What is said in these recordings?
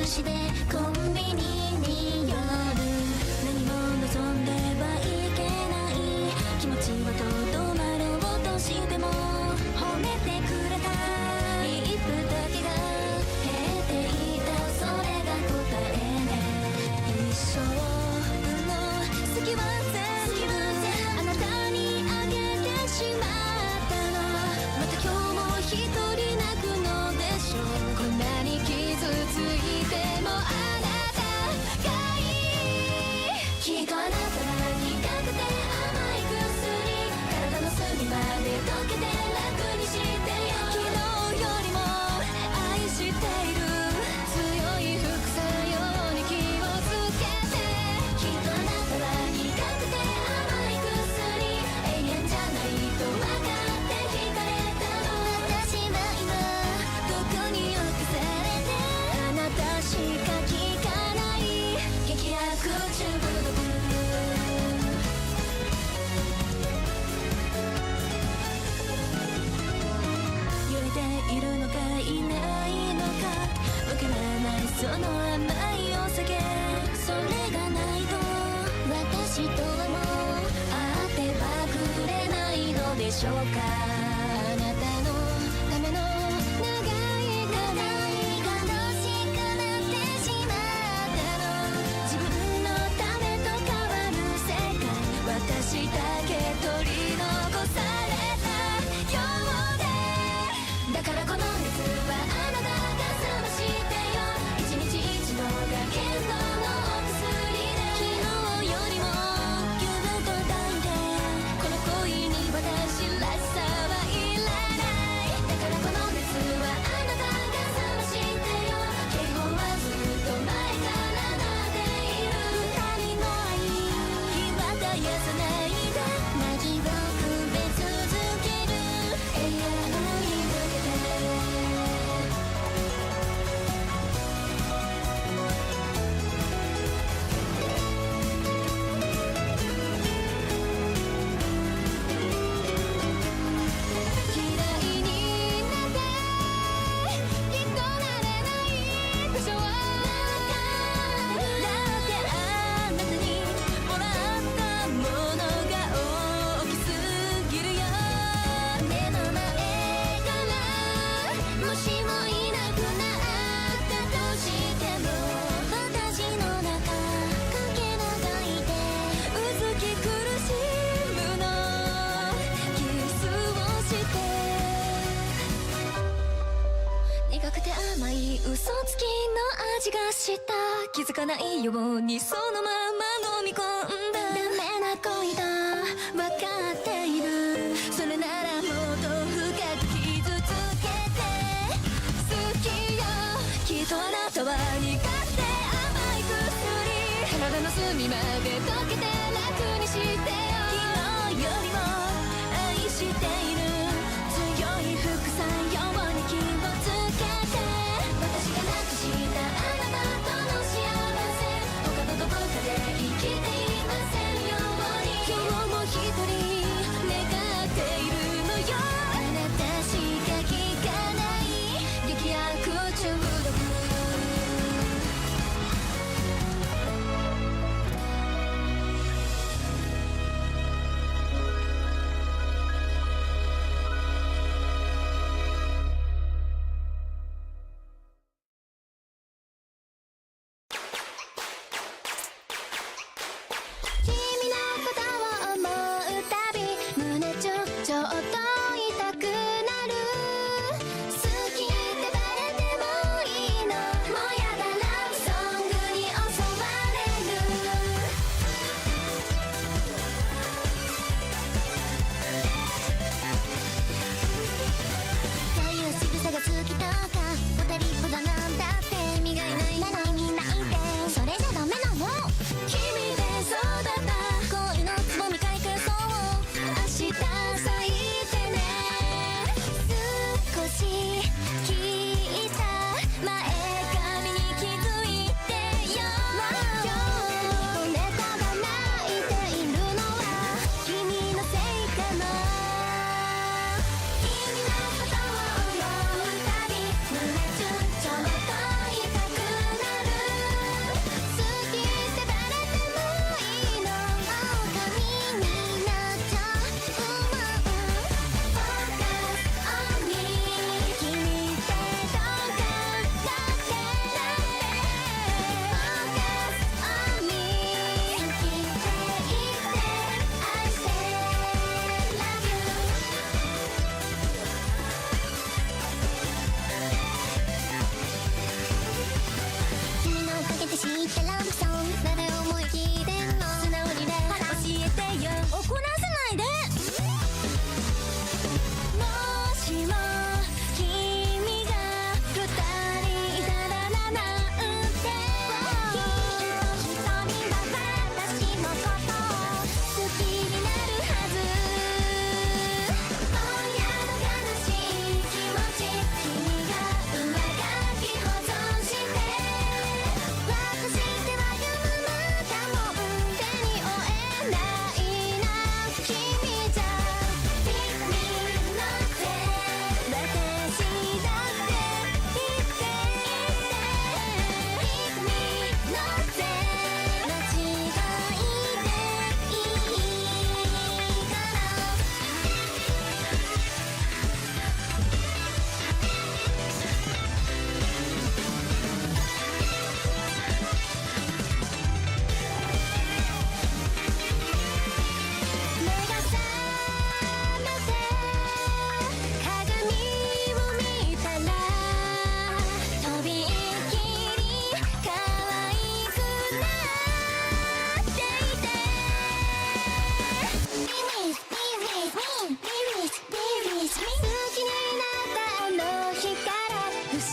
しでコンビニに寄る。何も望んではいけない、気持ちはとどまろうとしても褒めてくれた一歩だけが減っていた、それが答えね。一生の好きは全部あなたにあげてしまったの。また今日も一人泣くのでしょう。こんなに傷ついてもあなたがいい。きっとあなたは苦くて甘い薬、体の隅まで溶けて楽にしてよ。昨日よりも愛している、強い副作用に気をつけて。きっとあなたは苦くて甘い薬、永遠じゃないと分かって惹かれたの。私は今どこに侵されて、あなたしか聞かない激悪中毒。揺れているのかいないのかわからない、その甘いお酒、それがないと私とはもう会ってはくれないのでしょうか。あなたのための長い長い楽しくなってしまったの。自分のためと変わる世界、私だけ取り残されたようで。だからこの熱はあなたが冷ましてよ、一日一度が限度のお薬で。昨日よりもぎゅっと抱いて、この恋に私らしさはいらない。だからこの熱はあなたが冷ましてよ、警報はずっと前から鳴っている。二人の愛日は絶やさないで、凪をくべ続ける永遠に向けて。嫌いになってきっとなれないでしょう。だってあなたにもらったものが大きすぎるよ。目の前からもしもいなくなったとしても、私の中かけらがいてうずき苦しむの、キスをして苦くて甘い嘘つきの味がした、気づかないようにそのまま飲み込んだ。ダメな恋だ分かっている、それならもっと深く傷つけて好きよ。きっとあなたは苦くて甘い薬、体の隅まで溶けて楽にしてよ。昨日よりも愛している、強い副作用に気をつけて。私がなくしたあなたとの幸せ、他のどこかで生きていませんように。今日も一人願っているのよ、あなたしか聞かない激悪中毒。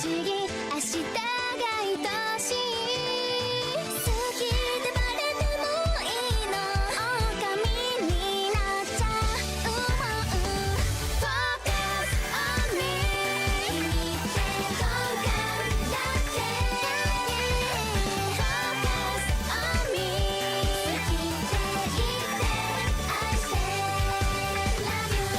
思議、明日が愛しい。好きってバレてもいいの、狼になっちゃうもん。 Focus on me 君ってどうかだって Focus on me 好きって言って愛して Love you。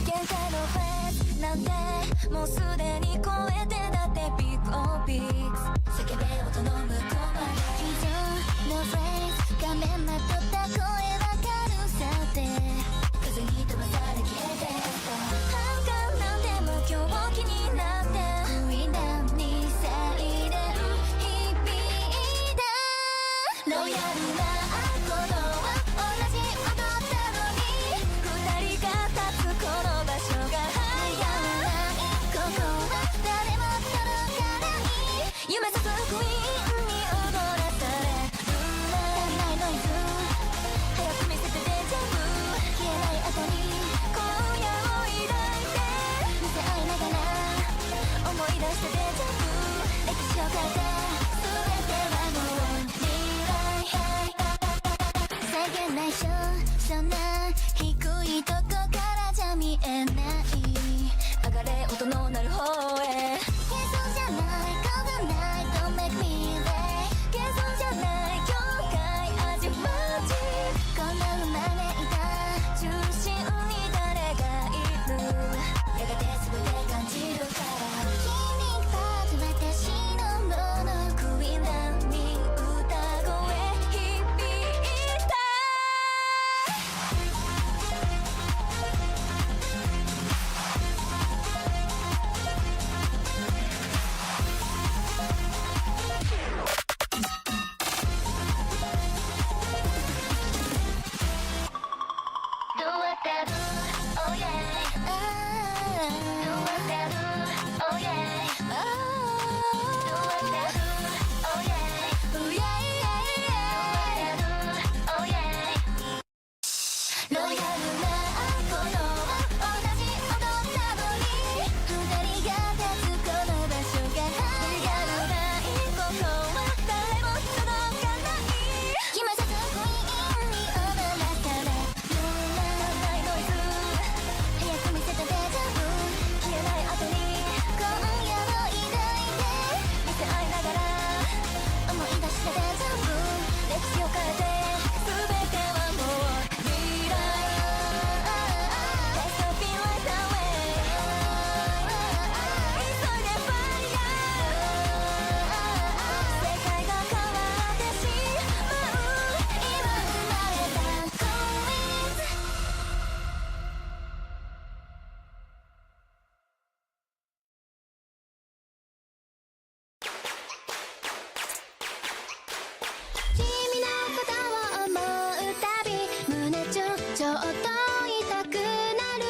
限界のフェーズなんてもうすでに超えて、だってビッグオンビッグ叫べ音の向こうまで。以上のフレーズ画面まとった声わかるさって風に飛ばされ消えてった反感なんてもう今日気になってウインダーにサイレン響いた。ロイヤルな鼓動は同じ音だのに二人が立つこの場所が早い。ここは誰も届かない夢さすクイーンに踊らされる足りないノイズ早く見せてデジャブ消えない後に今夜を抱いて見せ合いながら思い出してデジャブ歴史を変えて全てはもう未来再現ない少々な低いとこからじゃ見えない上がれ音の鳴る方へ。幻想じゃない顔がない Don't make me late 幻想じゃない境界味マジこんな生まれいた中心に誰がいるやがて全て感じるから君パート私のものクイーンダウンに歌声響いた。どうやってる Oh yeah どうやってる Oh yeah どうやってる Oh yeah Oh yeah Oh yeah ロイヤルな鼓動は同じ踊ったのに二人が立つこの場所がロイヤルないここは誰も届かない今さすクイーンに踊らされるないノイズ早く見せてデジャブ消えない後に今夜を抱いて見せ合いながら思い出してデジャブ歴史を変えて全てはもう未来 Let's not be right away 急いでファイヤー世界が変わってしまう今生まれたコインズ君のことを思うたび胸ちょっと痛くなる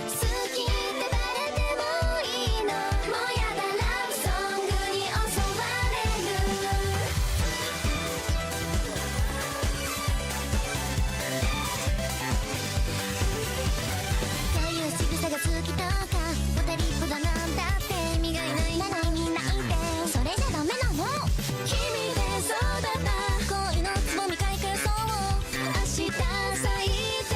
好きってバレてもいいのもうやだラブソングに襲われるそういう仕草が好きとかモテリップだなんだって意味がないなのに泣いてそれじゃダメなの君ってそうだった恋のつぼみかいけそう明日咲いて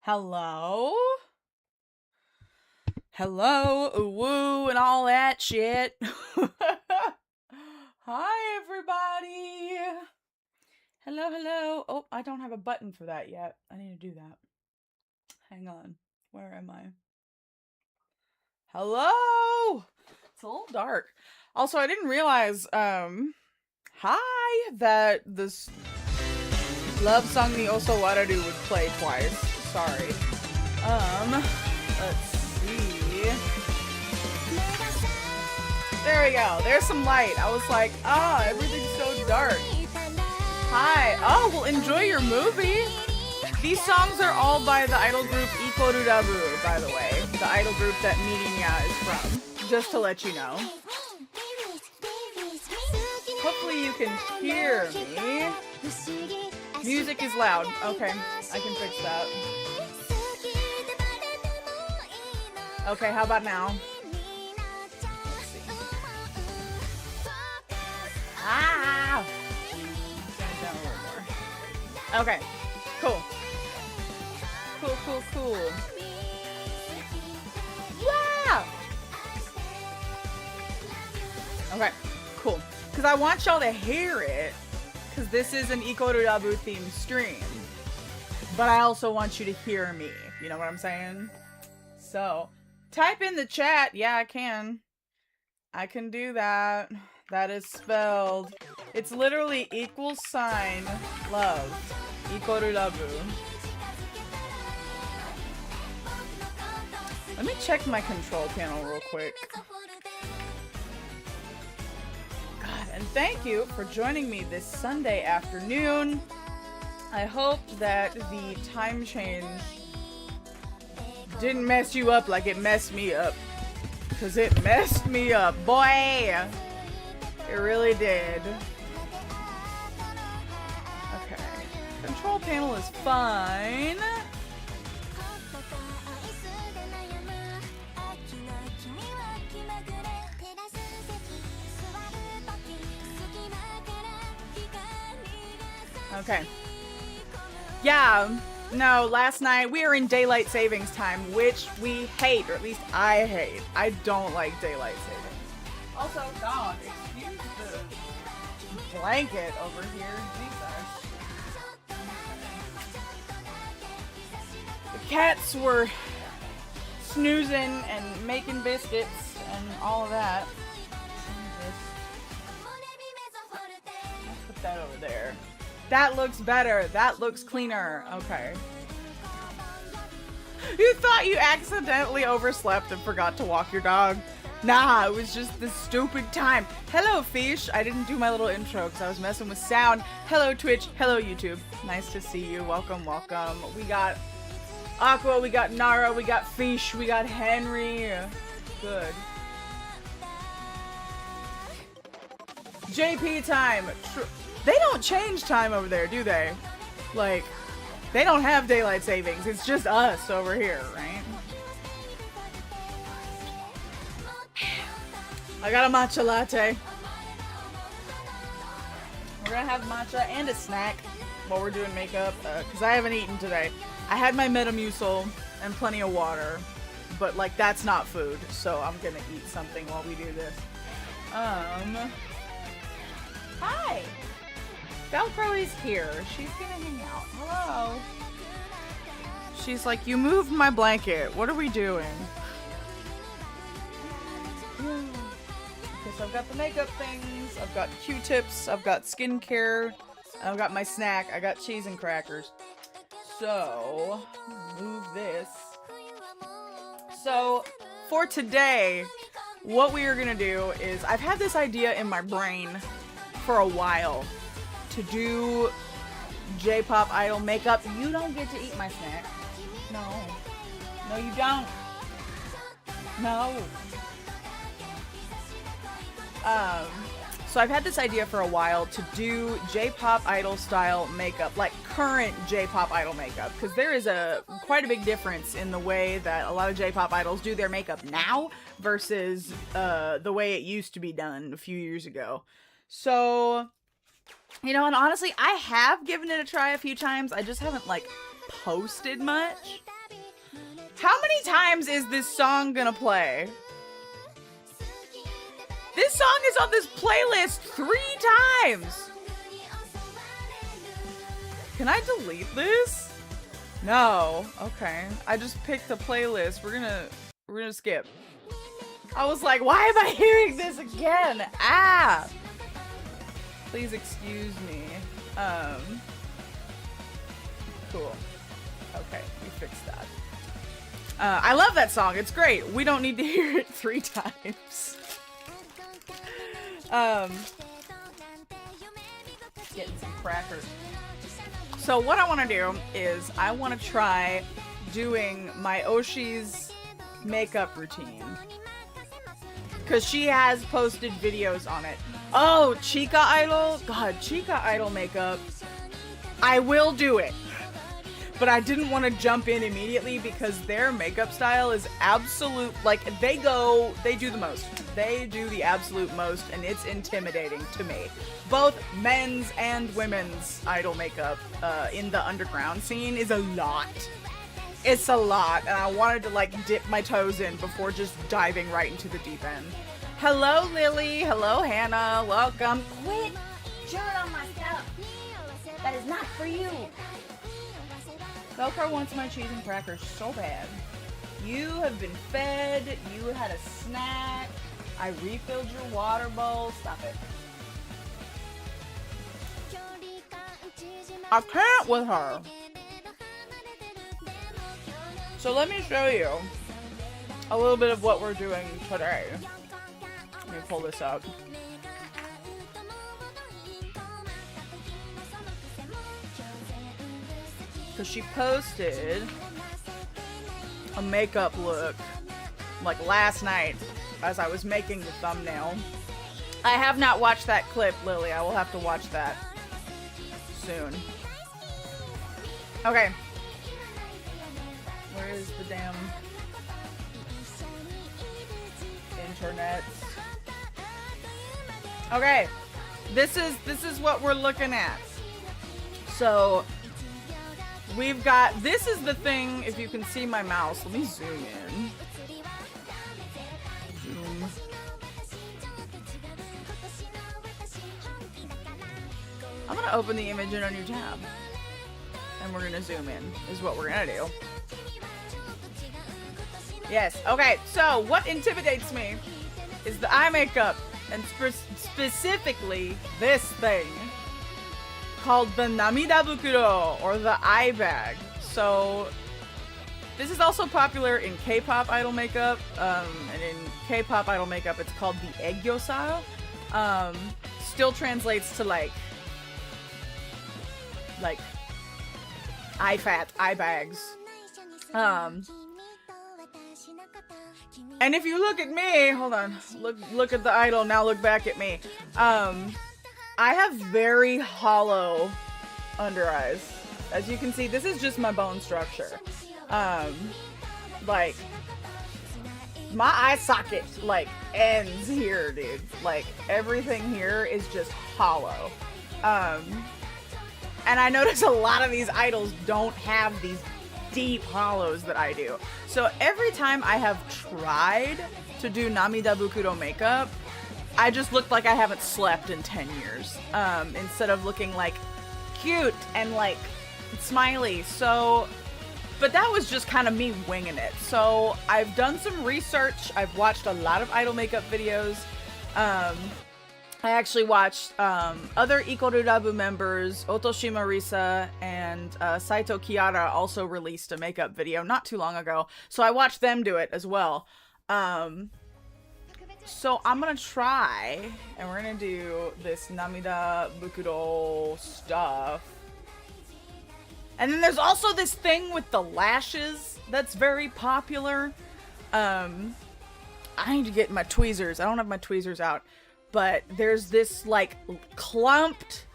Hello? Hello, woo, and all that shit. Hi, everybody. Hello, hello. Oh, I don't have a button for that yet. I need to do that. Hang on. Where am I? Hello? It's a little dark. Also, I didn't realize, hi, that this love song the Oso Wararu would play twice. Sorry. Let's see. There we go. There's some light. I was like, everything's so dark. Hi. Oh, well, enjoy your movie. These songs are all by the idol group Ikoru Rabu, by the way. The idol group that Mirinya is from. Just to let you know. Hopefully you can hear me. Music is loud. Okay, I can fix that. Okay, how about now? Let's see. Ah! Turn it down a little more. Okay, cool. Cool. Wow! Okay, cool. Because I want y'all to hear it. Because this is an Ikoru Rabu themed stream. But I also want you to hear me. You know what I'm saying? So, type in the chat. Yeah, I can. I can do that. That is spelled. It's literally =, love. Ikoru Rabu. Let me check my control panel real quick. And thank you for joining me this Sunday afternoon. I hope that the time change didn't mess you up like it messed me up. Because it messed me up, boy! It really did. Okay. Control panel is fine. Okay. Yeah, no, last night we were in daylight savings time, which we hate, or at least I hate. I don't like daylight savings. Also, dog, excuse the blanket over here. Jesus. The cats were snoozing and making biscuits and all of that. Let's put that over there. That looks better. That looks cleaner. Okay. You thought you accidentally overslept and forgot to walk your dog? Nah, it was just this stupid time. Hello, Fish. I didn't do my little intro because I was messing with sound. Hello, Twitch. Hello, YouTube. Nice to see you. Welcome, welcome. We got Aqua, we got Nara, we got Fish, we got Henry. Good. JP time. They don't change time over there, do they? Like, they don't have daylight savings. It's just us over here, right? I got a matcha latte. We're gonna have matcha and a snack while we're doing makeup, because I haven't eaten today. I had my Metamucil and plenty of water, but, like, that's not food, so I'm gonna eat something while we do this. Hi! Velcro is here. She's gonna hang out. Hello. She's like, you moved my blanket. What are we doing? Okay, so I've got the makeup things. I've got Q-tips. I've got skincare. I've got my snack. I got cheese and crackers. So, move this. So, for today, what we are gonna do is, I've had this idea in my brain for a while. To do J-pop idol makeup. You don't get to eat my snack. No. No, you don't. No. So I've had this idea for a while to do J-pop idol style makeup, like current J-pop idol makeup, because there is quite a big difference in the way that a lot of J-pop idols do their makeup now versus the way it used to be done a few years ago. So, you know, and honestly, I have given it a try a few times. I just haven't, like, posted much. How many times is this song gonna play? This song is on this playlist 3 times. Can I delete this? No. Okay. I just picked the playlist. We're gonna skip. I was like, why am I hearing this again? Ah! Please excuse me. Cool. Okay, we fixed that. I love that song. It's great. We don't need to hear it 3 times. Getting some crackers. So what I want to do is I want to try doing my Oshi's makeup routine. Because she has posted videos on it. Oh, Chica Idol? God, Chica Idol makeup. I will do it. But I didn't want to jump in immediately because their makeup style is absolute, like, they do the most. They do the absolute most, and it's intimidating to me. Both men's and women's idol makeup in the underground scene is a lot. It's a lot, and I wanted to, like, dip my toes in before just diving right into the deep end. Hello, Lily. Hello, Hannah. Welcome. Quit chewing on my stuff. That is not for you. Velcro wants my cheese and crackers so bad. You have been fed. You had a snack. I refilled your water bowl. Stop it. I can't with her. So let me show you a little bit of what we're doing today. Let me pull this up. Because she posted a makeup look like last night as I was making the thumbnail. I have not watched that clip, Lily. I will have to watch that soon. Okay. Where is the damn internet? Okay. This is what we're looking at. So we've got, this is the thing, if you can see my mouse, let me zoom in. Zoom. I'm gonna open the image in a new tab. And we're gonna zoom in, is what we're gonna do. Yes, okay, so what intimidates me is the eye makeup, and specifically this thing called the Namida Bukuro, or the eye bag. So this is also popular in K-pop idol makeup, and in K-pop idol makeup it's called the Egyosa. Still translates to like eye bags. And if you look at me, hold on, look at the idol, now look back at me. I have very hollow under eyes. As you can see, this is just my bone structure. Like, my eye socket, like, ends here, dude. Like, everything here is just hollow. And I notice a lot of these idols don't have these deep hollows that I do. So every time I have tried to do Namida Bukuro makeup, I just look like I haven't slept in 10 years. Instead of looking like cute and like smiley. So, but that was just kind of me winging it. So I've done some research. I've watched a lot of idol makeup videos. I actually watched other Ikorurabu members, Otoshima Risa and Saito Kiara also released a makeup video not too long ago. So I watched them do it as well. So I'm gonna try, and we're gonna do this Namida Bukuro stuff. And then there's also this thing with the lashes that's very popular. I need to get my tweezers. I don't have my tweezers out. But there's this, like, clumped,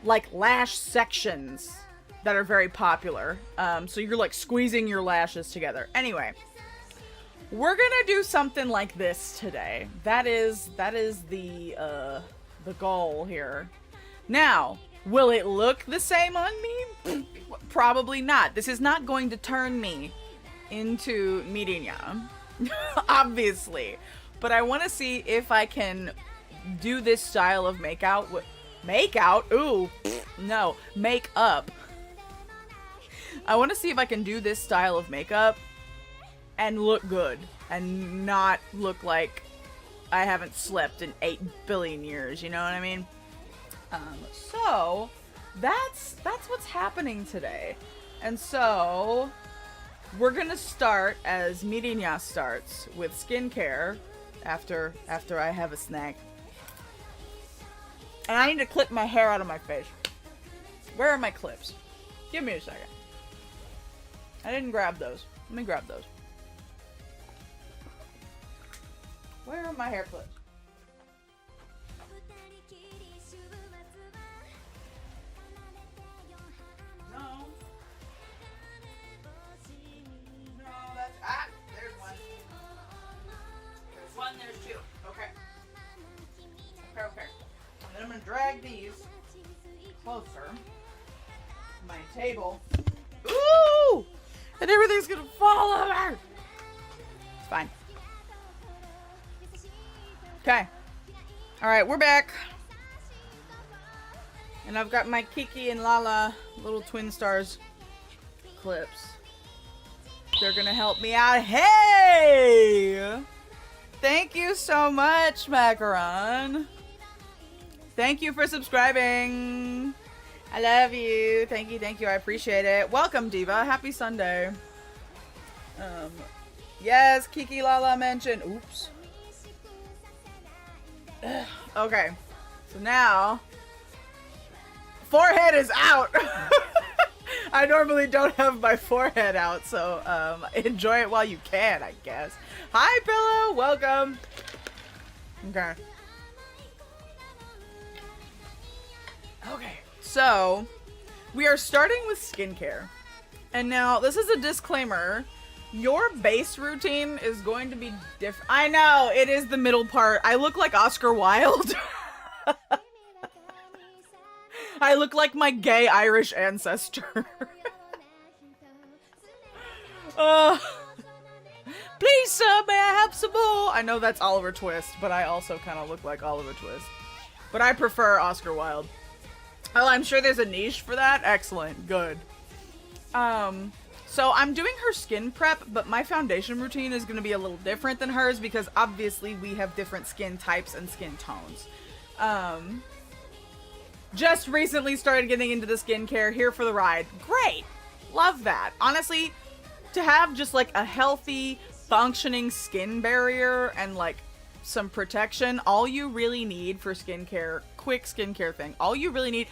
like, lash sections that are very popular. So you're, like, squeezing your lashes together. Anyway, we're gonna do something like this today. That is the goal here. Now, Will it look the same on me? Probably not. This is not going to turn me into Mirinya, obviously. But I want to see if I can do this style of makeout with makeout. Ooh, no, makeup. I want to see if I can do this style of makeup and look good and not look like I haven't slept in 8 billion years. You know what I mean? So that's what's happening today. And so we're gonna start as Mirinya starts with skincare after I have a snack. And I need to clip my hair out of my face. Where are my clips? Give me a second. I didn't grab those. Let me grab those. Where are my hair clips? No. No, that's... Ah! There's one. There's one, there's two. Okay. Okay. And then I'm gonna drag these closer to my table. Ooh! And everything's gonna fall over! It's fine. Okay. Alright, we're back. And I've got my Kiki and Lala little twin stars clips. They're gonna help me out. Hey! Thank you so much, Macaron. Thank you for subscribing. I love you. Thank you. I appreciate it. Welcome, Diva. Happy Sunday. Yes, Kiki Lala mentioned. Oops. Okay. So now, forehead is out. I normally don't have my forehead out, so enjoy it while you can, I guess. Hi, Pillow. Welcome. Okay. Okay. So, we are starting with skincare. And now, this is a disclaimer. Your base routine is going to be different. I know, it is the middle part. I look like Oscar Wilde. I look like my gay Irish ancestor. Please, sir, may I have some more? I know that's Oliver Twist, but I also kind of look like Oliver Twist. But I prefer Oscar Wilde. Oh, I'm sure there's a niche for that. Excellent. Good. So I'm doing her skin prep, but my foundation routine is going to be a little different than hers because obviously we have different skin types and skin tones. Just recently started getting into the skincare, here for the ride. Great. Love that. Honestly, to have just like a healthy, functioning skin barrier and like some protection, all you really need for skincare, quick skincare thing, all you really need,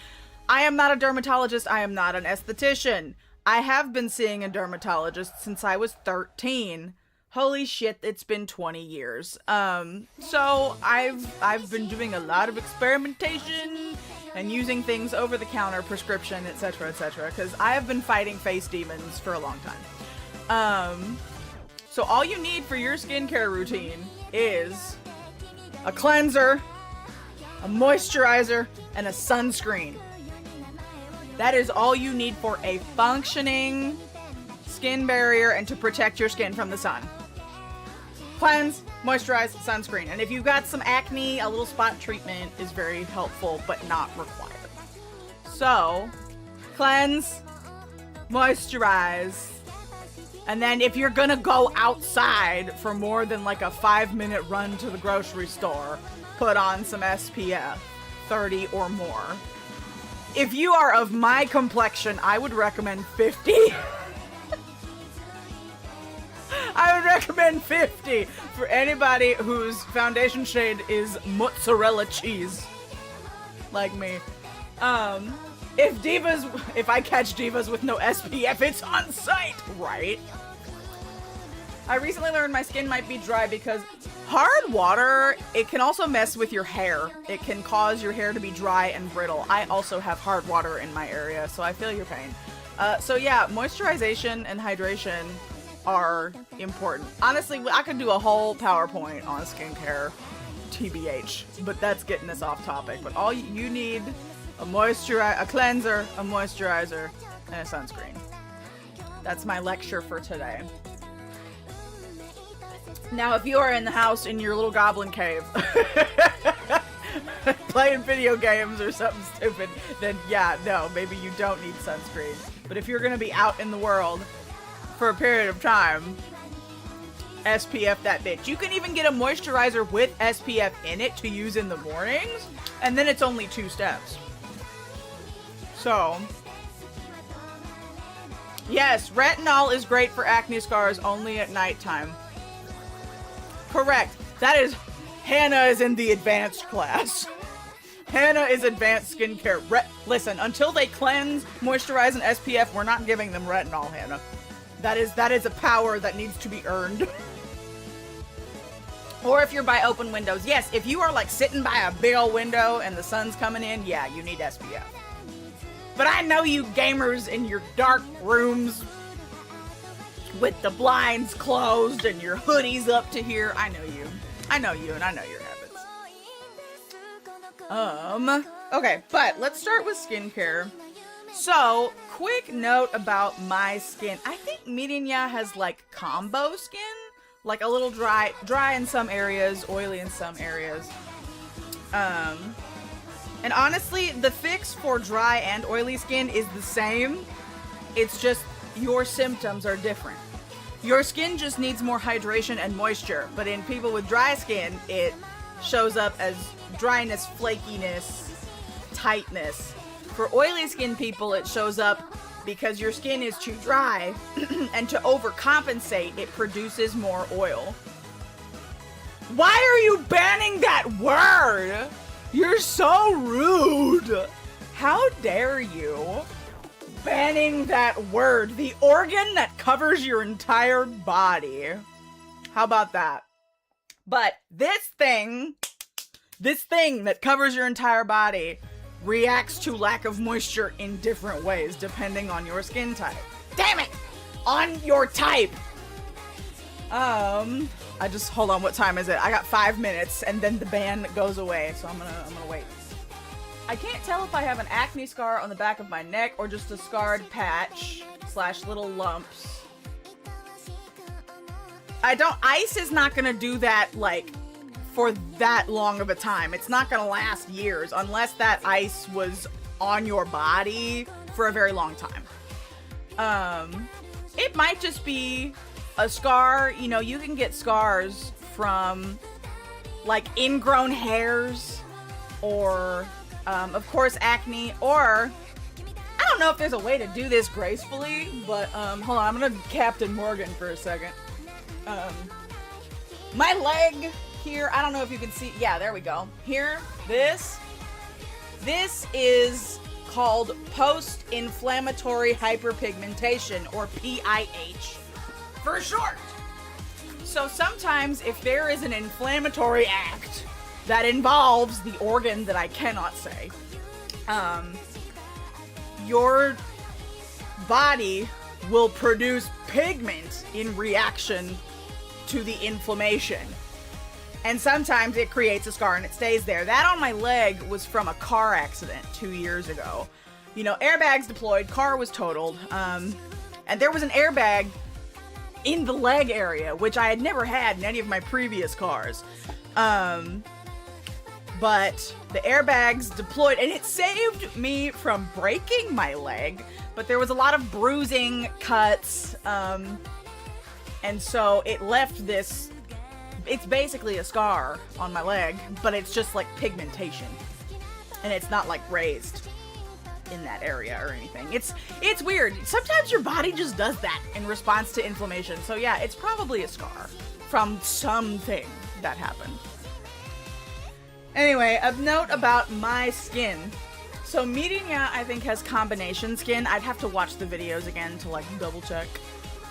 I am not a dermatologist, I am not an esthetician. I have been seeing a dermatologist since I was 13. Holy shit, it's been 20 years. So I've been doing a lot of experimentation and using things over the counter, prescription, etc., because I have been fighting face demons for a long time. So all you need for your skincare routine is a cleanser, a moisturizer, and a sunscreen. That is all you need for a functioning skin barrier and to protect your skin from the sun. Cleanse, moisturize, sunscreen. And if you've got some acne, a little spot treatment is very helpful, but not required. So, cleanse, moisturize, and then if you're gonna go outside for more than like a 5-minute run to the grocery store, put on some SPF 30 or more. If you are of my complexion, I would recommend 50. I would recommend 50 for anybody whose foundation shade is mozzarella cheese. Like me. If I catch divas with no SPF, it's on site, right? I recently learned my skin might be dry because hard water, it can also mess with your hair. It can cause your hair to be dry and brittle. I also have hard water in my area, so I feel your pain. So yeah, moisturization and hydration are important. Honestly, I could do a whole PowerPoint on skincare, TBH, but that's getting us off topic. But all you need a cleanser, a moisturizer, and a sunscreen. That's my lecture for today. Now, if you are in the house in your little goblin cave, playing video games or something stupid, then yeah, no, maybe you don't need sunscreen. But if you're gonna be out in the world for a period of time, SPF that bitch. You can even get a moisturizer with SPF in it to use in the mornings, and then it's only 2 steps. So, yes, retinol is great for acne scars only at nighttime. Correct. That is, Hannah is in the advanced class. Hannah is advanced skincare. Listen, until they cleanse, moisturize, and SPF, we're not giving them retinol, Hannah. That is a power that needs to be earned. Or if you're by open windows. Yes, if you are like sitting by a big old window and the sun's coming in, yeah, you need SPF. But I know you gamers in your dark rooms with the blinds closed and your hoodies up to here. I know you. I know you and I know your habits. Okay, but let's start with skincare. So, quick note about my skin. I think Mirinya has like combo skin. Like a little dry in some areas, oily in some areas. And honestly, the fix for dry and oily skin is the same. It's just your symptoms are different. Your skin just needs more hydration and moisture, but in people with dry skin, it shows up as dryness, flakiness, tightness. For oily skin people, it shows up because your skin is too dry, and to overcompensate, it produces more oil. Why are you banning that word? You're so rude. How dare you? Banning that word. The organ that covers your entire body. How about that? But this thing that covers your entire body reacts to lack of moisture in different ways depending on your skin type. Damn it! On your type! Hold on, what time is it? I got 5 minutes and then the ban goes away, so I'm gonna wait. I can't tell if I have an acne scar on the back of my neck or just a scarred patch / little lumps. Ice is not gonna do that, like, for that long of a time. It's not gonna last years unless that ice was on your body for a very long time. It might just be a scar. You know, you can get scars from like ingrown hairs or of course acne, or I don't know if there's a way to do this gracefully, but hold on, I'm gonna Captain Morgan for a second. My leg here, I don't know if you can see. Yeah, there we go. Here, this is called post-inflammatory hyperpigmentation, or PIH for short. So sometimes if there is an inflammatory act that involves the organ that I cannot say, your body will produce pigment in reaction to the inflammation. And sometimes it creates a scar and it stays there. That on my leg was from a car accident 2 years ago. You know, airbags deployed, car was totaled, and there was an airbag in the leg area, which I had never had in any of my previous cars. But the airbags deployed, and it saved me from breaking my leg, but there was a lot of bruising, cuts, and so it left this. It's basically a scar on my leg, but it's just like pigmentation. And it's not like raised in that area or anything. It's weird. Sometimes your body just does that in response to inflammation. So yeah, it's probably a scar from something that happened. Anyway, a note about my skin. So Mirinya, I think, has combination skin. I'd have to watch the videos again to like double check.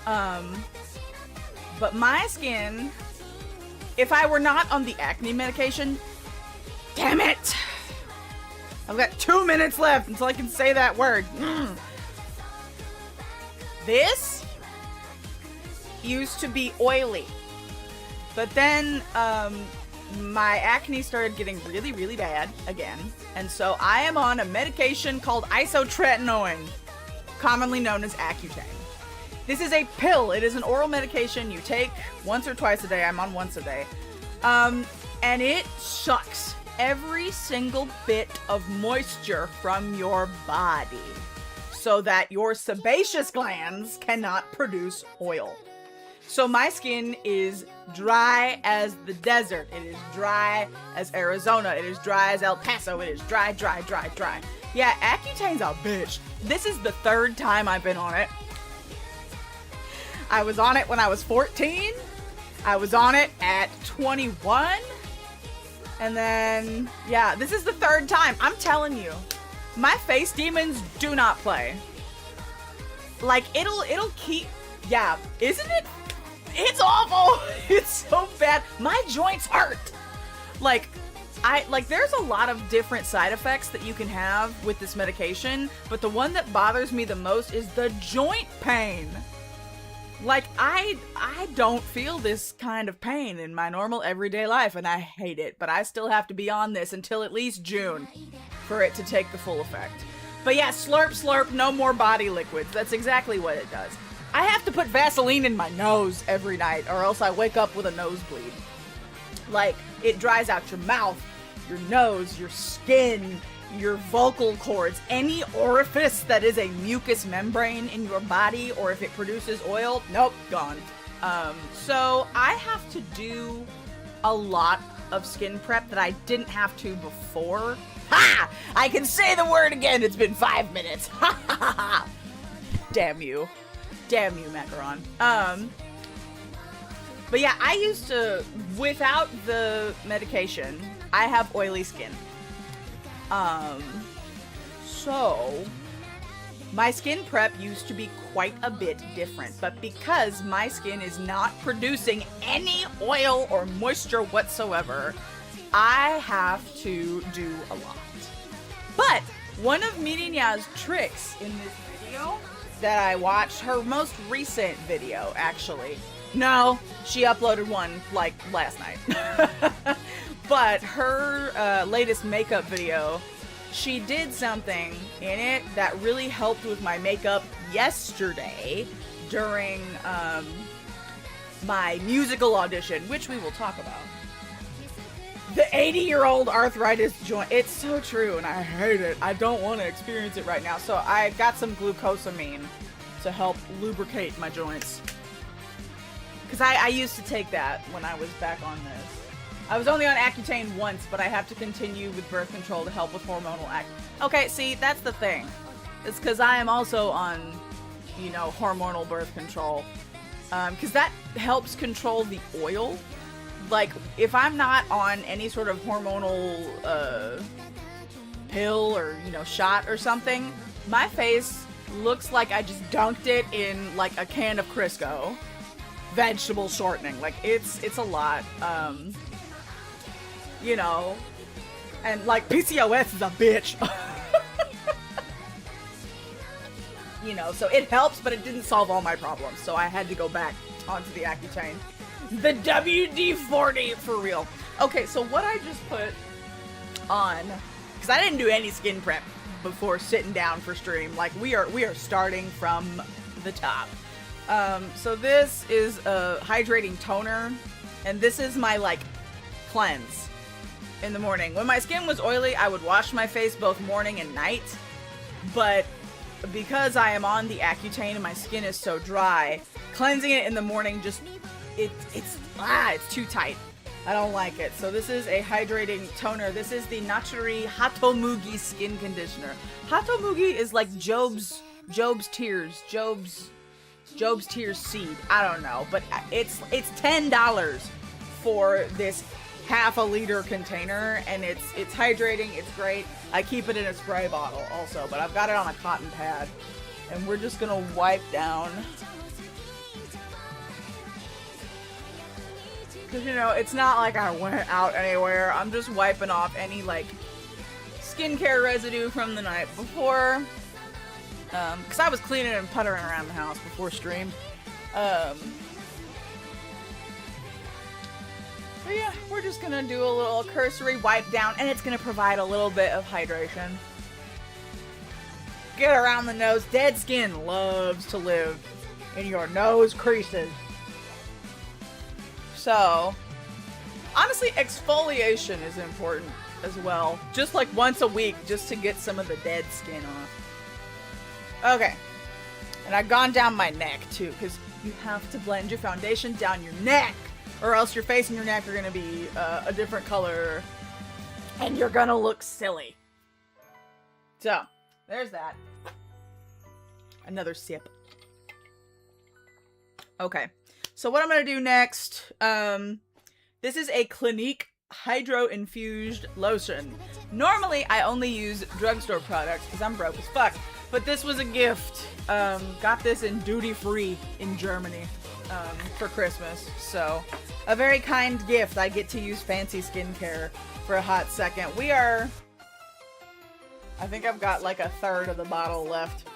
But my skin, if I were not on the acne medication, damn it! I've got 2 minutes left until I can say that word. This used to be oily, but then my acne started getting really, really bad again. And so I am on a medication called isotretinoin, commonly known as Accutane. This is a pill. It is an oral medication you take once or twice a day. I'm on once a day. And it sucks every single bit of moisture from your body so that your sebaceous glands cannot produce oil. So my skin is dry as the desert. It is dry as Arizona. It is dry as El Paso. It is dry, dry, dry, dry. Yeah, Accutane's a bitch. This is the third time I've been on it. I was on it when I was 14. I was on it at 21. And then, yeah, this is the third time. I'm telling you, my face demons do not play. Like, it'll keep, yeah, isn't it? It's awful. It's so bad. My joints hurt. Like, there's a lot of different side effects that you can have with this medication, but the one that bothers me the most is the joint pain. Like, I don't feel this kind of pain in my normal everyday life, and I hate it, but I still have to be on this until at least June for it to take the full effect. But yeah, slurp, slurp, no more body liquids. That's exactly what it does. I have to put Vaseline in my nose every night, or else I wake up with a nosebleed. Like, it dries out your mouth, your nose, your skin, your vocal cords, any orifice that is a mucous membrane in your body, or if it produces oil, nope, gone. So I have to do a lot of skin prep that I didn't have to before. Ha! I can say the word again. It's been 5 minutes. Ha ha ha ha. Damn you. Damn you, Macaron. But yeah, I used to, without the medication, I have oily skin. So my skin prep used to be quite a bit different, but because my skin is not producing any oil or moisture whatsoever, I have to do a lot. But one of Mirinya's tricks in this video that I watched, her most recent video, actually. No, she uploaded one, like, last night. But her latest makeup video, she did something in it that really helped with my makeup yesterday during my musical audition, which we will talk about. The 80-year-old arthritis joint. It's so true, and I hate it. I don't want to experience it right now. So I got some glucosamine to help lubricate my joints. Because I used to take that when I was back on this. I was only on Accutane once, but I have to continue with birth control to help with hormonal acne. Okay, see, that's the thing. It's because I am also on, you know, hormonal birth control. Because that helps control the oil. Like, if I'm not on any sort of hormonal pill or, you know, shot or something, my face looks like I just dunked it in, like, a can of Crisco. Vegetable shortening. Like, it's a lot. You know, and, like, PCOS is a bitch. You know, so it helps, but it didn't solve all my problems, so I had to go back onto the Accutane. The WD-40 for real. Okay, so what I just put on, because I didn't do any skin prep before sitting down for stream. Like, we are starting from the top. So this is a hydrating toner, and this is my, like, cleanse in the morning. When my skin was oily, I would wash my face both morning and night, but because I am on the Accutane and my skin is so dry, cleansing it in the morning just, it's too tight. I don't like it. So this is a hydrating toner. This is the Natsuri Hatomugi skin conditioner. Hatomugi is like Job's tears seed. I don't know, but it's $10 for this half a liter container, and it's hydrating. It's great. I keep it in a spray bottle also, but I've got it on a cotton pad, and we're just gonna wipe down. Because, you know, it's not like I went out anywhere. I'm just wiping off any, like, skincare residue from the night before. Because I was cleaning and puttering around the house before stream. But yeah, we're just gonna do a little cursory wipe down, and it's gonna provide a little bit of hydration. Get around the nose. Dead skin loves to live in your nose creases. So, honestly, exfoliation is important as well. Just like once a week, just to get some of the dead skin off. Okay. And I've gone down my neck too, because you have to blend your foundation down your neck, or else your face and your neck are going to be a different color, and you're going to look silly. So, there's that. Another sip. Okay. So what I'm going to do next, this is a Clinique Hydro-Infused Lotion. Normally, I only use drugstore products because I'm broke as fuck. But this was a gift. Got this in duty-free in Germany for Christmas. So, a very kind gift. I get to use fancy skincare for a hot second. I think I've got like a third of the bottle left.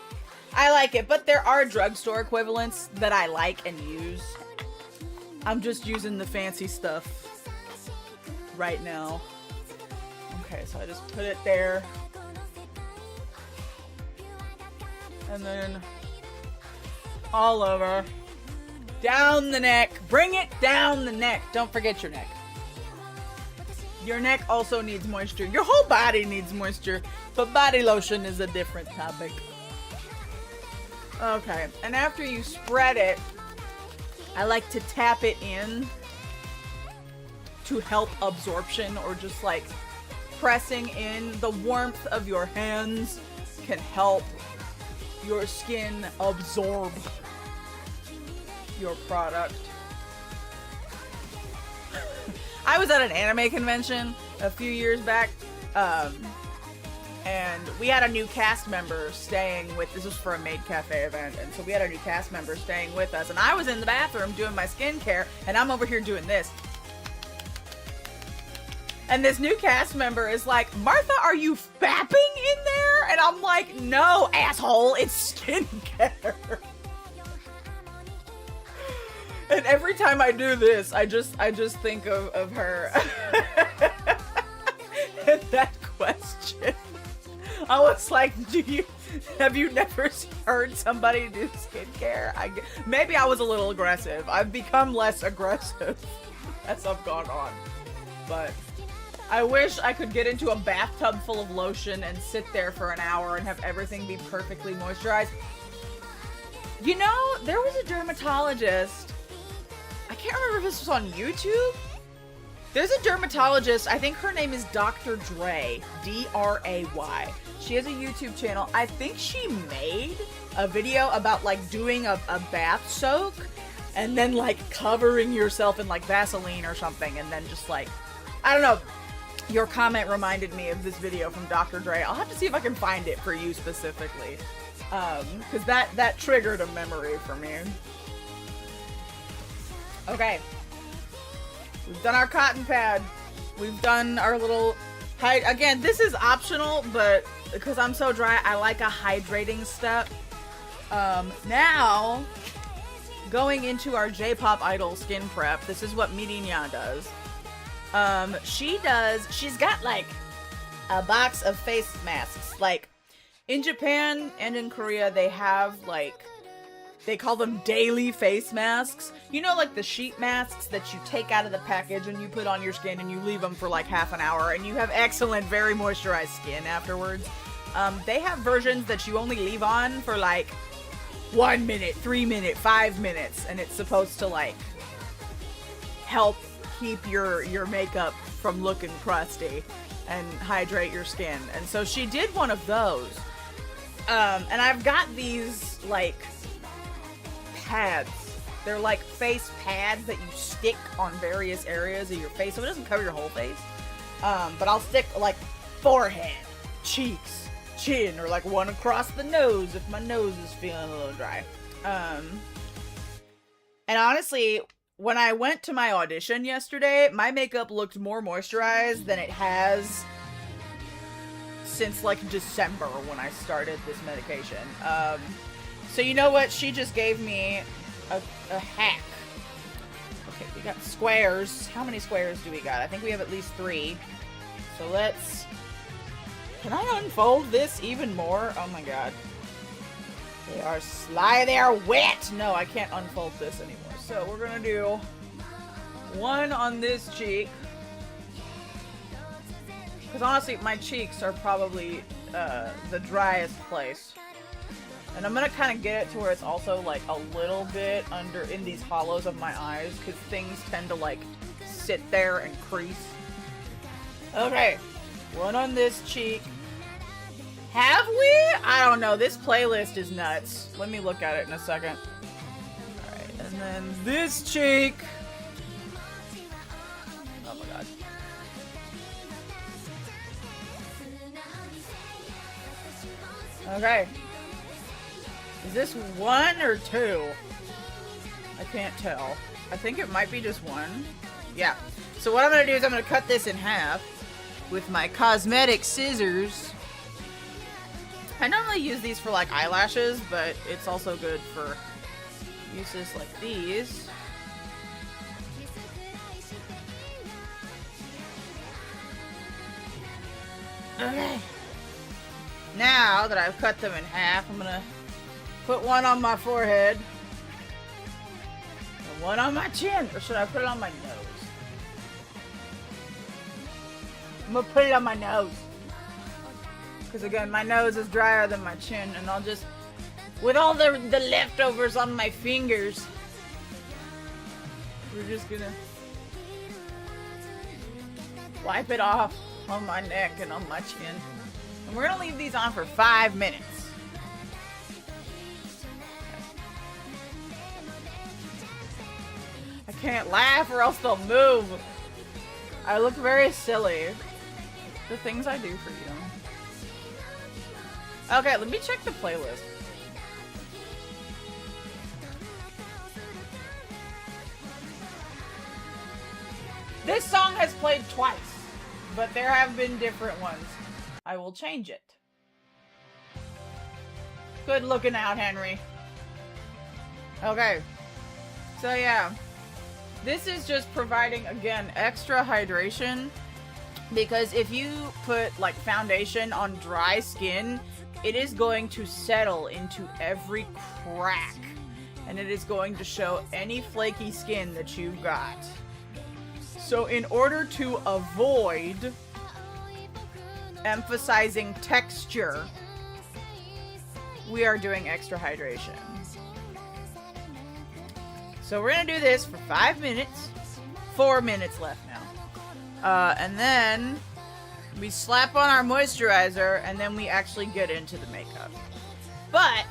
I like it, but there are drugstore equivalents that I like and use. I'm just using the fancy stuff right now. Okay, so I just put it there. And then all over. Down the neck. Bring it down the neck. Don't forget your neck. Your neck also needs moisture. Your whole body needs moisture, but body lotion is a different topic. Okay, and after you spread it, I like to tap it in to help absorption, or just like pressing in. The warmth of your hands can help your skin absorb your product. I was at an anime convention a few years back, and we had a new cast member staying with, this was for a Maid Cafe event, and so we had a new cast member staying with us, and I was in the bathroom doing my skincare, and I'm over here doing this. And this new cast member is like, Martha, are you fapping in there? And I'm like, no, asshole, it's skincare. And every time I do this, I just think of her. And that question. I was like, have you never heard somebody do skincare? Maybe I was a little aggressive. I've become less aggressive as I've gone on. But I wish I could get into a bathtub full of lotion and sit there for an hour and have everything be perfectly moisturized. You know, there was a dermatologist. I can't remember if this was on YouTube. There's a dermatologist, I think her name is Dr. Dray, D-R-A-Y. She has a YouTube channel. I think she made a video about like doing a bath soak and then like covering yourself in like Vaseline or something, and then just like, I don't know. Your comment reminded me of this video from Dr. Dray. I'll have to see if I can find it for you specifically. Because that triggered a memory for me. Okay. We've done our cotton pad. We've done our little... Again, this is optional, but because I'm so dry, I like a hydrating step. Now, going into our J-Pop Idol skin prep, this is what Mirinya does. She's got like a box of face masks. Like in Japan and in Korea, they have like, they call them daily face masks. You know, like the sheet masks that you take out of the package and you put on your skin and you leave them for like half an hour and you have excellent, very moisturized skin afterwards. They have versions that you only leave on for like 1 minute, 3 minutes, 5 minutes, and it's supposed to like help keep your makeup from looking crusty and hydrate your skin. And so she did one of those. And I've got these like pads. They're like face pads that you stick on various areas of your face, so it doesn't cover your whole face. But I'll stick like forehead, cheeks, chin, or like one across the nose if my nose is feeling a little dry. And honestly, when I went to my audition yesterday, my makeup looked more moisturized than it has since like December when I started this medication. So you know what? She just gave me a hack. Okay, we got squares. How many squares do we got? I think we have at least 3. So let's... Can I unfold this even more? Oh my god. They are sly, they are wet! No, I can't unfold this anymore. So we're gonna do 1 on this cheek. Because honestly, my cheeks are probably the driest place. And I'm gonna kind of get it to where it's also like a little bit under in these hollows of my eyes, because things tend to like sit there and crease. Okay, 1 on this cheek. Have we? I don't know. This playlist is nuts. Let me look at it in a second. Alright, and then this cheek. Oh my god. Okay. Is this 1 or 2? I can't tell. I think it might be just 1. Yeah. So what I'm going to do is I'm going to cut this in half with my cosmetic scissors. I normally use these for like eyelashes, but it's also good for uses like these. Okay. Now that I've cut them in half, I'm going to put 1 on my forehead. And 1 on my chin. Or should I put it on my nose? I'm gonna put it on my nose. Because again, my nose is drier than my chin. And I'll just... With all the leftovers on my fingers, we're just gonna... wipe it off on my neck and on my chin. And we're gonna leave these on for 5 minutes. I can't laugh or else they'll move. I look very silly. The things I do for you. Okay, let me check the playlist. This song has played twice, but there have been different ones. I will change it. Good looking out, Henry. Okay. So yeah. This is just providing, again, extra hydration. Because if you put, like, foundation on dry skin, it is going to settle into every crack. And it is going to show any flaky skin that you've got. So in order to avoid emphasizing texture, we are doing extra hydration. So we're gonna do this for 5 minutes. 4 minutes left now. And then we slap on our moisturizer and then we actually get into the makeup. But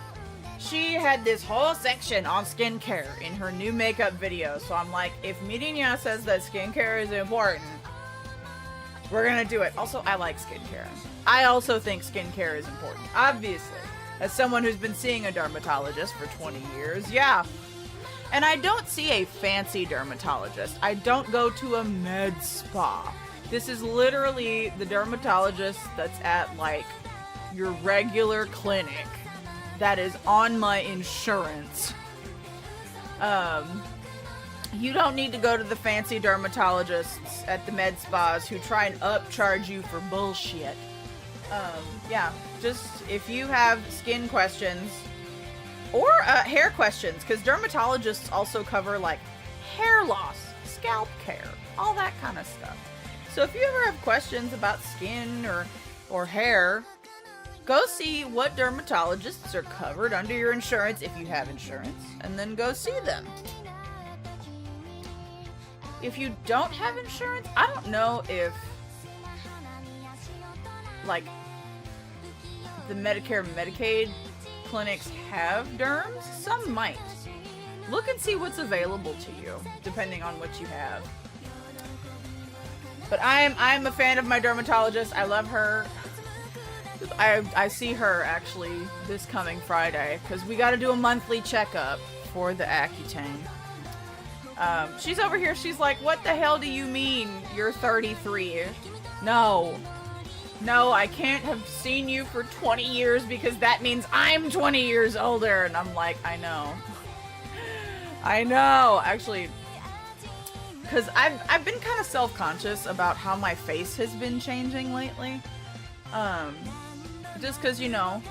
she had this whole section on skincare in her new makeup video. So I'm like, if Mirinya says that skincare is important, we're gonna do it. Also, I like skincare. I also think skincare is important. Obviously. As someone who's been seeing a dermatologist for 20 years, yeah. And I don't see a fancy dermatologist. I don't go to a med spa. This is literally the dermatologist that's at, like, your regular clinic that is on my insurance. You don't need to go to the fancy dermatologists at the med spas who try and upcharge you for bullshit. Yeah, just if you have skin questions or hair questions, because dermatologists also cover like hair loss, scalp care, all that kind of stuff. So if you ever have questions about skin or hair, go see what dermatologists are covered under your insurance if you have insurance, and then go see them. If you don't have insurance, I don't know if like the Medicare and Medicaid clinics have derms. Some might. Look and see what's available to you, depending on what you have. But I'm a fan of my dermatologist. I love her. I see her actually this coming Friday because we got to do a monthly checkup for the Accutane. She's over here. She's like, "What the hell do you mean you're 33?" No, I can't have seen you for 20 years because that means I'm 20 years older. And I'm like, I know. Actually, because I've been kind of self-conscious about how my face has been changing lately. Just because, you know,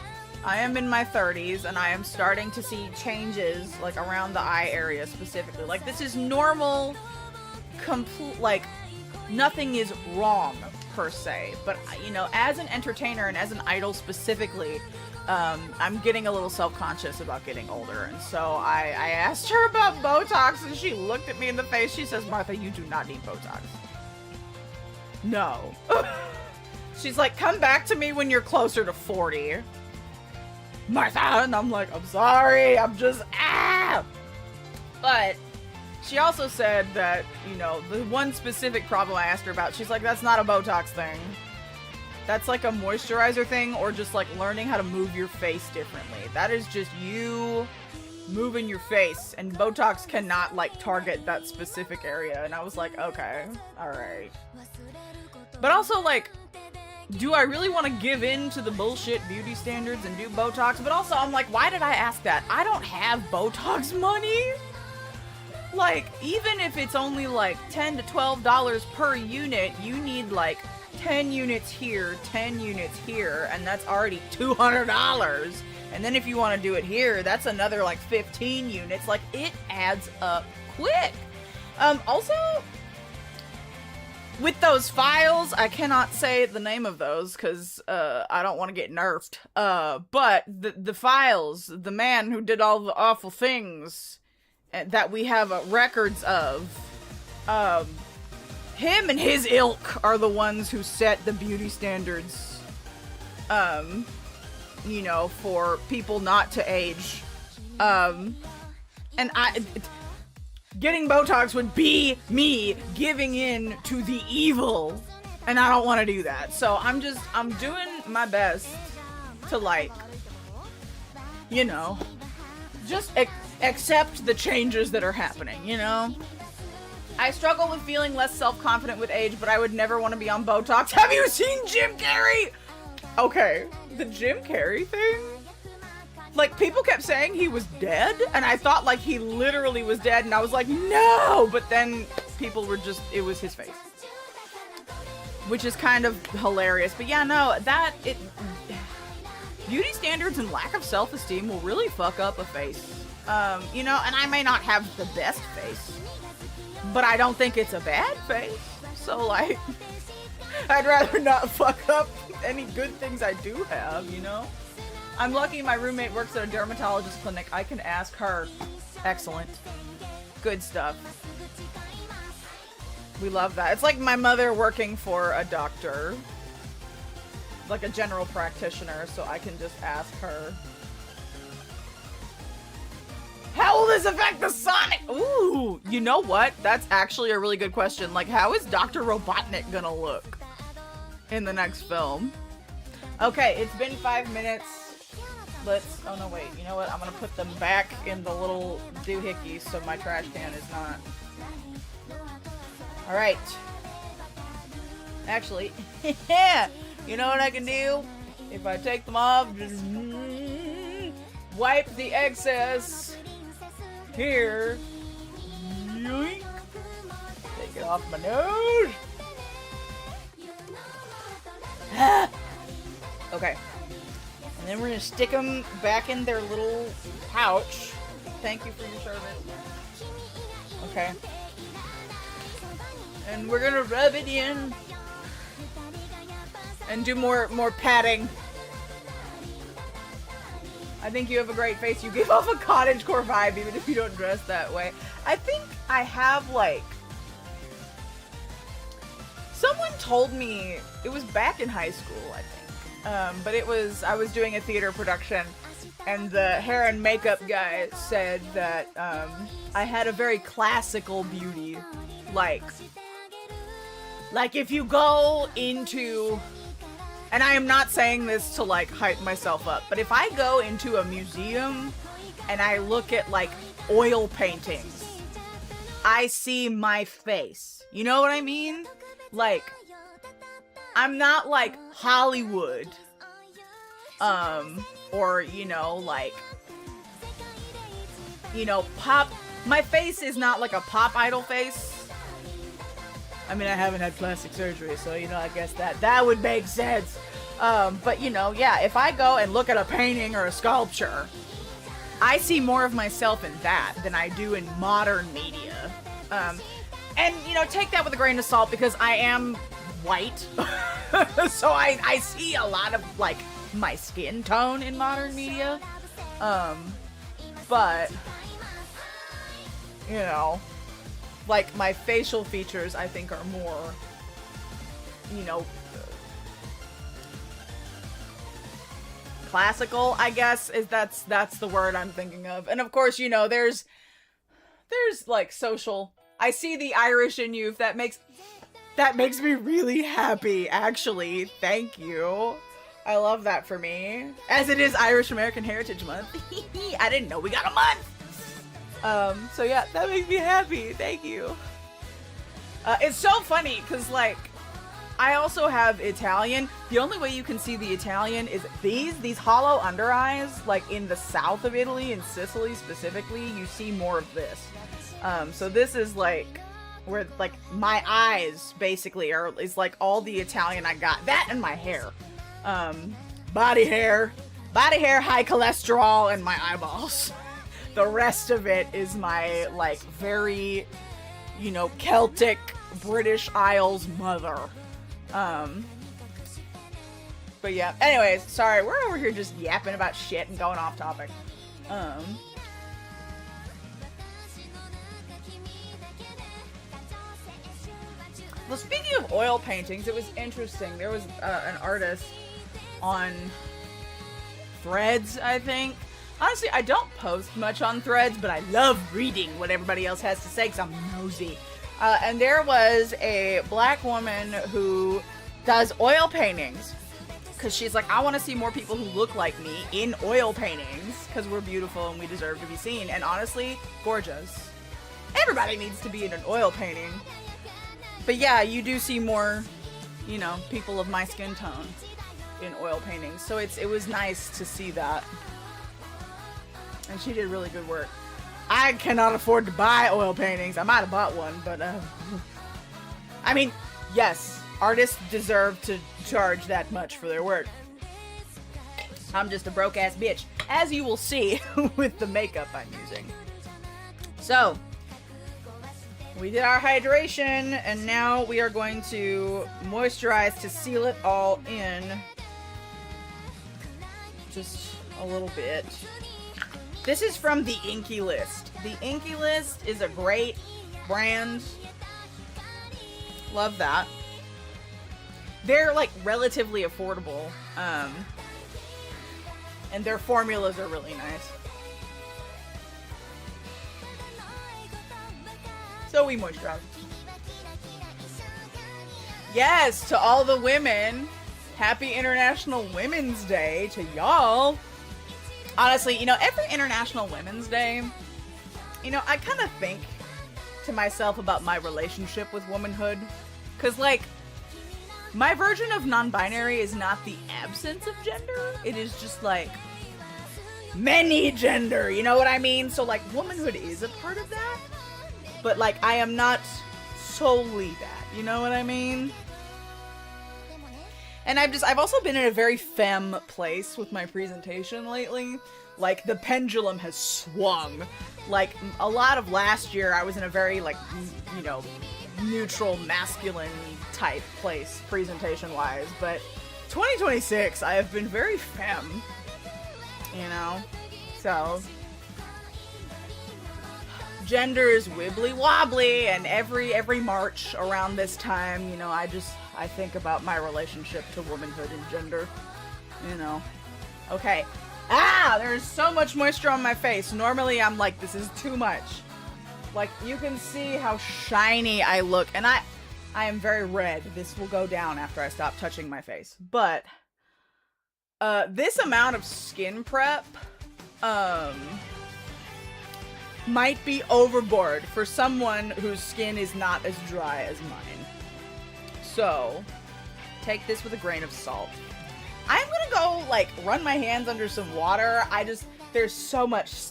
I am in my 30s and I am starting to see changes like around the eye area specifically. Like, this is normal, like, nothing is wrong per se. But, you know, as an entertainer and as an idol specifically, I'm getting a little self-conscious about getting older. And so I asked her about Botox and she looked at me in the face. She says, Martha, you do not need Botox. No. She's like, come back to me when you're closer to 40. Martha, and I'm like, I'm sorry, I'm just, But she also said that, you know, the one specific problem I asked her about, she's like, that's not a Botox thing. That's like a moisturizer thing, or just like learning how to move your face differently. That is just you moving your face, and Botox cannot like target that specific area. And I was like, okay, alright. But also, like, do I really want to give in to the bullshit beauty standards and do Botox? But also, I'm like, why did I ask that? I don't have Botox money. Like, even if it's only like $10 to $12 per unit, you need like 10 units here, 10 units here, and that's already $200. And then if you want to do it here, that's another like 15 units. Like, it adds up quick. Also, with those files, I cannot say the name of those because I don't want to get nerfed. But the files, the man who did all the awful things that we have records of, him and his ilk are the ones who set the beauty standards, you know, for people not to age. And getting Botox would be me giving in to the evil, and I don't want to do that. So I'm doing my best to, like, you know, just accept the changes that are happening, you know? I struggle with feeling less self-confident with age, but I would never want to be on Botox. Have you seen Jim Carrey? Okay, the Jim Carrey thing? Like, people kept saying he was dead, and I thought, like, he literally was dead, and I was like, no! But then people were just, it was his face. Which is kind of hilarious. But yeah, no, beauty standards and lack of self-esteem will really fuck up a face. You know, and I may not have the best face, but I don't think it's a bad face. So, like, I'd rather not fuck up any good things I do have, you know? I'm lucky my roommate works at a dermatologist clinic. I can ask her. Excellent. Good stuff. We love that. It's like my mother working for a doctor. Like a general practitioner, so I can just ask her. How will this affect the Sonic? Ooh, you know what? That's actually a really good question. Like, how is Dr. Robotnik gonna look in the next film? Okay, it's been 5 minutes. Oh no, wait, you know what? I'm gonna put them back in the little doohickeys so my trash can is not. Alright. Actually, yeah, you know what I can do? If I take them off, just wipe the excess here. Yoink. Take it off my nose. Okay. And then we're gonna stick them back in their little pouch. Thank you for your service. Okay. And we're gonna rub it in. And do more patting. I think you have a great face. You give off a cottagecore vibe even if you don't dress that way. I think I have, like... Someone told me, it was back in high school, I think. But I was doing a theater production, and the hair and makeup guy said that I had a very classical beauty. Like if you go into... And I am not saying this to, like, hype myself up, but if I go into a museum and I look at, like, oil paintings, I see my face. You know what I mean? Like, I'm not, like, Hollywood. Or, you know, like, you know, pop. My face is not like a pop idol face. I mean, I haven't had plastic surgery, so, you know, I guess that would make sense. But, you know, yeah, if I go and look at a painting or a sculpture, I see more of myself in that than I do in modern media. And, you know, take that with a grain of salt because I am white. So I see a lot of, like, my skin tone in modern media. But, you know, like, my facial features, I think, are more, you know, classical, I guess, is that's the word I'm thinking of. And of course, you know, there's like social. I see the Irish in you. If that makes me really happy, actually. Thank you. I love that for me. As it is Irish American Heritage Month. I didn't know we got a month. So yeah, that makes me happy. Thank you. It's so funny because, like, I also have Italian. The only way you can see the Italian is these hollow under eyes, like in the south of Italy, in Sicily specifically, you see more of this. So this is like where, like, my eyes basically is like all the Italian I got. That and my hair. Body hair, high cholesterol, and my eyeballs. The rest of it is my, like, very, you know, Celtic British Isles mother. But yeah, anyways, sorry, we're over here just yapping about shit and going off topic. Well, speaking of oil paintings, it was interesting. There was an artist on Threads, I think. Honestly, I don't post much on Threads, but I love reading what everybody else has to say because I'm nosy. And there was a black woman who does oil paintings because she's like, I want to see more people who look like me in oil paintings because we're beautiful and we deserve to be seen. And honestly, gorgeous. Everybody needs to be in an oil painting. But yeah, you do see more, you know, people of my skin tone in oil paintings. So it was nice to see that. And she did really good work. I cannot afford to buy oil paintings. I might have bought one, but I mean, yes, artists deserve to charge that much for their work. I'm just a broke ass bitch, as you will see with the makeup I'm using. So, we did our hydration, and now we are going to moisturize to seal it all in. Just a little bit. This is from the Inky List. The Inky List is a great brand. Love that. They're, like, relatively affordable. And their formulas are really nice. So we moisturize. Yes, to all the women, happy International Women's Day to y'all. Honestly, you know, every International Women's Day, you know, I kind of think to myself about my relationship with womanhood. Because, like, my version of non-binary is not the absence of gender. It is just, like, many gender. You know what I mean? So, like, womanhood is a part of that. But, like, I am not solely that. You know what I mean? And I've also been in a very femme place with my presentation lately. Like, the pendulum has swung. Like, a lot of last year, I was in a very, like, you know, neutral, masculine type place, presentation-wise. But 2026, I have been very femme. You know? So, gender is wibbly-wobbly, and every March around this time, you know, I think about my relationship to womanhood and gender, you know. Okay. There's so much moisture on my face. Normally I'm like, this is too much. Like, you can see how shiny I look, and I am very red. This will go down after I stop touching my face. But, this amount of skin prep, might be overboard for someone whose skin is not as dry as mine. So, take this with a grain of salt. I'm gonna go, like, run my hands under some water. There's so much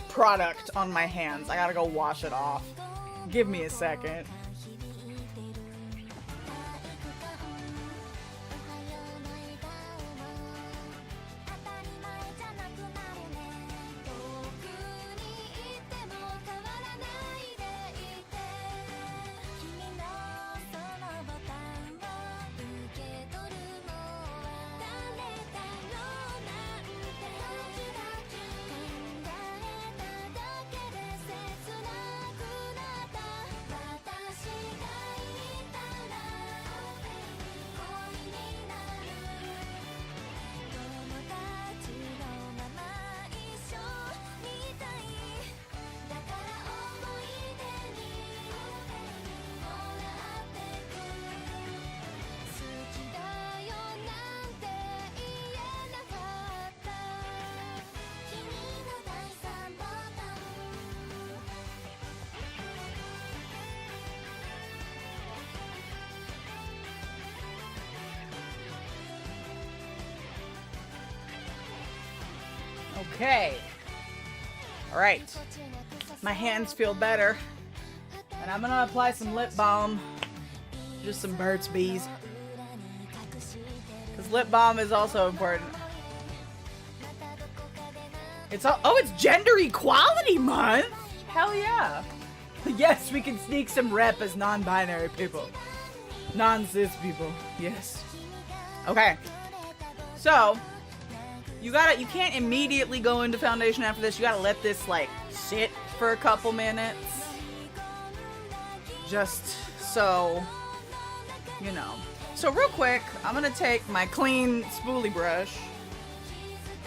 product on my hands. I gotta go wash it off. Give me a second. Okay. Alright. My hands feel better. And I'm gonna apply some lip balm. Just some Burt's Bees. Because lip balm is also important. It's Gender Equality Month! Hell yeah! Yes, we can sneak some rep as non-binary people. Non-cis people. Yes. Okay. So, you can't immediately go into foundation after this. You gotta let this, like, sit for a couple minutes. Just so, you know. So real quick, I'm gonna take my clean spoolie brush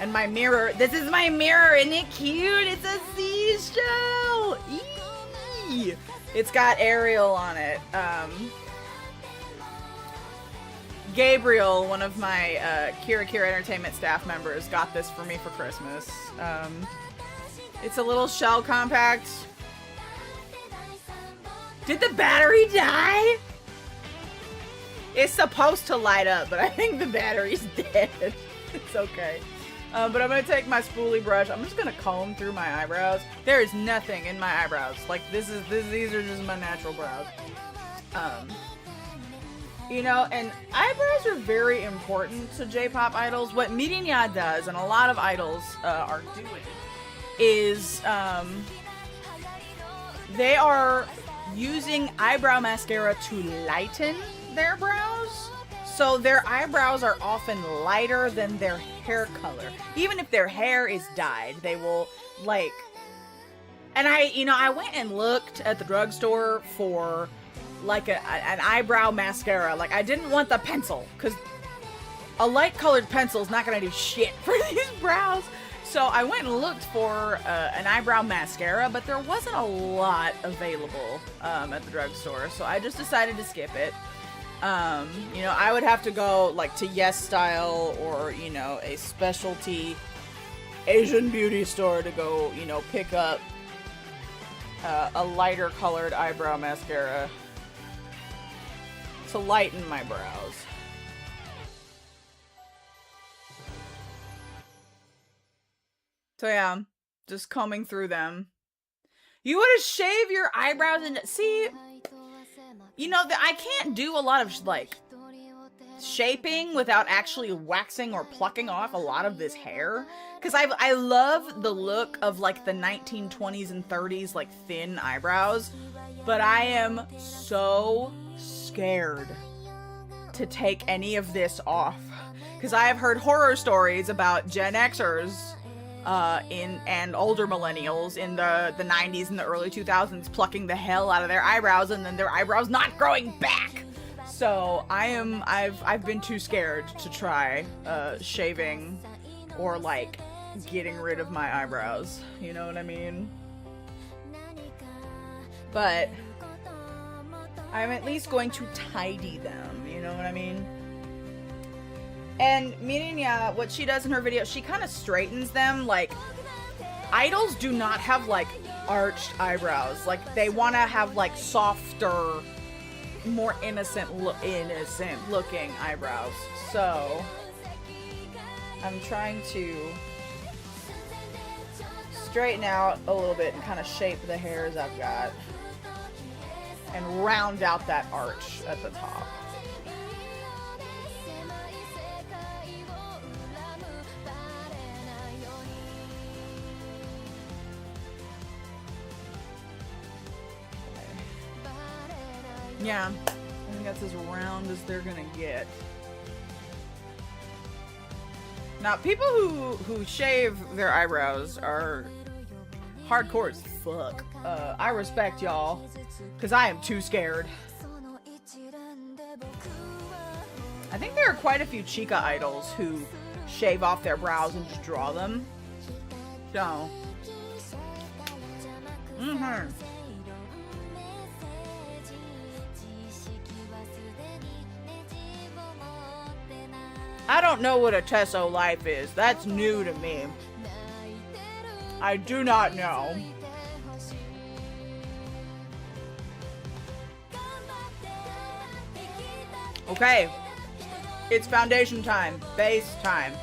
and my mirror. This is my mirror, isn't it cute? It's a seashell! Eee! It's got Ariel on it. Gabriel, one of my Kira Kira Entertainment staff members, got this for me for Christmas. It's a little shell compact. Did the battery die? It's supposed to light up, but I think the battery's dead. It's okay. But I'm gonna take my spoolie brush. I'm just gonna comb through my eyebrows. There is nothing in my eyebrows. Like these are just my natural brows. You know, and eyebrows are very important to J-pop idols. What Mirinya does, and a lot of idols are doing, is they are using eyebrow mascara to lighten their brows. So their eyebrows are often lighter than their hair color. Even if their hair is dyed, they will, like... And I went and looked at the drugstore for like an eyebrow mascara. Like, I didn't want the pencil, because a light colored pencil is not gonna do shit for these brows. So I went and looked for an eyebrow mascara, but there wasn't a lot available at the drugstore. So I just decided to skip it. You know, I would have to go like to Yes Style or, you know, a specialty Asian beauty store to go, you know, pick up a lighter colored eyebrow mascara to lighten my brows. So yeah, just combing through them. You want to shave your eyebrows and see, you know, I can't do a lot of like shaping without actually waxing or plucking off a lot of this hair, because I love the look of like the 1920s and 30s like thin eyebrows, but I am so scared to take any of this off, because I have heard horror stories about Gen Xers and older millennials in the 90s and the early 2000s plucking the hell out of their eyebrows and then their eyebrows not growing back. So I've been too scared to try shaving or like getting rid of my eyebrows, you know what I mean? But I'm at least going to tidy them, you know what I mean? And Mirinya, what she does in her video, she kind of straightens them. Like, idols do not have like arched eyebrows. Like, they want to have like softer, more innocent looking eyebrows. So I'm trying to straighten out a little bit and kind of shape the hairs I've got and round out that arch at the top. Yeah, I think that's as round as they're gonna get. Now, people who shave their eyebrows are hardcore as fuck. I respect y'all, because I am too scared. I think there are quite a few chica idols who shave off their brows and just draw them. So, I don't know what a Tesso life is. That's new to me. I do not know. Okay. It's foundation time. Base time.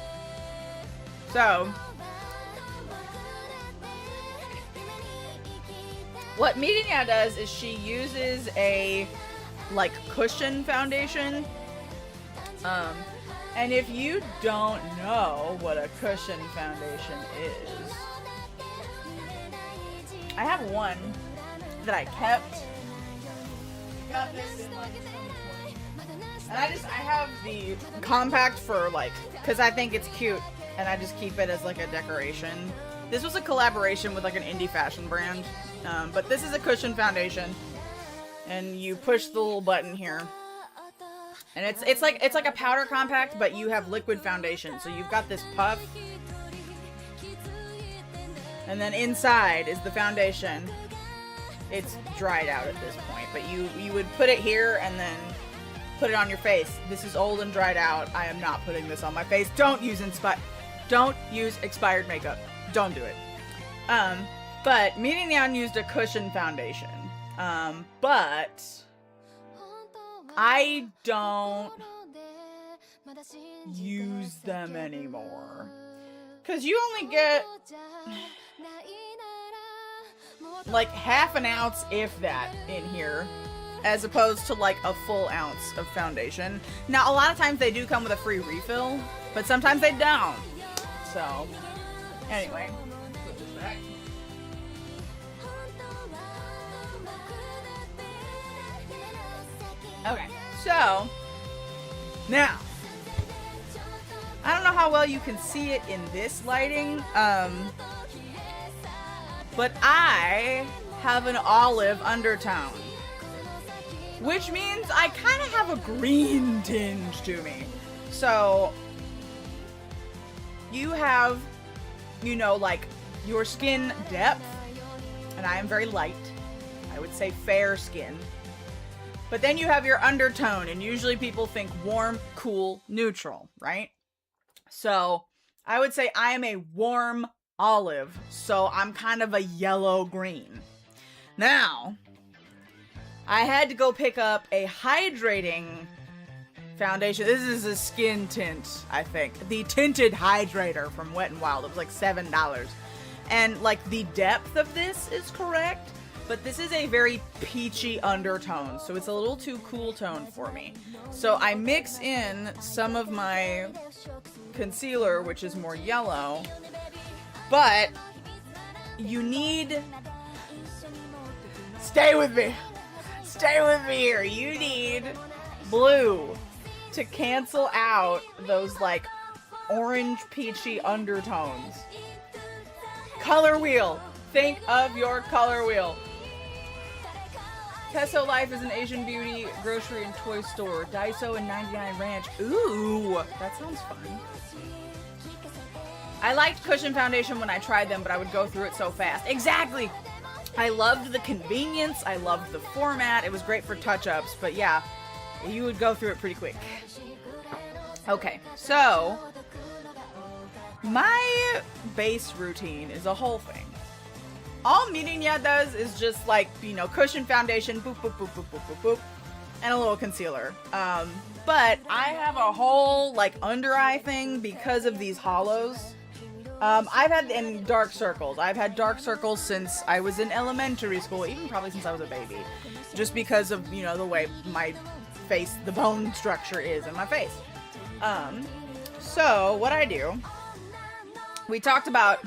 So, What Mirinya does is she uses a like cushion foundation. And if you don't know what a cushion foundation is, I have one that I kept. Got this in like 2020. And I have the compact for like, cause I think it's cute and I just keep it as like a decoration. This was a collaboration with like an indie fashion brand. But this is a cushion foundation. And you push the little button here. And it's like a powder compact, but you have liquid foundation. So you've got this puff. And then inside is the foundation. It's dried out at this point, but you would put it here and then put it on your face. This is old and dried out. I am not putting this on my face. Don't use expired makeup. Don't do it. But Mirinya used a cushion foundation. But I don't use them anymore. 'Cause you only get like half an ounce, if that, in here, as opposed to like a full ounce of foundation. Now, a lot of times they do come with a free refill, but sometimes they don't. So, anyway. Put this back. Okay, so, now, I don't know how well you can see it in this lighting, but I have an olive undertone, which means I kind of have a green tinge to me. So, you have, you know, like, your skin depth, and I am very light. I would say fair skin. But then you have your undertone, and usually people think warm, cool, neutral, right? So, I would say I am a warm olive, so I'm kind of a yellow-green. Now, I had to go pick up a hydrating foundation. This is a skin tint, I think. The tinted hydrator from Wet n Wild. It was like $7. And, like, the depth of this is correct, but this is a very peachy undertone, so it's a little too cool tone for me. So I mix in some of my concealer, which is more yellow, but you need... Stay with me here. You need blue to cancel out those, like, orange peachy undertones. Color wheel. Think of your color wheel. Teso Life is an Asian beauty grocery and toy store. Daiso and 99 Ranch. Ooh, that sounds fun. I liked cushion foundation when I tried them, but I would go through it so fast. Exactly! I loved the convenience. I loved the format. It was great for touch-ups, but yeah, you would go through it pretty quick. Okay, so my base routine is a whole thing. All Mirinya does is just, like, you know, cushion foundation, boop, boop, boop, boop, boop, boop, boop, and a little concealer. But I have a whole, like, under eye thing because of these hollows. I've had, in dark circles, I've had dark circles since I was in elementary school, even probably since I was a baby. Just because of, you know, the way my face, the bone structure is in my face. So, what I do, we talked about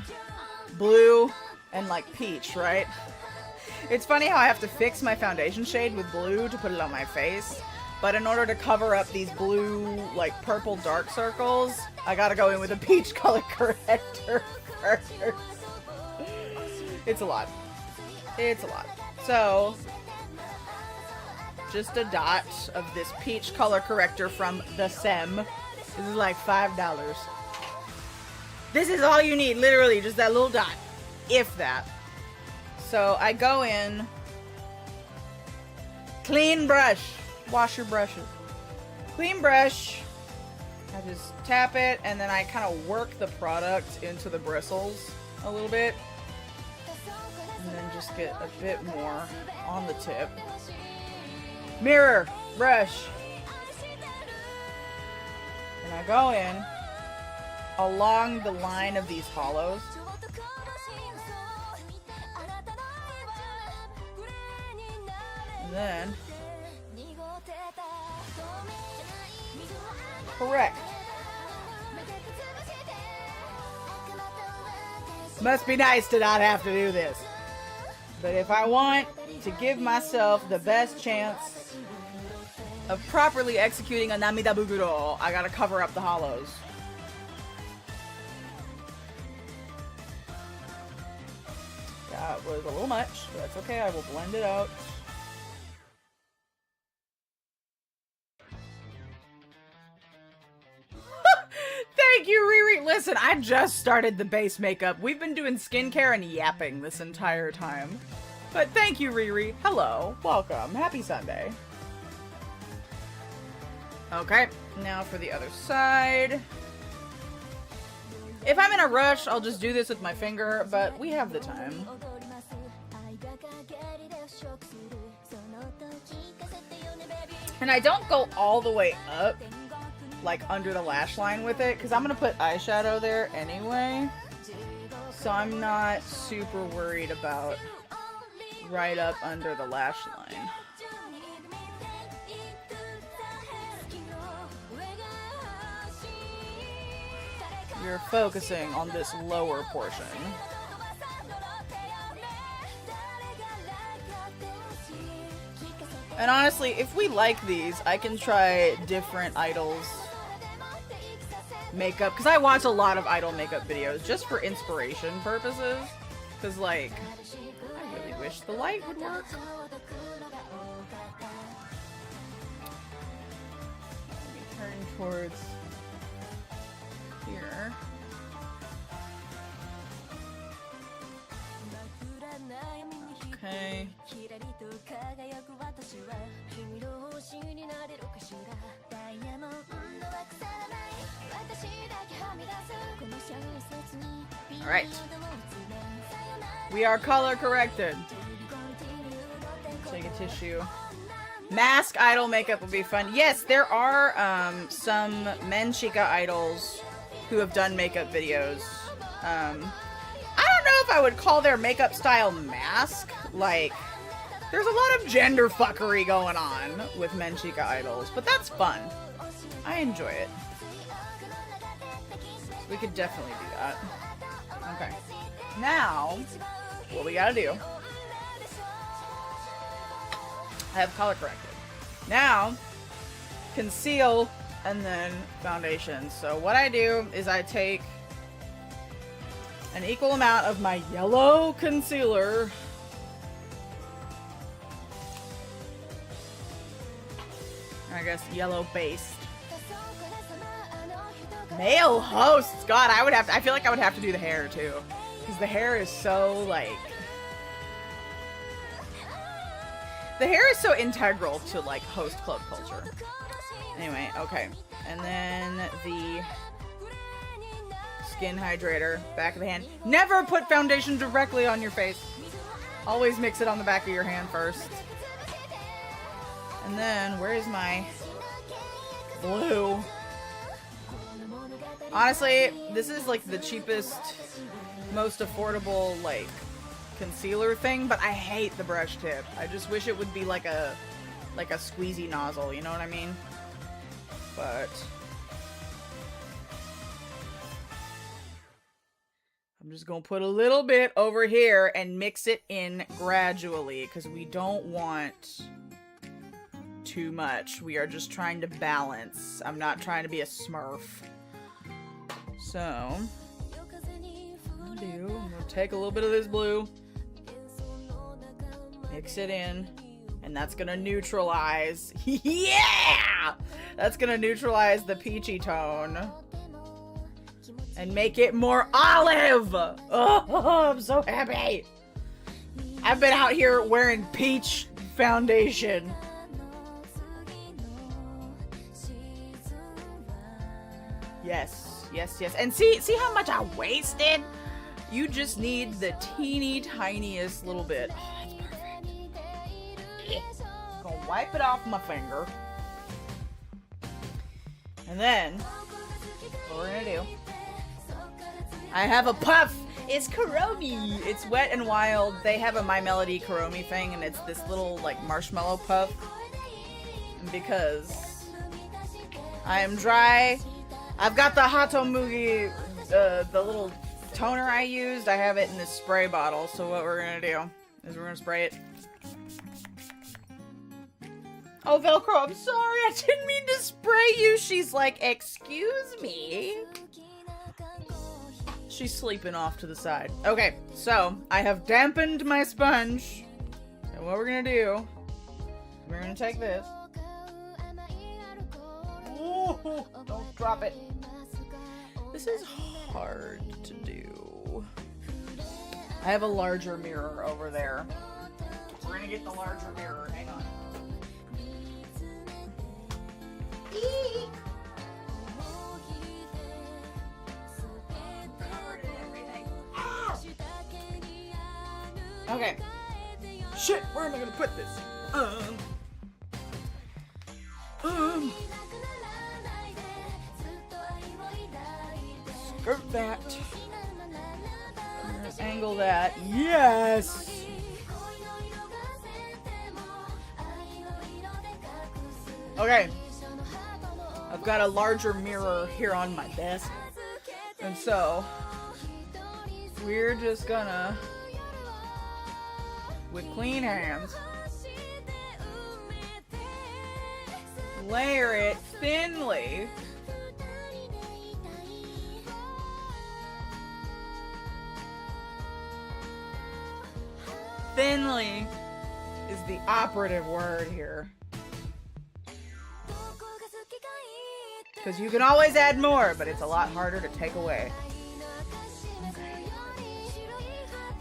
blue and, like, peach, right? It's funny how I have to fix my foundation shade with blue to put it on my face, but in order to cover up these blue, like, purple dark circles, I gotta go in with a peach color corrector first. It's a lot. It's a lot. So, just a dot of this peach color corrector from the Sem. This is like $5. This is all you need, literally, just that little dot. If that. So I go in, clean brush, wash your brushes, clean brush, I just tap it, and then I kind of work the product into the bristles a little bit, and then just get a bit more on the tip. Mirror, brush, and I go in along the line of these hollows. And then... Correct. Must be nice to not have to do this. But if I want to give myself the best chance of properly executing a Namida Buguro, I gotta cover up the hollows. That was a little much, but that's okay. I will blend it out. Thank you, Riri. Listen, I just started the base makeup. We've been doing skincare and yapping this entire time. But thank you, Riri. Hello. Welcome. Happy Sunday. Okay, now for the other side. If I'm in a rush, I'll just do this with my finger, but we have the time. And I don't go all the way up, like under the lash line with it, because I'm going to put eyeshadow there anyway. So I'm not super worried about right up under the lash line. You're focusing on this lower portion. And honestly, if we like these, I can try different idols' makeup. Because I watch a lot of idol makeup videos just for inspiration purposes. Because, like, I really wish the light would work. Let me turn towards here. Okay. All right. We are color corrected. Take a tissue. Mask idol makeup would be fun. Yes, there are some men chica idols who have done makeup videos. I don't know if I would call their makeup style mask. Like, there's a lot of gender fuckery going on with men chica idols, but that's fun. I enjoy it. We could definitely do that. Okay. Now, what we gotta do. I have color corrected. Now, conceal and then foundation. So what I do is I take an equal amount of my yellow concealer. I guess yellow based. Male hosts. God, I feel like I would have to do the hair too. Because the hair is so like... The hair is so integral to like host club culture. Anyway, okay. And then the skin hydrator, back of the hand. Never put foundation directly on your face. Always mix it on the back of your hand first. And then, where is my blue? Honestly, this is like the cheapest, most affordable, like, concealer thing, but I hate the brush tip. I just wish it would be like a squeezy nozzle, you know what I mean? But I'm just gonna put a little bit over here and mix it in gradually because we don't want too much. We are just trying to balance. I'm not trying to be a smurf. So, I'm gonna take a little bit of this blue, mix it in, and that's gonna neutralize. Yeah! That's gonna neutralize the peachy tone and make it more olive. Oh, I'm so happy. I've been out here wearing peach foundation. Yes. Yes, yes. And see how much I wasted? You just need the teeny tiniest little bit. Oh, that's perfect. Yeah. Gonna wipe it off my finger. And then, what we're gonna do, I have a puff It's Kuromi. It's Wet and Wild. They have a My Melody Kuromi thing, and it's this little like marshmallow puff. And because I am dry, I've got the Hatomugi, the little toner I used. I have it in this spray bottle. So what we're gonna do is we're gonna spray it. Oh, Velcro, I'm sorry. I didn't mean to spray you. She's like, excuse me. She's sleeping off to the side. Okay, so I have dampened my sponge. And what we're gonna do, we're gonna take this. Ooh, don't drop it. This is hard to do. I have a larger mirror over there. We're gonna get the larger mirror. Hang on. Okay. Shit, where am I gonna put this? Skirt that. I'm gonna angle that. Yes! Okay. I've got a larger mirror here on my desk. And so, we're just gonna, with clean hands, layer it thinly. Thinly is the operative word here. Because you can always add more, but it's a lot harder to take away. Okay.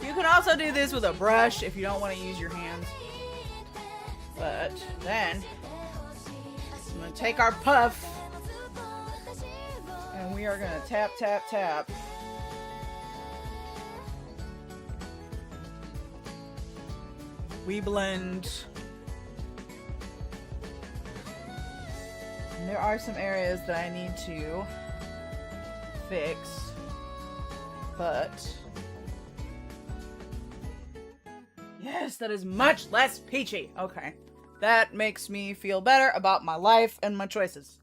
You can also do this with a brush if you don't want to use your hands. But then, I'm going to take our puff, and we are going to tap, tap, tap. We blend. And there are some areas that I need to fix, but yes, that is much less peachy. Okay, that makes me feel better about my life and my choices.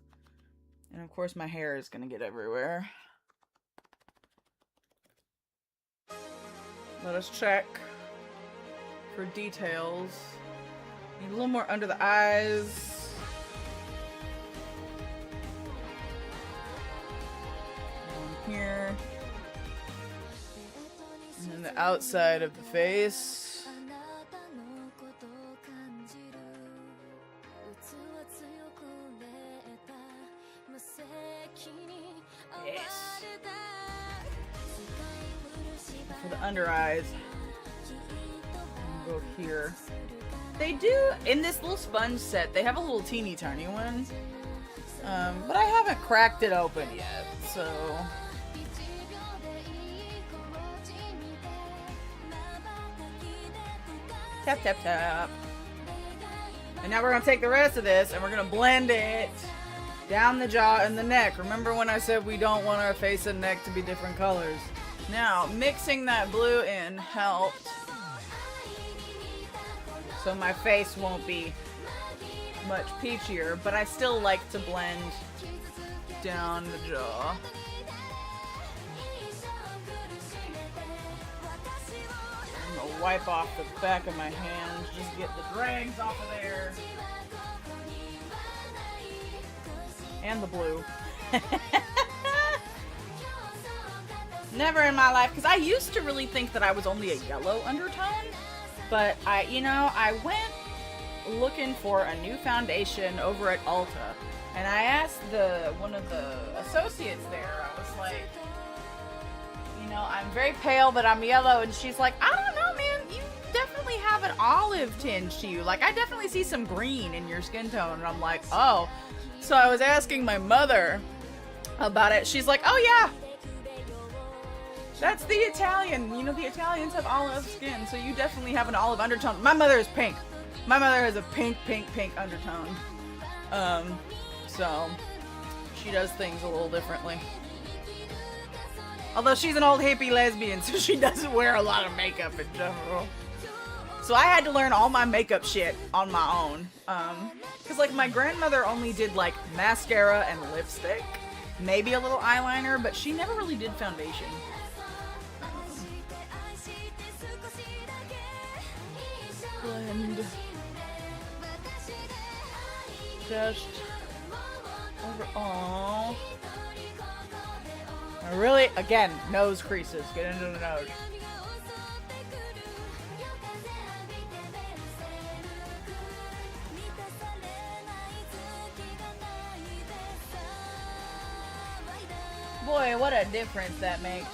And of course my hair is gonna get everywhere. Let us check for details. Need a little more under the eyes. Here, and then the outside of the face. Yes. For the under eyes, go here. They do in this little sponge set. They have a little teeny tiny one, but I haven't cracked it open yet, so. Tap, tap, tap. And now we're going to take the rest of this and we're going to blend it down the jaw and the neck. Remember when I said we don't want our face and neck to be different colors? Now, mixing that blue in helped. So my face won't be much peachier, but I still like to blend down the jaw. Wipe off the back of my hands, just get the dregs off of there. And the blue. Never in my life, because I used to really think that I was only a yellow undertone, but I went looking for a new foundation over at Ulta, and I asked one of the associates there, I was like, I'm very pale, but I'm yellow. And she's like, I don't know, man. You definitely have an olive tinge to you. Like, I definitely see some green in your skin tone. And I'm like, oh. So I was asking my mother about it. She's like, oh, yeah. That's the Italian. The Italians have olive skin. So you definitely have an olive undertone. My mother is pink. My mother has a pink, pink, pink undertone. So she does things a little differently. Although she's an old hippie lesbian, so she doesn't wear a lot of makeup in general. So I had to learn all my makeup shit on my own. Cause like my grandmother only did like mascara and lipstick, maybe a little eyeliner, but she never really did foundation. Blend. Just over. Aww. Really, again, nose creases. Get into the nose. Boy, what a difference that makes.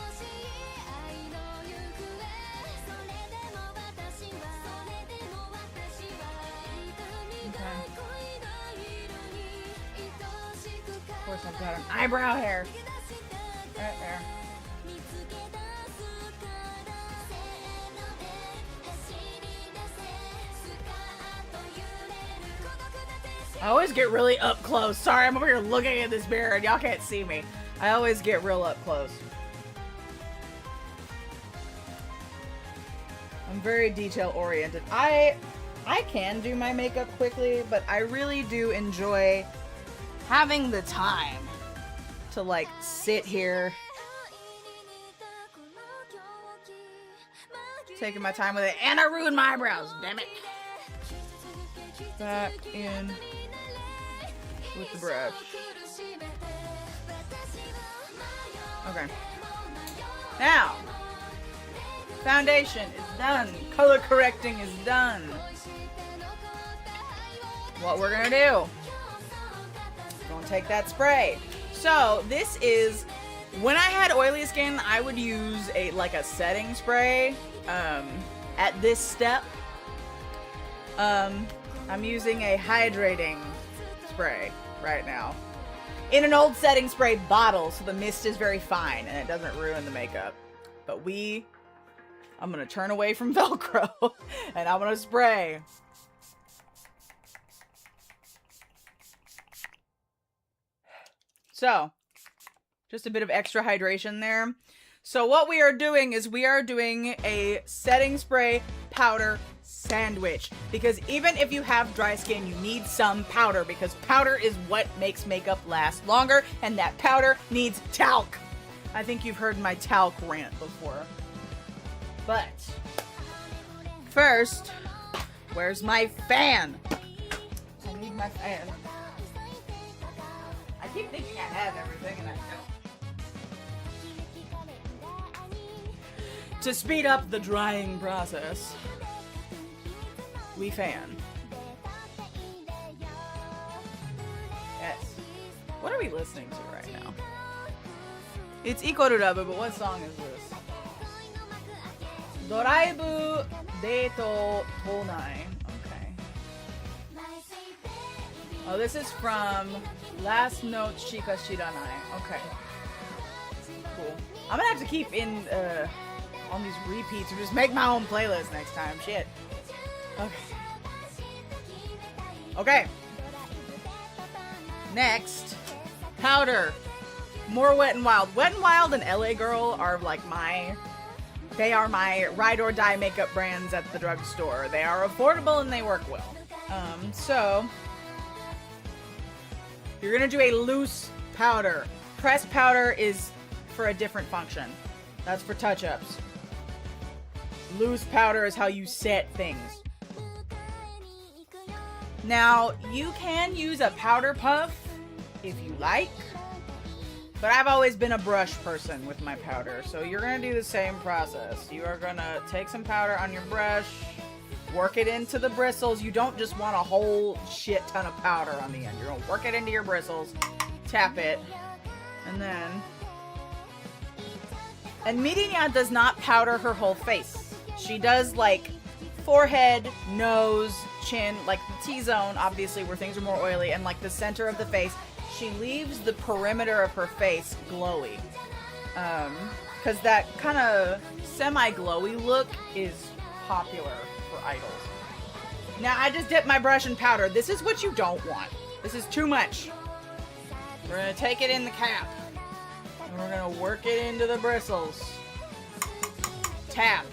Okay. Of course, I've got an eyebrow hair. Right there. I always get really up close. Sorry, I'm over here looking at this mirror and y'all can't see me. I always get real up close. I'm very detail oriented. I can do my makeup quickly, but I really do enjoy having the time to like sit here, taking my time with it, and I ruined my eyebrows, damn it. Back in with the brush. Okay. Now, foundation is done. Color correcting is done. What we're gonna do, gonna take that spray. So this is, when I had oily skin, I would use a setting spray at this step. I'm using a hydrating spray right now in an old setting spray bottle, so the mist is very fine and it doesn't ruin the makeup. But I'm gonna turn away from Velcro and I'm gonna spray. So, just a bit of extra hydration there. So what we are doing is we are doing a setting spray powder sandwich, because even if you have dry skin, you need some powder, because powder is what makes makeup last longer, and that powder needs talc. I think you've heard my talc rant before. But first, where's my fan? I need my fan. I keep thinking I have everything and I don't. To speed up the drying process, we fan. Yes. What are we listening to right now? It's Ikorurabu, but what song is this? Doraibu Deito Tonai. Okay. Oh, this is from Last Note Shika Shiranai. Okay. Cool. I'm gonna have to keep in on these repeats or just make my own playlist next time. Shit. Okay. Okay. Next, powder. More Wet n Wild. Wet n Wild and LA Girl are like they are my ride or die makeup brands at the drugstore. They are affordable and they work well. So you're gonna do a loose powder. Pressed powder is for a different function. That's for touch-ups. Loose powder is how you set things. Now, you can use a powder puff if you like, but I've always been a brush person with my powder, so you're gonna do the same process. You are gonna take some powder on your brush, work it into the bristles. You don't just want a whole shit ton of powder on the end. You're gonna work it into your bristles, tap it, and then... And Mirinya does not powder her whole face. She does like forehead, nose, chin, like the T-zone, obviously, where things are more oily, and like the center of the face. She leaves the perimeter of her face glowy. Because that kind of semi-glowy look is popular for idols. Now, I just dipped my brush in powder. This is what you don't want. This is too much. We're going to take it in the cap. And we're gonna work it into the bristles. Tap.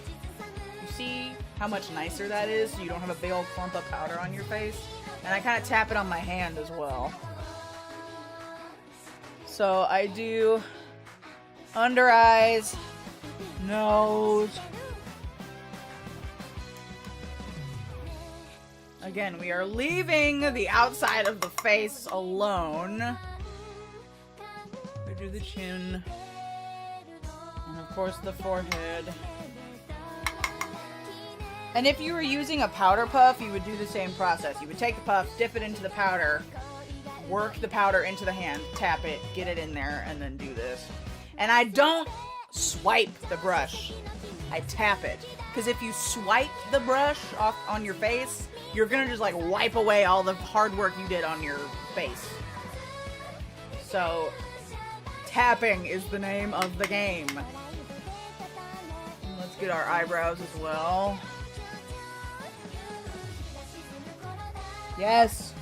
You see how much nicer that is? So you don't have a big old clump of powder on your face. And I kind of tap it on my hand as well. So I do under eyes, nose. Again, we are leaving the outside of the face alone. We do the chin. And of course the forehead. And if you were using a powder puff, you would do the same process. You would take the puff, dip it into the powder, work the powder into the hand, tap it, get it in there, and then do this. And I don't swipe the brush. I tap it. Because if you swipe the brush off on your face, you're gonna just like wipe away all the hard work you did on your face. So, tapping is the name of the game. Let's get our eyebrows as well. Yes.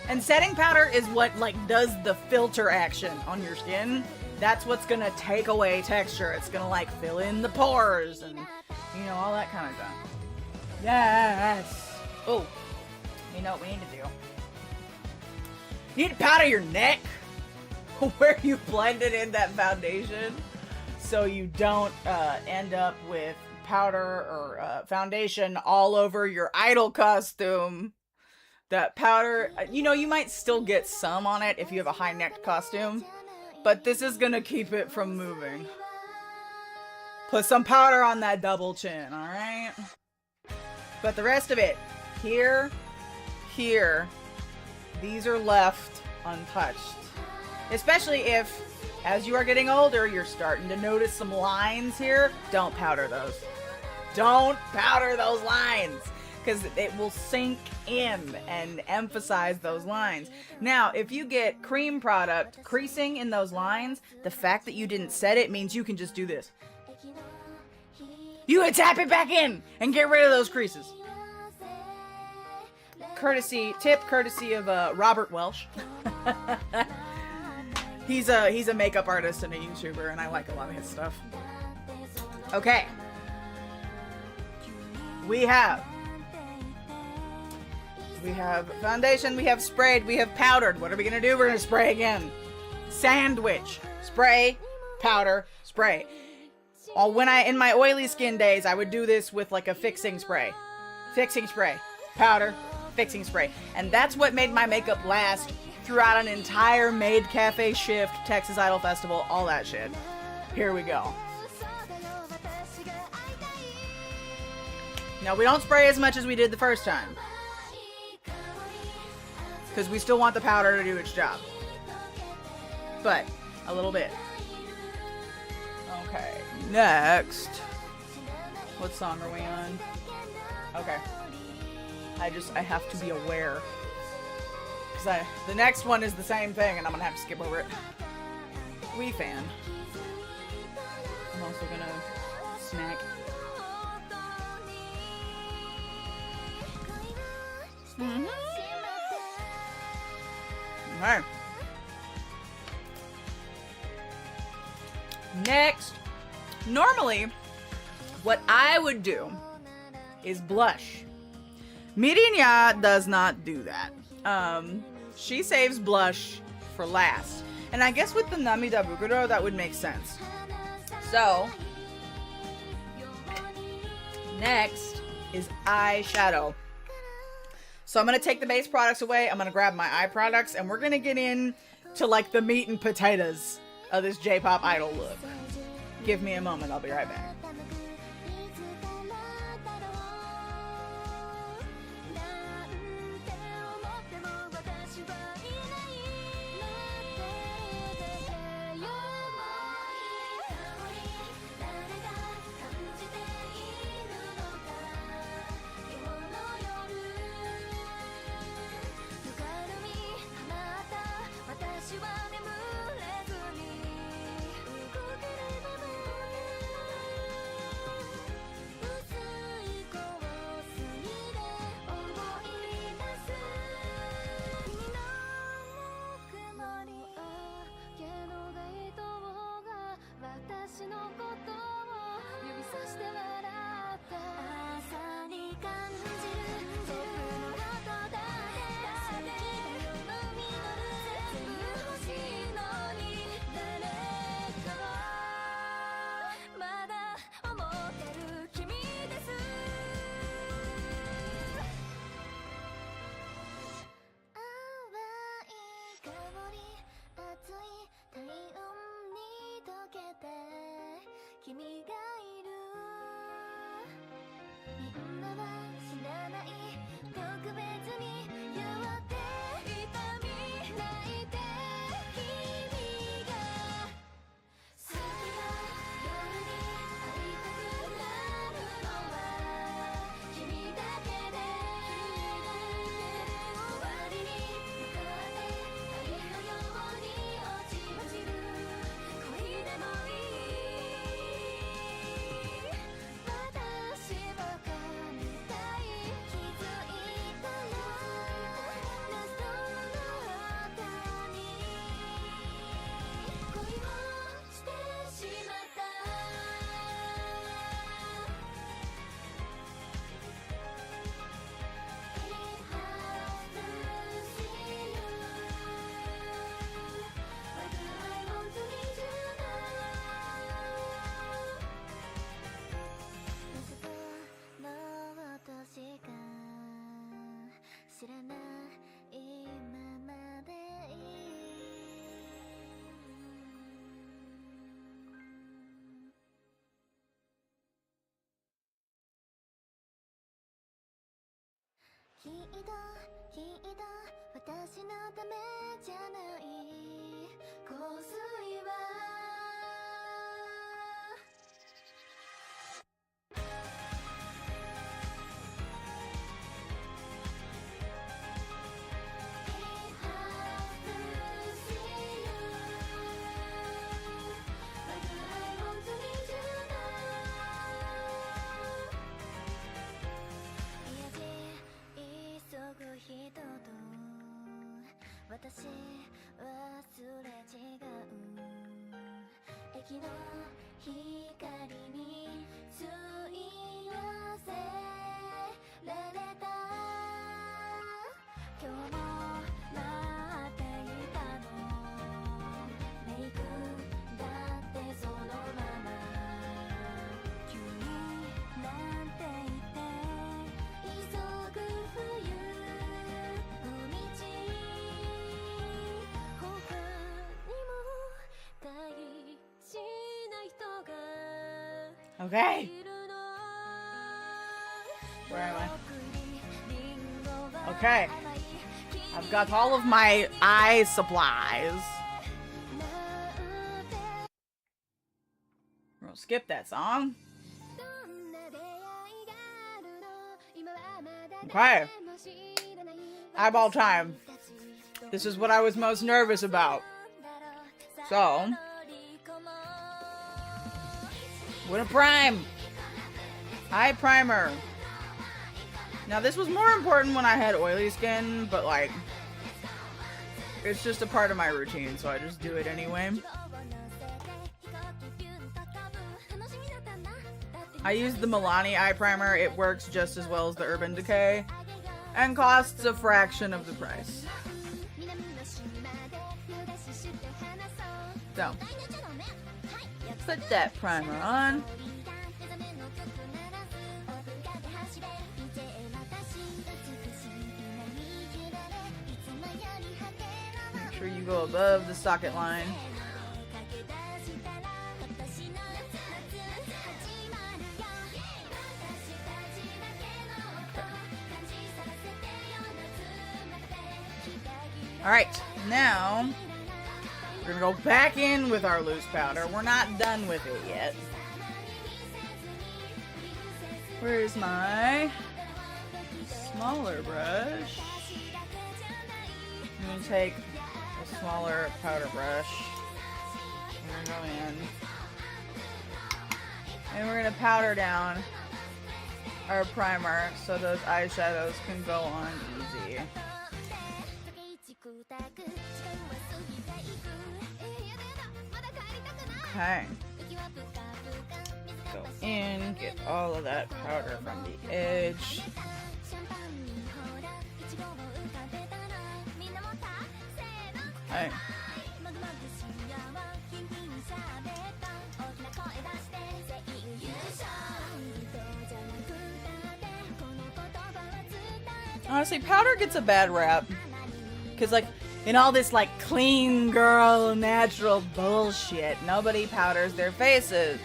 And setting powder is what like does the filter action on your skin. That's what's gonna take away texture. It's gonna like fill in the pores and you know all that kind of stuff. Yes. Oh, you know what we need to do? You need to powder your neck where you blended in that foundation, so you don't end up with powder or foundation all over your idol costume. That powder, you know, you might still get some on it if you have a high-necked costume, but this is gonna keep it from moving. Put some powder on that double chin, alright? But the rest of it, here, here, these are left untouched. Especially if, as you are getting older, you're starting to notice some lines here. Don't powder those. Don't powder those lines, because it will sink in and emphasize those lines. Now, if you get cream product creasing in those lines, the fact that you didn't set it means you can just do this. You can tap it back in and get rid of those creases. Courtesy of Robert Welsh. He's a makeup artist and a YouTuber, and I like a lot of his stuff. Okay. We have foundation, we have sprayed, we have powdered. What are we gonna do? We're gonna spray again. Sandwich. Spray, powder, spray. In my oily skin days, I would do this with like a fixing spray. Fixing spray. Powder, fixing spray. And that's what made my makeup last throughout an entire Maid Cafe shift, Texas Idol Festival, all that shit. Here we go. Now, we don't spray as much as we did the first time, because we still want the powder to do its job. But, a little bit. Okay, next. What song are we on? Okay. I have to be aware. Because the next one is the same thing, and I'm gonna have to skip over it. Wee Fan. I'm also gonna snack. Mm-hmm. Okay. Next, normally, what I would do is blush. Mirinya does not do that. She saves blush for last. And I guess with the Namida Bukuro, that would make sense. So, next is eyeshadow. So I'm going to take the base products away, I'm going to grab my eye products, and we're going to get in to like the meat and potatoes of this J-pop idol look. Give me a moment, I'll be right back. 女は知らない特別に言って痛み泣いて君が好きな夜に会いたくなるのは君だけで終わりに向かって太陽のように落ち落ちる恋でもいい私を噛みたい気づいたらラストの歌に恋をしてしまった It has to see you Why do I want to need you now わずかな私が知らないままでいいきっと私のためじゃない香水はIt has to see you Why do I want to need you now 急ぐ人と私はすれ違う駅の光に吸い寄せられた今日も待っていたのメイクだってそのまま急になんて言って急ぐ冬の道他にも大事な人が Okay. いるの Where am I? Okay. I've got all of my eye supplies. We'll skip that song. Okay. Eyeball time. This is what I was most nervous about. So, with a prime. Eye primer. Now this was more important when I had oily skin, but like, it's just a part of my routine, so I just do it anyway. I use the Milani eye primer. It works just as well as the Urban Decay and costs a fraction of the price. So, put that primer on. Make sure you go above the socket line. Alright, now we're gonna go back in with our loose powder. We're not done with it yet. Where's my smaller brush? I'm gonna take a smaller powder brush. We're gonna go in. And we're gonna powder down our primer so those eyeshadows can go on easy. Okay. Go in, get all of that powder from the edge. Okay. Honestly, powder gets a bad rap. Because, like, in all this, like, clean girl, natural bullshit, nobody powders their faces.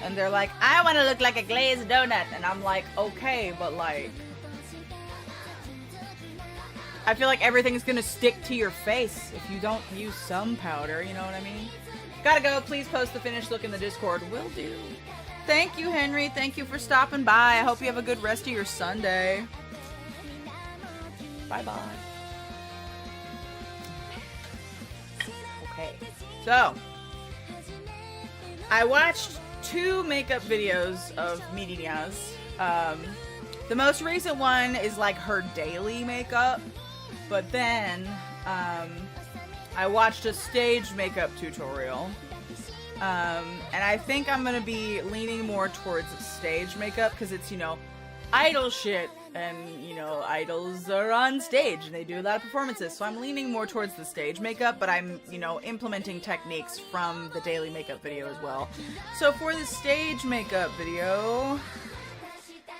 And they're like, I want to look like a glazed donut. And I'm like, okay, but like, I feel like everything's gonna stick to your face if you don't use some powder, you know what I mean? Gotta go. Please post the finished look in the Discord. Will do. Thank you, Henry. Thank you for stopping by. I hope you have a good rest of your Sunday. Bye-bye. Okay. So, I watched 2 makeup videos of Mirinya's. The most recent one is like her daily makeup. But then, I watched a stage makeup tutorial. And I think I'm gonna be leaning more towards stage makeup because it's, you know, idol shit. And, you know, idols are on stage and they do a lot of performances. So I'm leaning more towards the stage makeup, but I'm, you know, implementing techniques from the daily makeup video as well. So for the stage makeup video,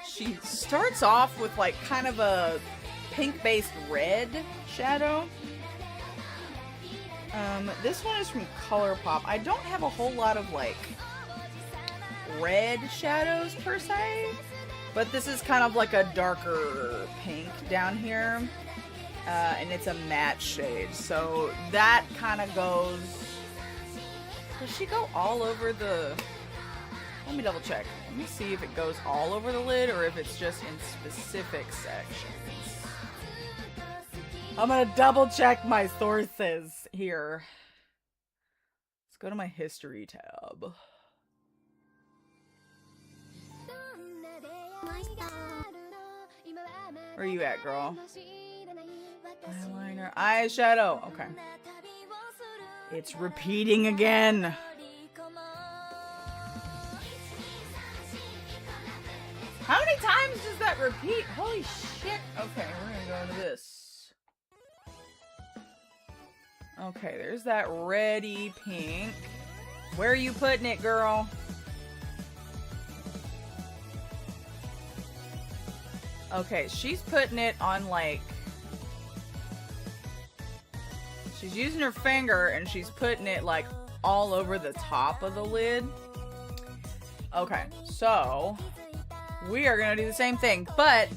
she starts off with like kind of a pink-based red shadow. This one is from ColourPop. I don't have a whole lot of like red shadows per se, but this is kind of like a darker pink down here, and it's a matte shade. So that kind of goes. Does she go all over the? Let me double check. Let me see if it goes all over the lid or if it's just in specific sections. I'm gonna double check my sources here. Let's go to my history tab. Where are you at, girl? Eyeliner, eyeshadow. Okay. It's repeating again. How many times does that repeat? Holy shit. Okay, we're gonna go into this. Okay, there's that reddy pink. Where are you putting it, girl? Okay, she's putting it on like... She's using her finger and she's putting it like all over the top of the lid. Okay, so we are gonna do the same thing, but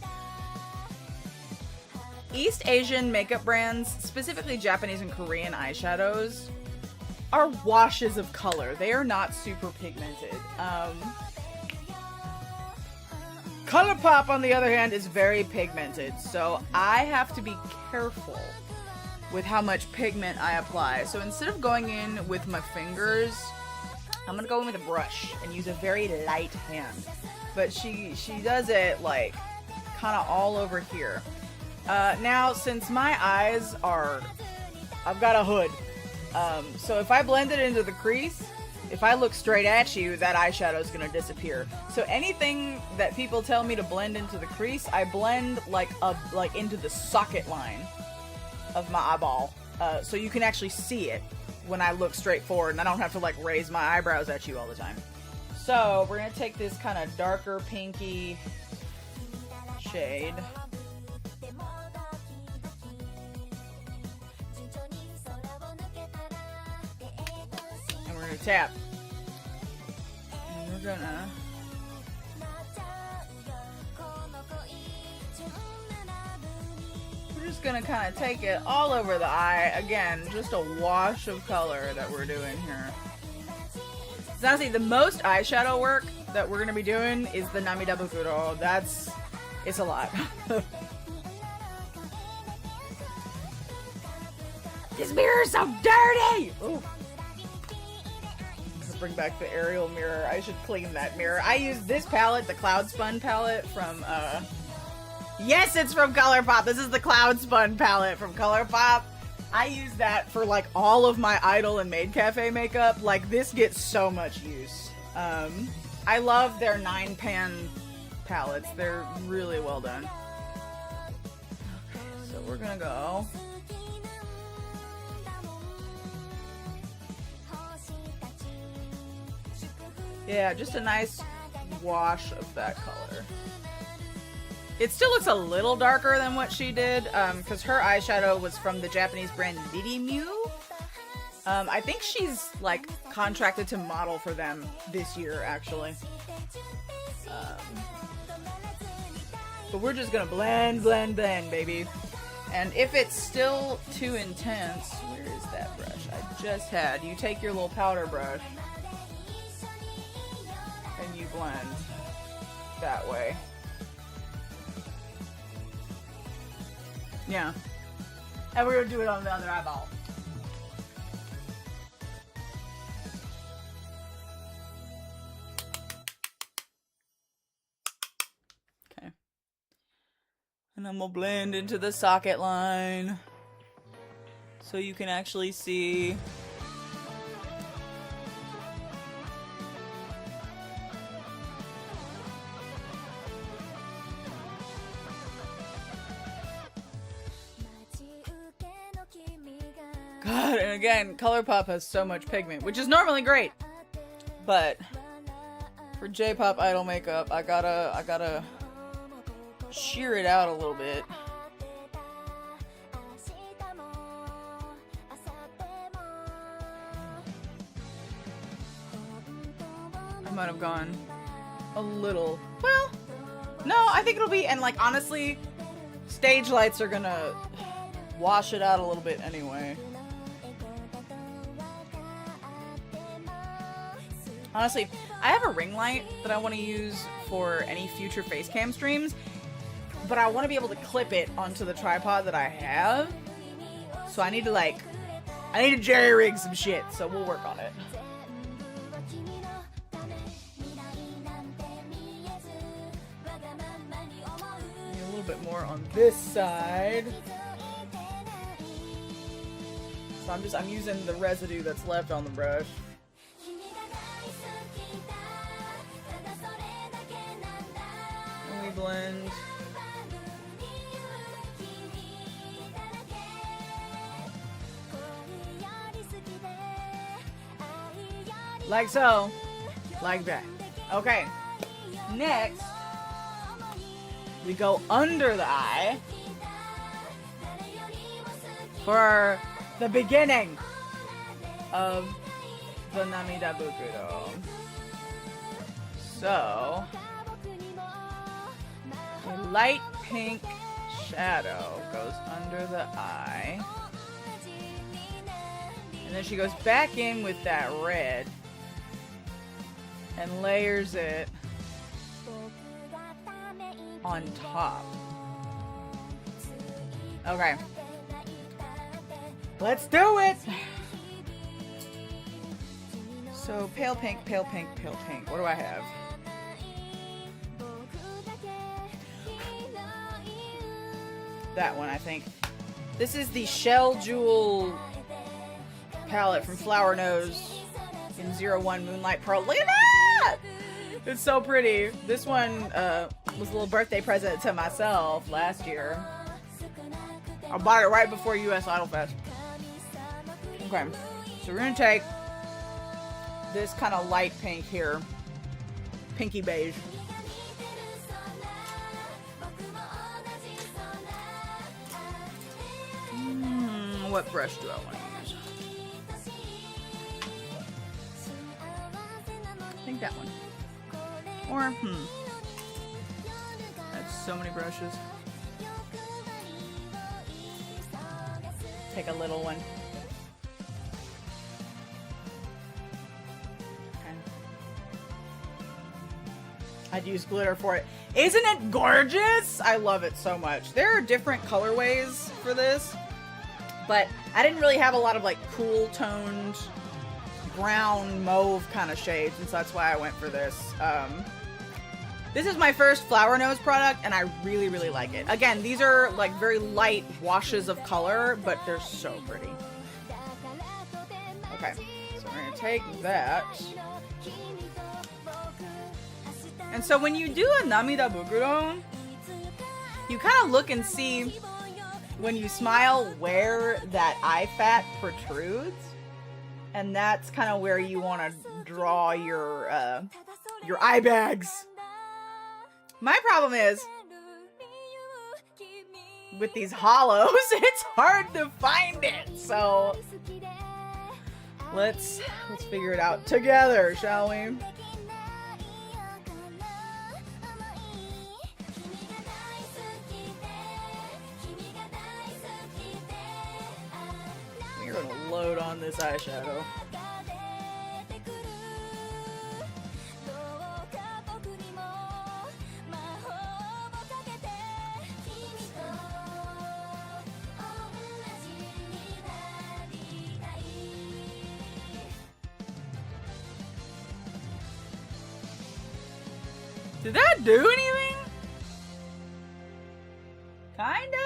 East Asian makeup brands, specifically Japanese and Korean eyeshadows, are washes of color. They are not super pigmented. ColourPop, on the other hand, is very pigmented, so I have to be careful with how much pigment I apply. So instead of going in with my fingers, I'm gonna go in with a brush and use a very light hand. But she does it like kind of all over here. Now, since my eyes are, I've got a hood. So if I blend it into the crease, if I look straight at you, that eyeshadow is gonna disappear. So anything that people tell me to blend into the crease, I blend like into the socket line of my eyeball, so you can actually see it when I look straight forward, and I don't have to like raise my eyebrows at you all the time. So we're gonna take this kind of darker pinky shade. And we're gonna tap. And we're gonna... We're just gonna kind of take it all over the eye. Again, just a wash of color that we're doing here. So honestly, the most eyeshadow work that we're gonna be doing is the Namida Bukuro. It's a lot. This mirror is so dirty! Ooh. Bring back the aerial mirror. I should clean that mirror. I use this palette, the Cloud Spun palette from, yes, it's from ColourPop. This is the Cloud Spun palette from ColourPop. I use that for like all of my Idol and Maid Cafe makeup. Like, this gets so much use. I love their 9-pan palettes. They're really well done. Okay, so we're gonna go. Yeah, just a nice wash of that color. It still looks a little darker than what she did, because her eyeshadow was from the Japanese brand Mirinya. I think she's like contracted to model for them this year, actually. But we're just gonna blend, blend, blend, baby. And if it's still too intense, where is that brush I just had? You take your little powder brush and you blend that way. Yeah. And we're gonna do it on the other eyeball. Okay. And then we'll blend into the socket line so you can actually see. God, and again, ColourPop has so much pigment, which is normally great, but for J-pop idol makeup, I gotta shear it out a little bit. I might have gone a little, well, no, I think it'll be, and like honestly, stage lights are gonna wash it out a little bit anyway. Honestly, I have a ring light that I want to use for any future face cam streams, but I want to be able to clip it onto the tripod that I have. So I need to jerry rig some shit, so we'll work on it. Need a little bit more on this side. So I'm using the residue that's left on the brush. Blend. Like so. Like that. Okay. Next, we go under the eye for the beginning of the Namida Bukuro. So, a light pink shadow goes under the eye. And then she goes back in with that red and layers it on top. Okay. Let's do it! So, pale pink, pale pink, pale pink. What do I have? That one, I think. This is the Shell Jewel palette from Flower Nose in 01 Moonlight Pearl. Look at that! It's so pretty. This one was a little birthday present to myself last year. I bought it right before US Idol Fest. Okay, so we're gonna take this kind of light pink here. Pinky beige. What brush do I want to use? I think that one. Or, That's so many brushes. Take a little one. Okay. I'd use glitter for it. Isn't it gorgeous? I love it so much. There are different colorways for this, but I didn't really have a lot of like cool toned brown mauve kind of shades, and so that's why I went for this. This is my first Flower Nose product, and I really, really like it. Again, these are like very light washes of color, but they're so pretty. Okay, so we're gonna take that. And so when you do a Namida Bukuro, you kind of look and see when you smile where that eye fat protrudes, and that's kind of where you want to draw your eye bags. My problem is with these hollows, it's hard to find it. So Let's figure it out together, shall we? We're gonna load on this eyeshadow. Did that do anything? Kinda?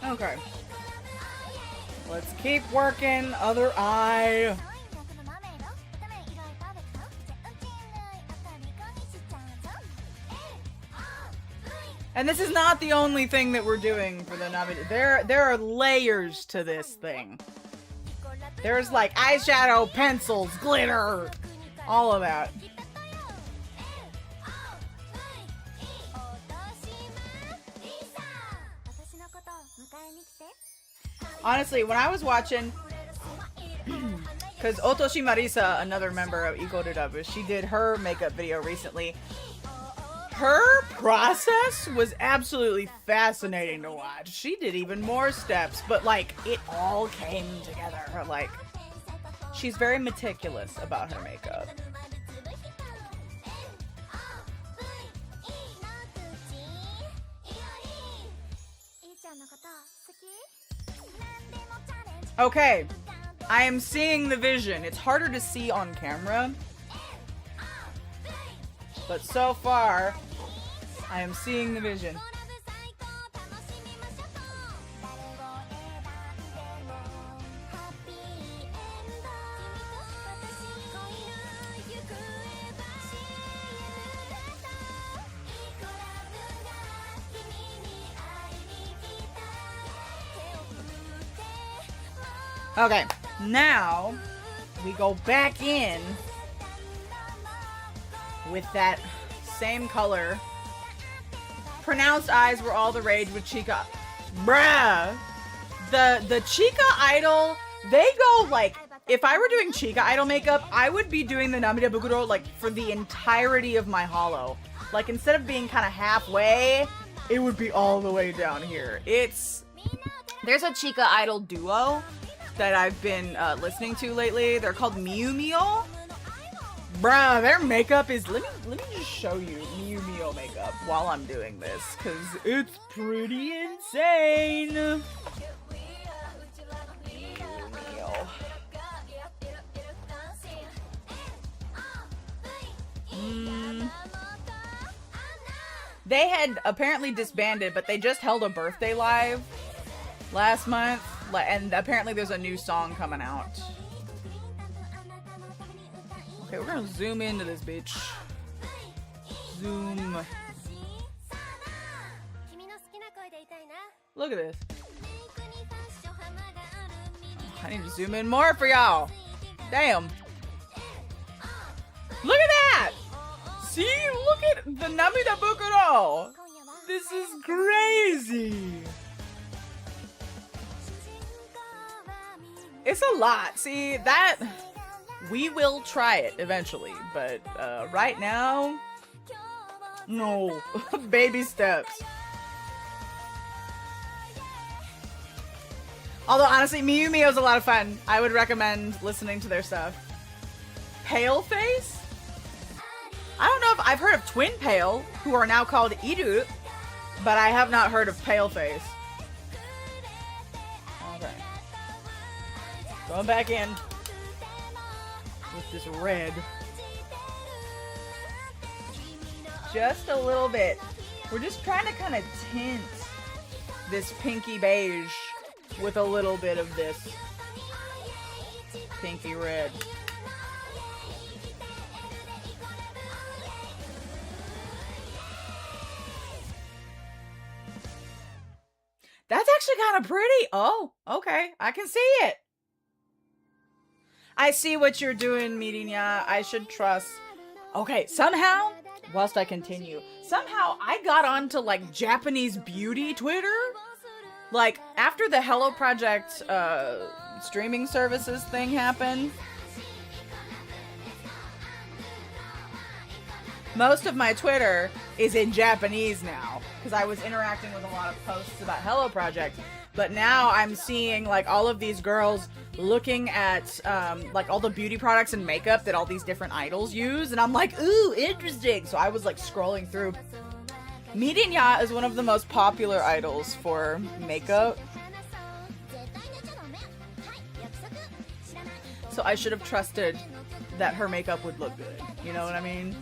Okay. Let's keep working. Other eye. And this is not the only thing that we're doing for the Navidad. There are layers to this thing. There's like eyeshadow, pencils, glitter, all of that. Honestly, when I was watching, because Otoshi Marisa, another member of Ikorudabu, she did her makeup video recently. Her process was absolutely fascinating to watch. She did even more steps, but like it all came together. Like she's very meticulous about her makeup. Okay, I am seeing the vision. It's harder to see on camera, but so far, I am seeing the vision. Okay, now we go back in with that same color. Pronounced eyes were all the rage with Chica. Bruh! The Chica Idol, they go like, if I were doing Chica Idol makeup, I would be doing the Namida Bukuro like for the entirety of my hollow. Like instead of being kind of halfway, it would be all the way down here. There's a Chica Idol duo that I've been listening to lately. They're called Miu Mio. Bruh, their makeup is... Let me just show you Miu Mio makeup while I'm doing this, because it's pretty insane. Miu Mio. They had apparently disbanded, but they just held a birthday live last month, and apparently there's a new song coming out. Okay, we're gonna zoom into this bitch. Zoom. Look at this. I need to zoom in more for y'all. Damn. Look at that! See? Look at the Namida Bukuro! This is crazy! It's a lot. See, that... We will try it eventually, but right now... No. Baby steps. Although, honestly, Miu Mio's a lot of fun. I would recommend listening to their stuff. Paleface? I don't know if I've heard of Twin Pale, who are now called Iru, but I have not heard of Paleface. Okay. Going back in with this red. Just a little bit. We're just trying to kind of tint this pinky beige with a little bit of this pinky red. That's actually kind of pretty. Oh, okay. I can see it. I see what you're doing, Mirinya. I should trust. Okay, somehow, whilst I continue, somehow I got onto like Japanese beauty Twitter. Like after the Hello Project streaming services thing happened, most of my Twitter is in Japanese now because I was interacting with a lot of posts about Hello Project. But now I'm seeing like all of these girls looking at like all the beauty products and makeup that all these different idols use, and I'm like, ooh, interesting. So I was like scrolling through. Mirinya is one of the most popular idols for makeup. So I should have trusted that her makeup would look good. You know what I mean?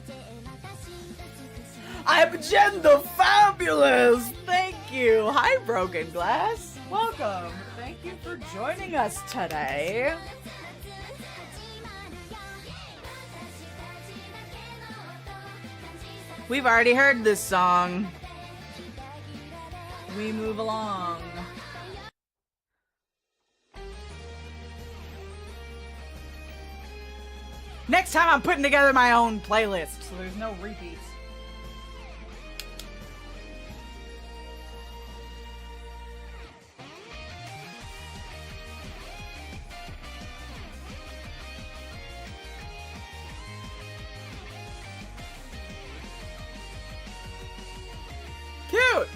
I'm Jen the Fabulous! Thank you! Hi, Broken Glass! Welcome! Thank you for joining us today. We've already heard this song. We move along. Next time I'm putting together my own playlist, so there's no repeats. Cute!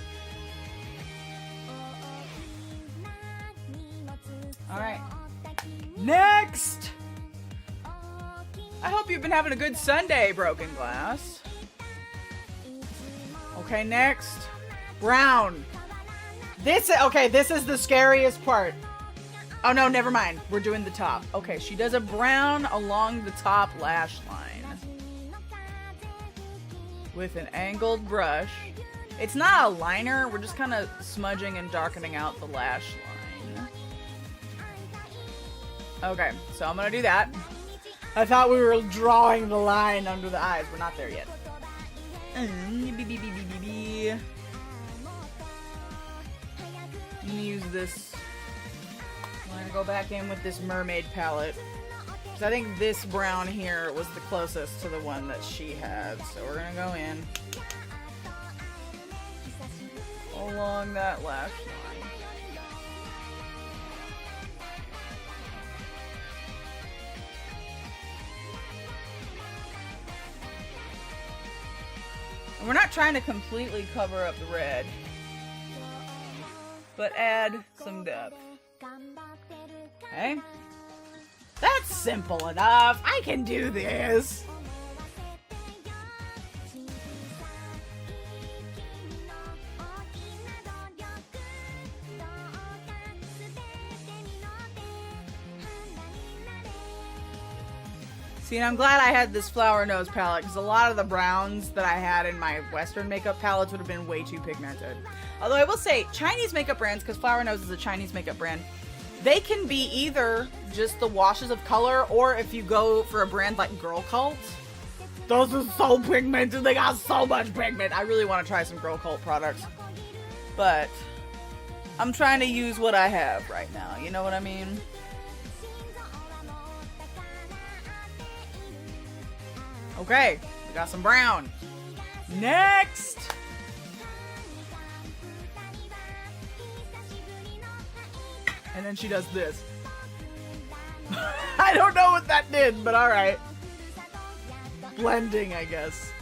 Alright. Next! I hope you've been having a good Sunday, Broken Glass. Okay, next. Brown. This is the scariest part. Oh no, never mind. We're doing the top. Okay, she does a brown along the top lash line. With an angled brush. It's not a liner, we're just kind of smudging and darkening out the lash line. Okay, so I'm gonna do that. I thought we were drawing the line under the eyes. We're not there yet. I'm gonna use this. I'm gonna go back in with this mermaid palette. Because I think this brown here was the closest to the one that she had. So we're gonna go in along that lash line. And we're not trying to completely cover up the red, but add some depth. Okay? That's simple enough. I can do this. See, and I'm glad I had this flower nose palette, because a lot of the browns that I had in my Western makeup palettes would have been way too pigmented. Although I will say, Chinese makeup brands, because Flower Nose is a Chinese makeup brand, they can be either just the washes of color, or if you go for a brand like Girl Cult, those are so pigmented, they got so much pigment. I really want to try some Girl Cult products. But I'm trying to use what I have right now, you know what I mean? Okay, we got some brown. Next! And then she does this. I don't know what that did, but alright. Blending, I guess.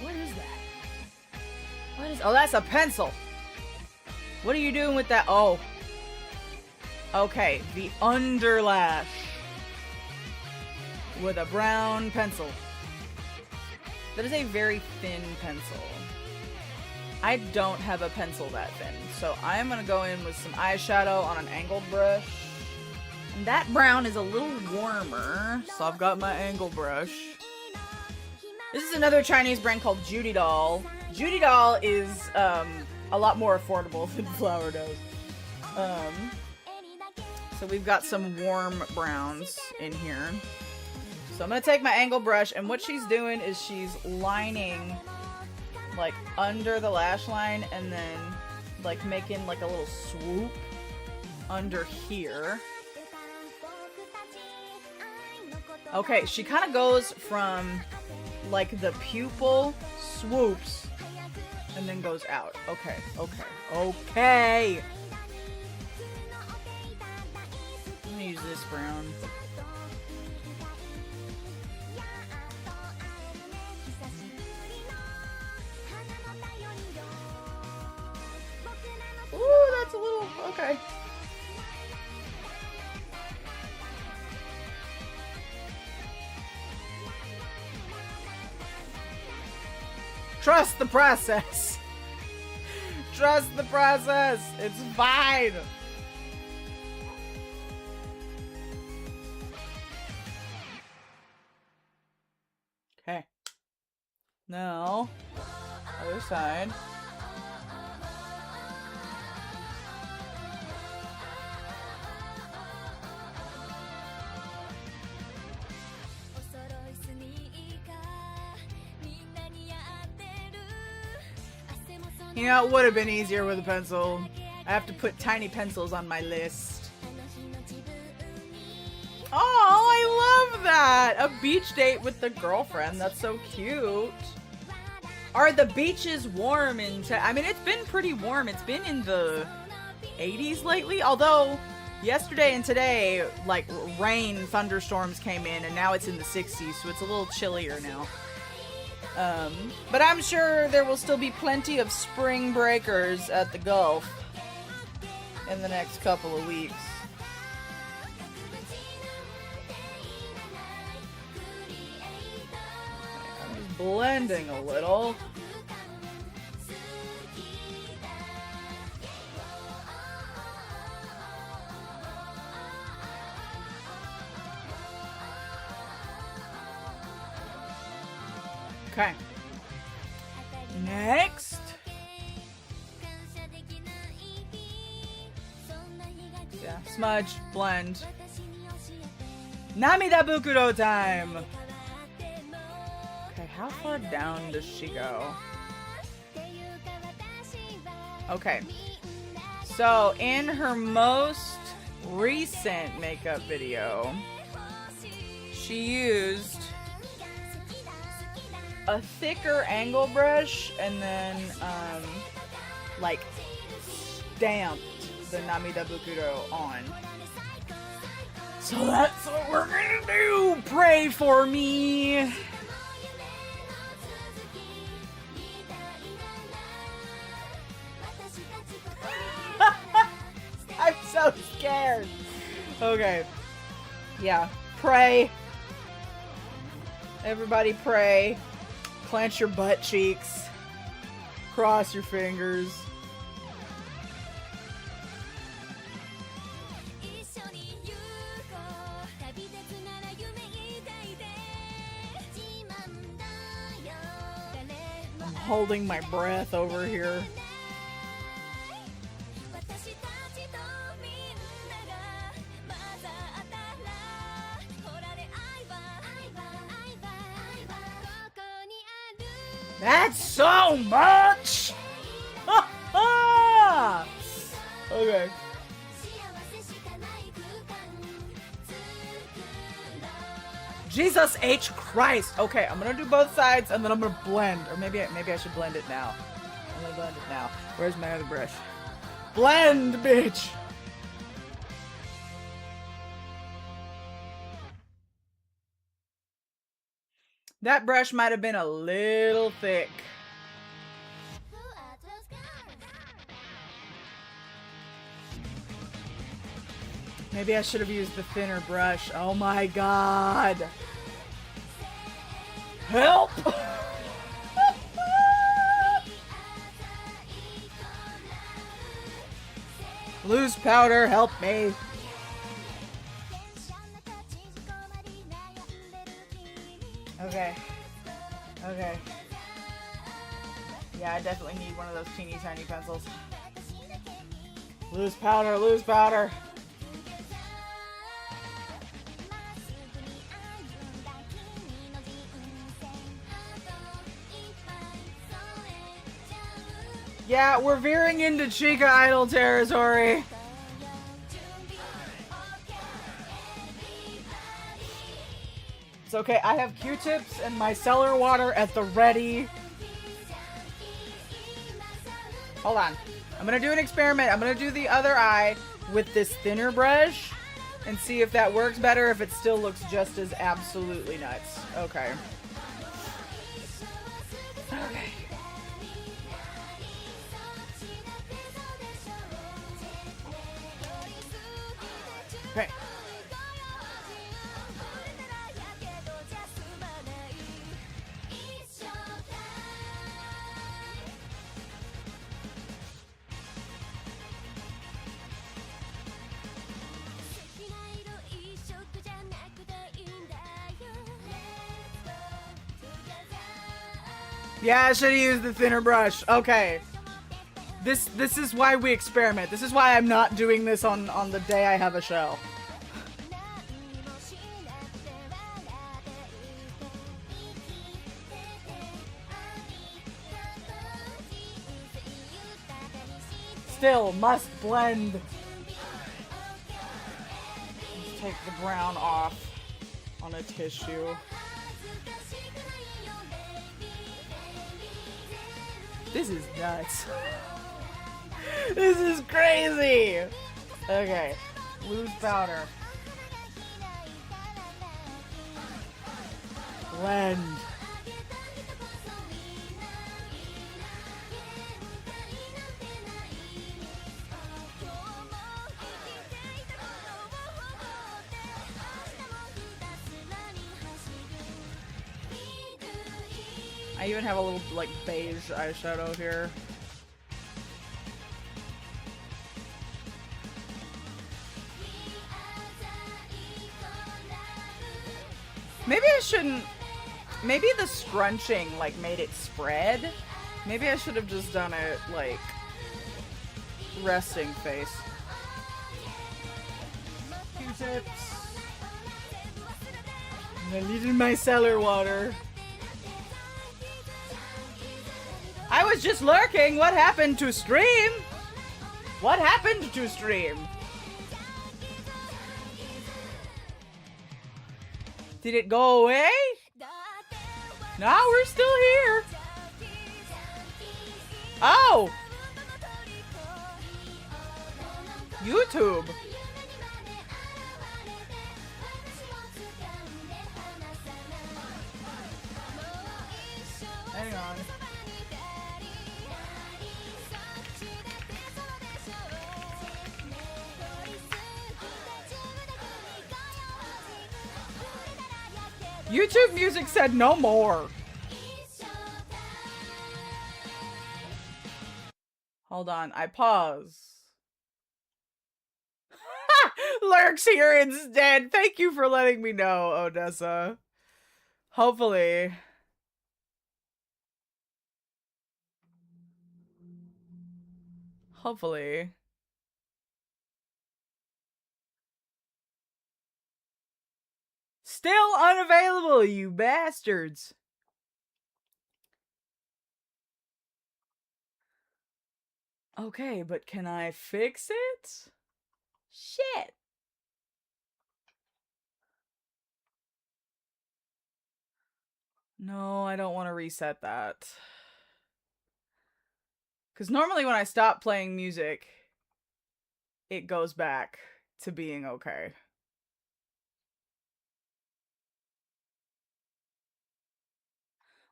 What is that? What is... Oh, that's a pencil. What are you doing with that? Oh. Okay, the underlash. With a brown pencil. That is a very thin pencil. I don't have a pencil that thin, so I'm gonna go in with some eyeshadow on an angled brush. And that brown is a little warmer, so I've got my angle brush. This is another Chinese brand called Judy Doll. Judy Doll is a lot more affordable than Flower Nose. So we've got some warm browns in here. So I'm gonna take my angle brush, and what she's doing is she's lining like under the lash line and then like making like a little swoop under here. Okay, she kind of goes from like the pupil, swoops, and then goes out. Okay, okay, okay. I'm gonna use this brown. Ooh, that's a little, okay. Trust the process. Trust the process. It's fine. Okay. Now, other side. You know, it would have been easier with a pencil. I have to put tiny pencils on my list. Oh, I love that! A beach date with the girlfriend. That's so cute. Are the beaches warm I mean, it's been pretty warm. It's been in the 80s lately. Although, yesterday and today, like, rain, thunderstorms came in, and now it's in the 60s, so it's a little chillier now. But I'm sure there will still be plenty of spring breakers at the Gulf in the next couple of weeks. I'm just blending a little. Okay. Next. Yeah, smudge, blend. Namida Bukuro time. Okay, how far down does she go? Okay. So, in her most recent makeup video, she used a thicker angle brush and then like stamped the Namida Bukuro on. So that's what we're gonna do. Pray for me. I'm so scared. Okay. Yeah. Pray. Everybody pray. Clench your butt cheeks. Cross your fingers. I'm holding my breath over here. That's so much! Okay. Jesus H. Christ! Okay, I'm gonna do both sides and then I'm gonna blend. Or maybe I should blend it now. I'm gonna blend it now. Where's my other brush? Blend, bitch! That brush might have been a little thick. Maybe I should have used the thinner brush. Oh my god. Help! Loose powder, help me. Okay. Okay. Yeah, I definitely need one of those teeny tiny pencils. Loose powder, loose powder. Yeah, we're veering into Chica Idol territory. Q-tips, okay? I have Q-tips and micellar water at the ready. Hold on. I'm gonna do an experiment. I'm gonna do the other eye with this thinner brush and see if that works better, if it still looks just as absolutely nuts. Okay. Okay. Okay. Yeah, I should have used the thinner brush. Okay. This is why we experiment. This is why I'm not doing this on the day I have a show. Still must blend. Let's take the brown off on a tissue. This is nuts. This is crazy. Okay, loose powder. Blend. I even have a little, like, beige eyeshadow here. Maybe I shouldn't... Maybe the scrunching, like, made it spread. Maybe I should have just done it, like, resting face. Q-tips. And a little micellar water. I was just lurking. What happened to stream? What happened to stream? Did it go away? No, we're still here. Oh! YouTube. Hang on. YouTube Music said no more. Hold on, I pause. Lurks here instead. Thank you for letting me know, Odessa. Hopefully. Hopefully. Still unavailable, you bastards. Okay, but can I fix it? Shit. No, I don't want to reset that. Because normally when I stop playing music, it goes back to being okay.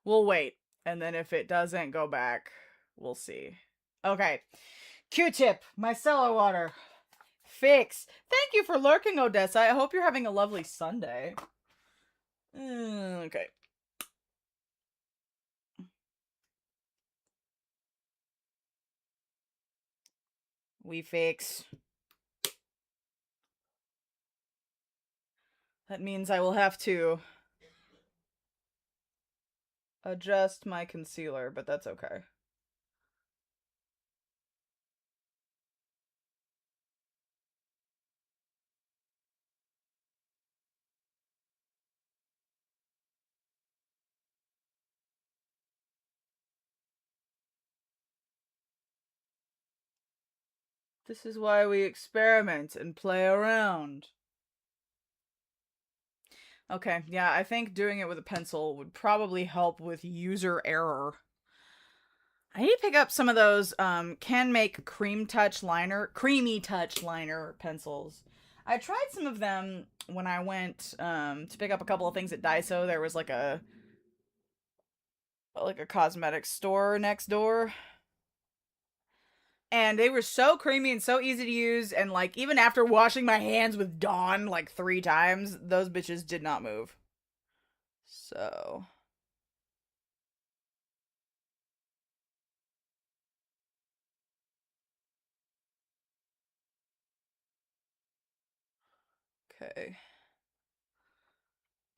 We'll wait. And then if it doesn't go back, we'll see. Okay. Q-tip, micellar water. Fix. Thank you for lurking, Odessa. I hope you're having a lovely Sunday. Okay. We fix. That means I will have to adjust my concealer, but that's okay. This is why we experiment and play around. Okay, yeah, I think doing it with a pencil would probably help with user error. I need to pick up some of those can make creamy touch liner pencils. I tried some of them when I went to pick up a couple of things at Daiso. There was like a cosmetics store next door. And they were so creamy and so easy to use, and like even after washing my hands with Dawn like 3 times, those bitches did not move. So okay.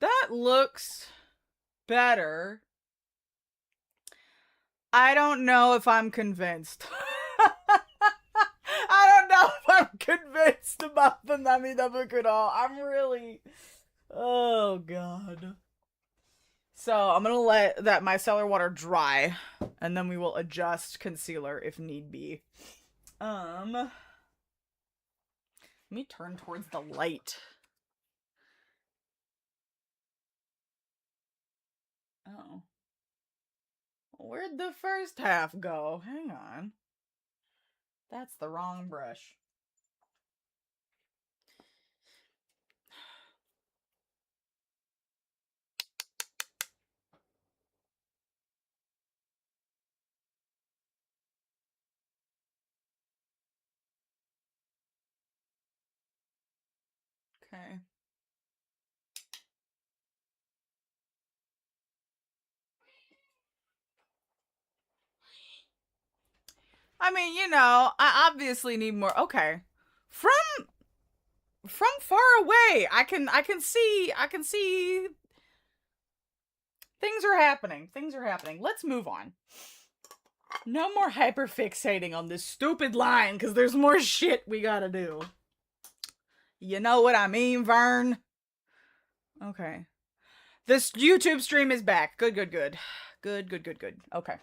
That looks better. I don't know if I'm convinced. I don't know if I'm convinced about the Namida book at all. I'm really. Oh, God. So I'm gonna let that micellar water dry, and then we will adjust concealer if need be. Let me turn towards the light. Oh. Where'd the first half go? Hang on. That's the wrong brush. Okay. I mean, you know, I obviously need more. Okay. From far away, I can see things are happening. Things are happening. Let's move on. No more hyperfixating on this stupid line cuz there's more shit we got to do. You know what I mean, Vern? Okay. This YouTube stream is back. Good. Good. Okay.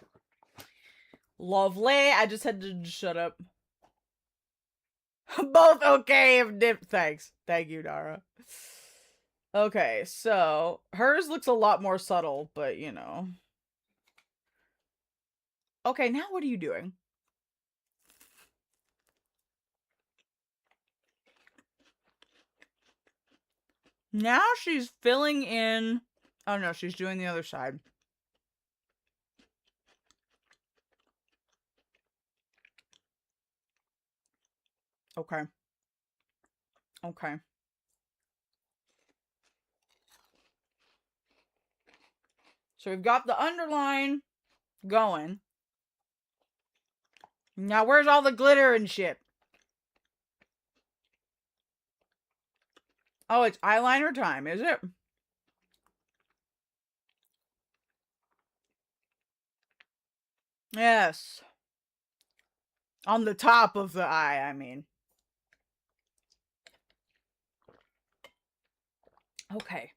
Lovely. I just had to shut up. Both okay if dip. Thanks. Thank you, Dara. Okay, so hers looks a lot more subtle, but you know. Okay, now what are you doing? Now she's filling in. Oh no, she's doing the other side. Okay. Okay. So we've got the underline going. Now where's all the glitter and shit? Oh, it's eyeliner time, is it? Yes. On the top of the eye, I mean. Okay.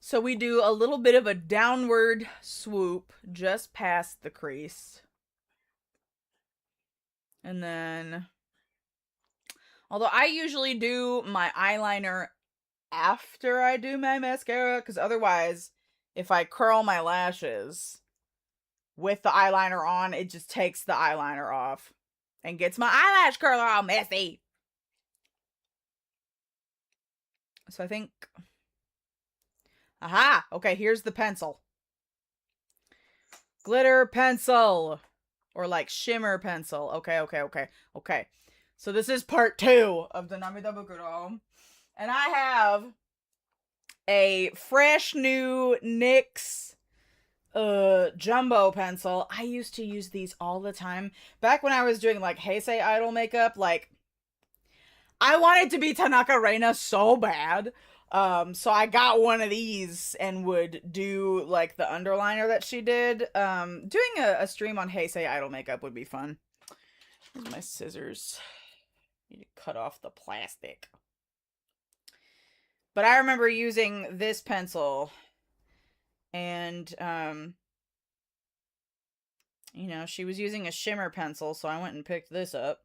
So we do a little bit of a downward swoop just past the crease. And then, although I usually do my eyeliner after I do my mascara, because otherwise, if I curl my lashes with the eyeliner on, it just takes the eyeliner off and gets my eyelash curler all messy. So I think, aha, okay, here's the pencil. Glitter pencil. Or like shimmer pencil. Okay. So this is part 2 of the Namida Bukuro. And I have a fresh new NYX jumbo pencil. I used to use these all the time. Back when I was doing like Heisei Idol makeup, like I wanted to be Tanaka Reina so bad. So I got one of these and would do like the underliner that she did. Doing a stream on Heisei Idol makeup would be fun. Here's my scissors. Need to cut off the plastic. But I remember using this pencil and you know, she was using a shimmer pencil, so I went and picked this up.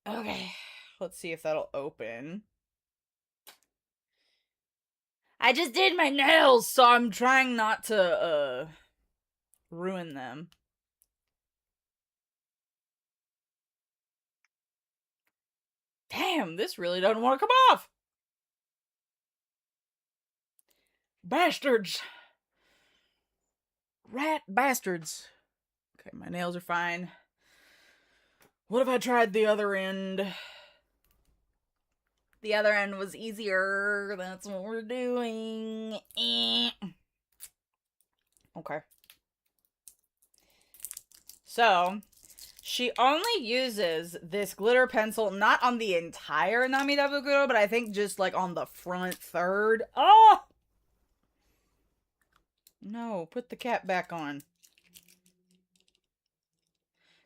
Okay, let's see if that'll open. I just did my nails, so I'm trying not to ruin them. Damn, this really doesn't want to come off. Bastards. Rat bastards. Okay, my nails are fine. What if I tried the other end? The other end was easier. That's what we're doing. Okay. So, she only uses this glitter pencil, not on the entire Namida Bukuro, but I think just like on the front third. Oh! No, put the cap back on.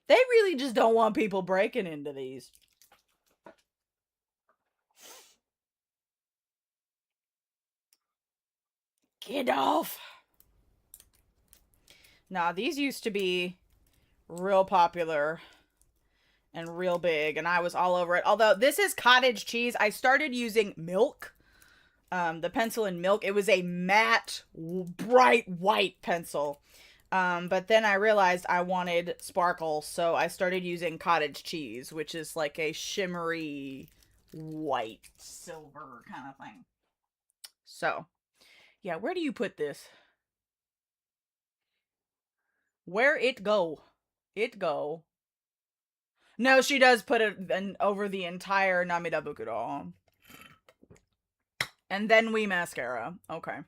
They really just don't want people breaking into these. Get off! Nah, these used to be real popular and real big, and I was all over it. Although this is cottage cheese, I started using milk. The pencil in milk. It was a matte, bright white pencil. But then I realized I wanted sparkle, so I started using cottage cheese, which is like a shimmery white silver kind of thing. So, yeah, where do you put this? Where it go? It go. No, she does put it over the entire Namida Bukuro. And then we mascara. Okay.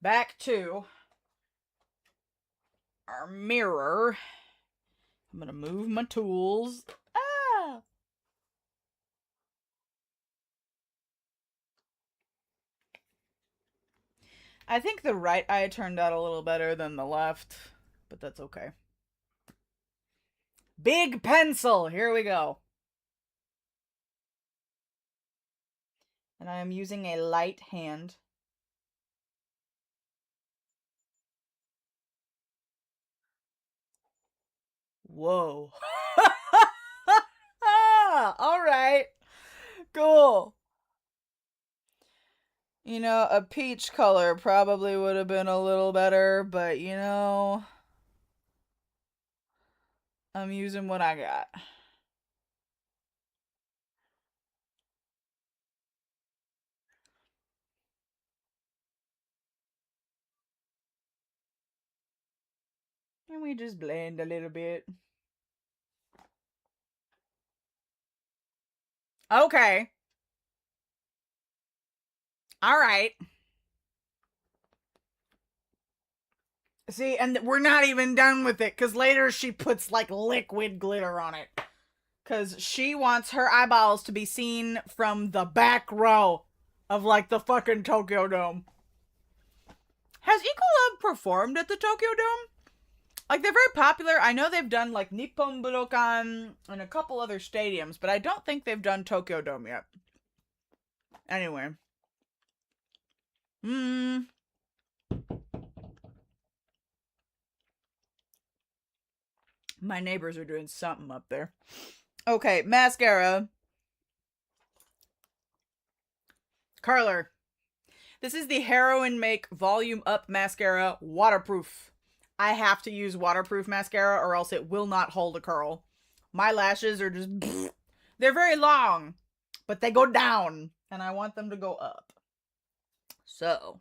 Back to our mirror. I'm gonna move my tools. Ah! I think the right eye turned out a little better than the left, but that's okay. Big pencil! Here we go. And I am using a light hand. Whoa. Alright. Cool. You know, a peach color probably would have been a little better, but you know, I'm using what I got. And we just blend a little bit. Okay. Alright. See, and we're not even done with it, because later she puts, like, liquid glitter on it. Because she wants her eyeballs to be seen from the back row of, like, the fucking Tokyo Dome. Has Ecolab performed at the Tokyo Dome? Like, they're very popular. I know they've done, like, Nippon Budokan and a couple other stadiums, but I don't think they've done Tokyo Dome yet. Anyway. My neighbors are doing something up there. Okay, mascara. Curler. This is the Heroin Make Volume Up Mascara Waterproof. I have to use waterproof mascara or else it will not hold a curl. My lashes are just... They're very long, but they go down, and I want them to go up. So,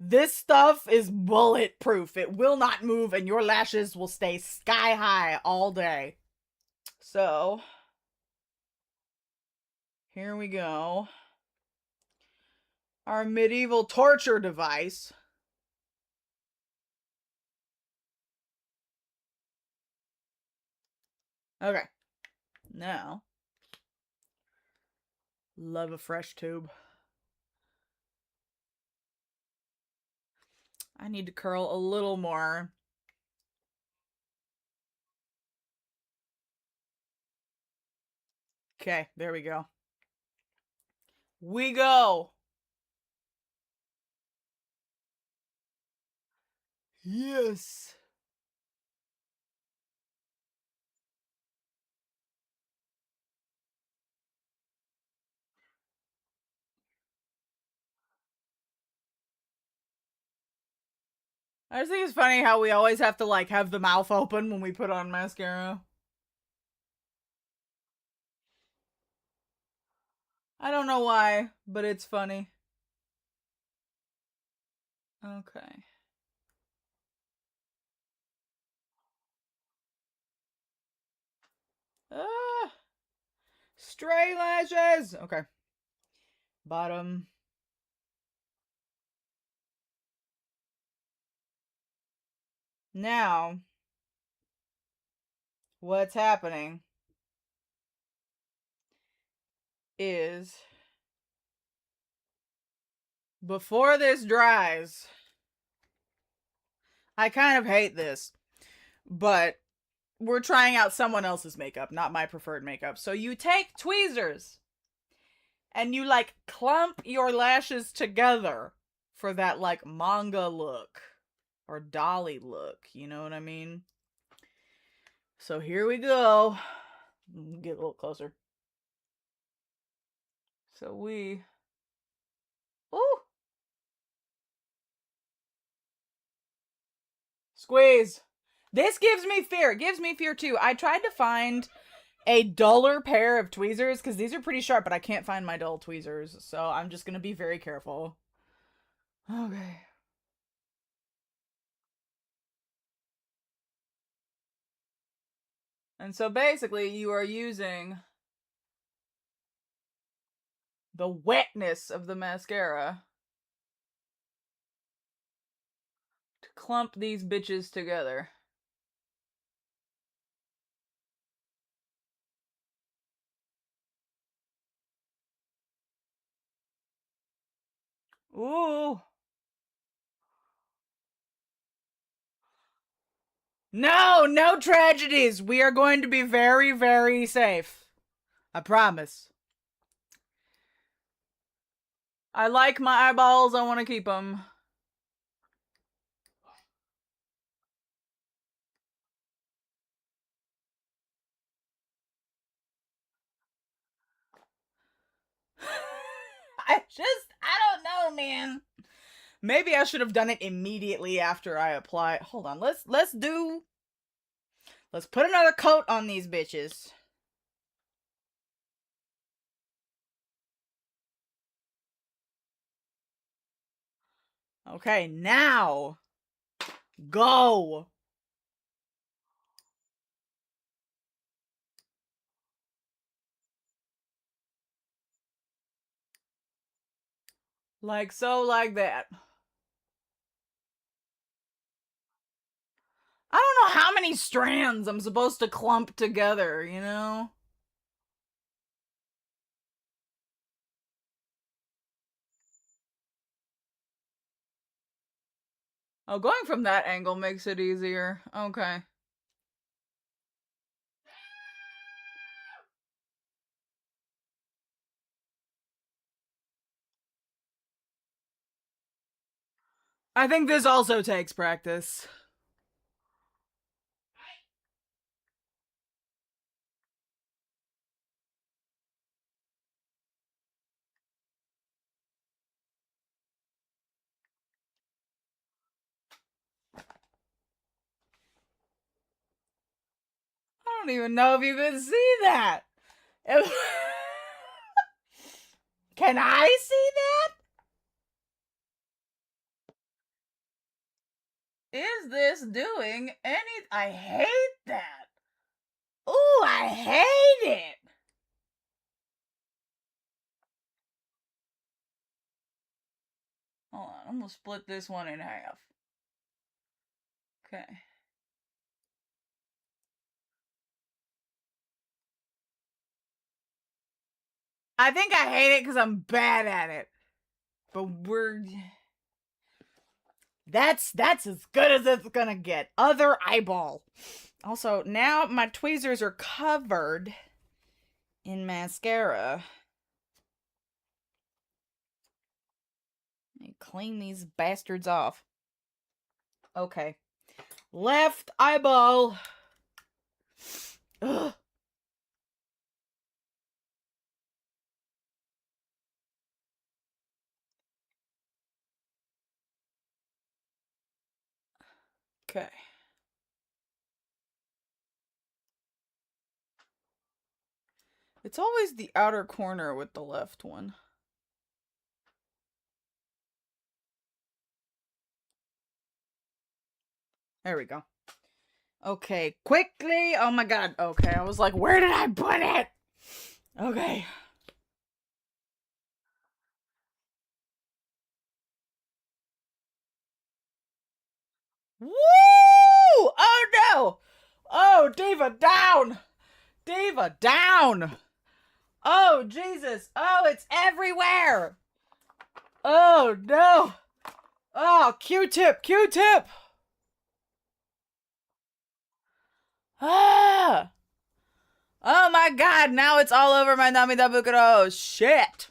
this stuff is bulletproof. It will not move, and your lashes will stay sky high all day. So, here we go. Our medieval torture device. Okay. Now, love a fresh tube. I need to curl a little more. Okay, there we go. We go. Yes. I just think it's funny how we always have to like have the mouth open when we put on mascara. I don't know why, but it's funny. Okay. Ah, stray lashes. Okay. Bottom. Now, what's happening is before this dries, I kind of hate this, but we're trying out someone else's makeup, not my preferred makeup. So you take tweezers and you like clump your lashes together for that like manga look or dolly look, you know what I mean? So here we go. Get a little closer. So we ooh, squeeze. This gives me fear. It gives me fear too. I tried to find a duller pair of tweezers because these are pretty sharp, but I can't find my dull tweezers. So I'm just going to be very careful. Okay. And so basically, you are using the wetness of the mascara to clump these bitches together. Ooh. No, no tragedies. We are going to be very, very safe. I promise. I like my eyeballs. I want to keep them. I don't know, man. Maybe I should have done it immediately after I apply. Hold on. Let's put another coat on these bitches. Okay, now go. Like so, like that. I don't know how many strands I'm supposed to clump together, you know? Oh, going from that angle makes it easier. Okay. I think this also takes practice. I don't even know if you can see that. Can I see that? Is this doing any? I hate that. Ooh, I hate it. Hold on, I'm gonna split this one in half. Okay. I think I hate it because I'm bad at it. But that's as good as it's gonna get. Other eyeball. Also, now my tweezers are covered in mascara. Let me clean these bastards off. Okay. Left eyeball. Ugh. Okay. It's always the outer corner with the left one. There we go. Okay, quickly. Oh my god. Okay, I was like, where did I put it? Okay. Woo! Oh no! Oh, Diva, down! Diva, down! Oh, Jesus! Oh, it's everywhere! Oh, no! Oh, Q-tip! Q-tip! Ah! Oh my god, now it's all over my Namida Bukuro! Shit!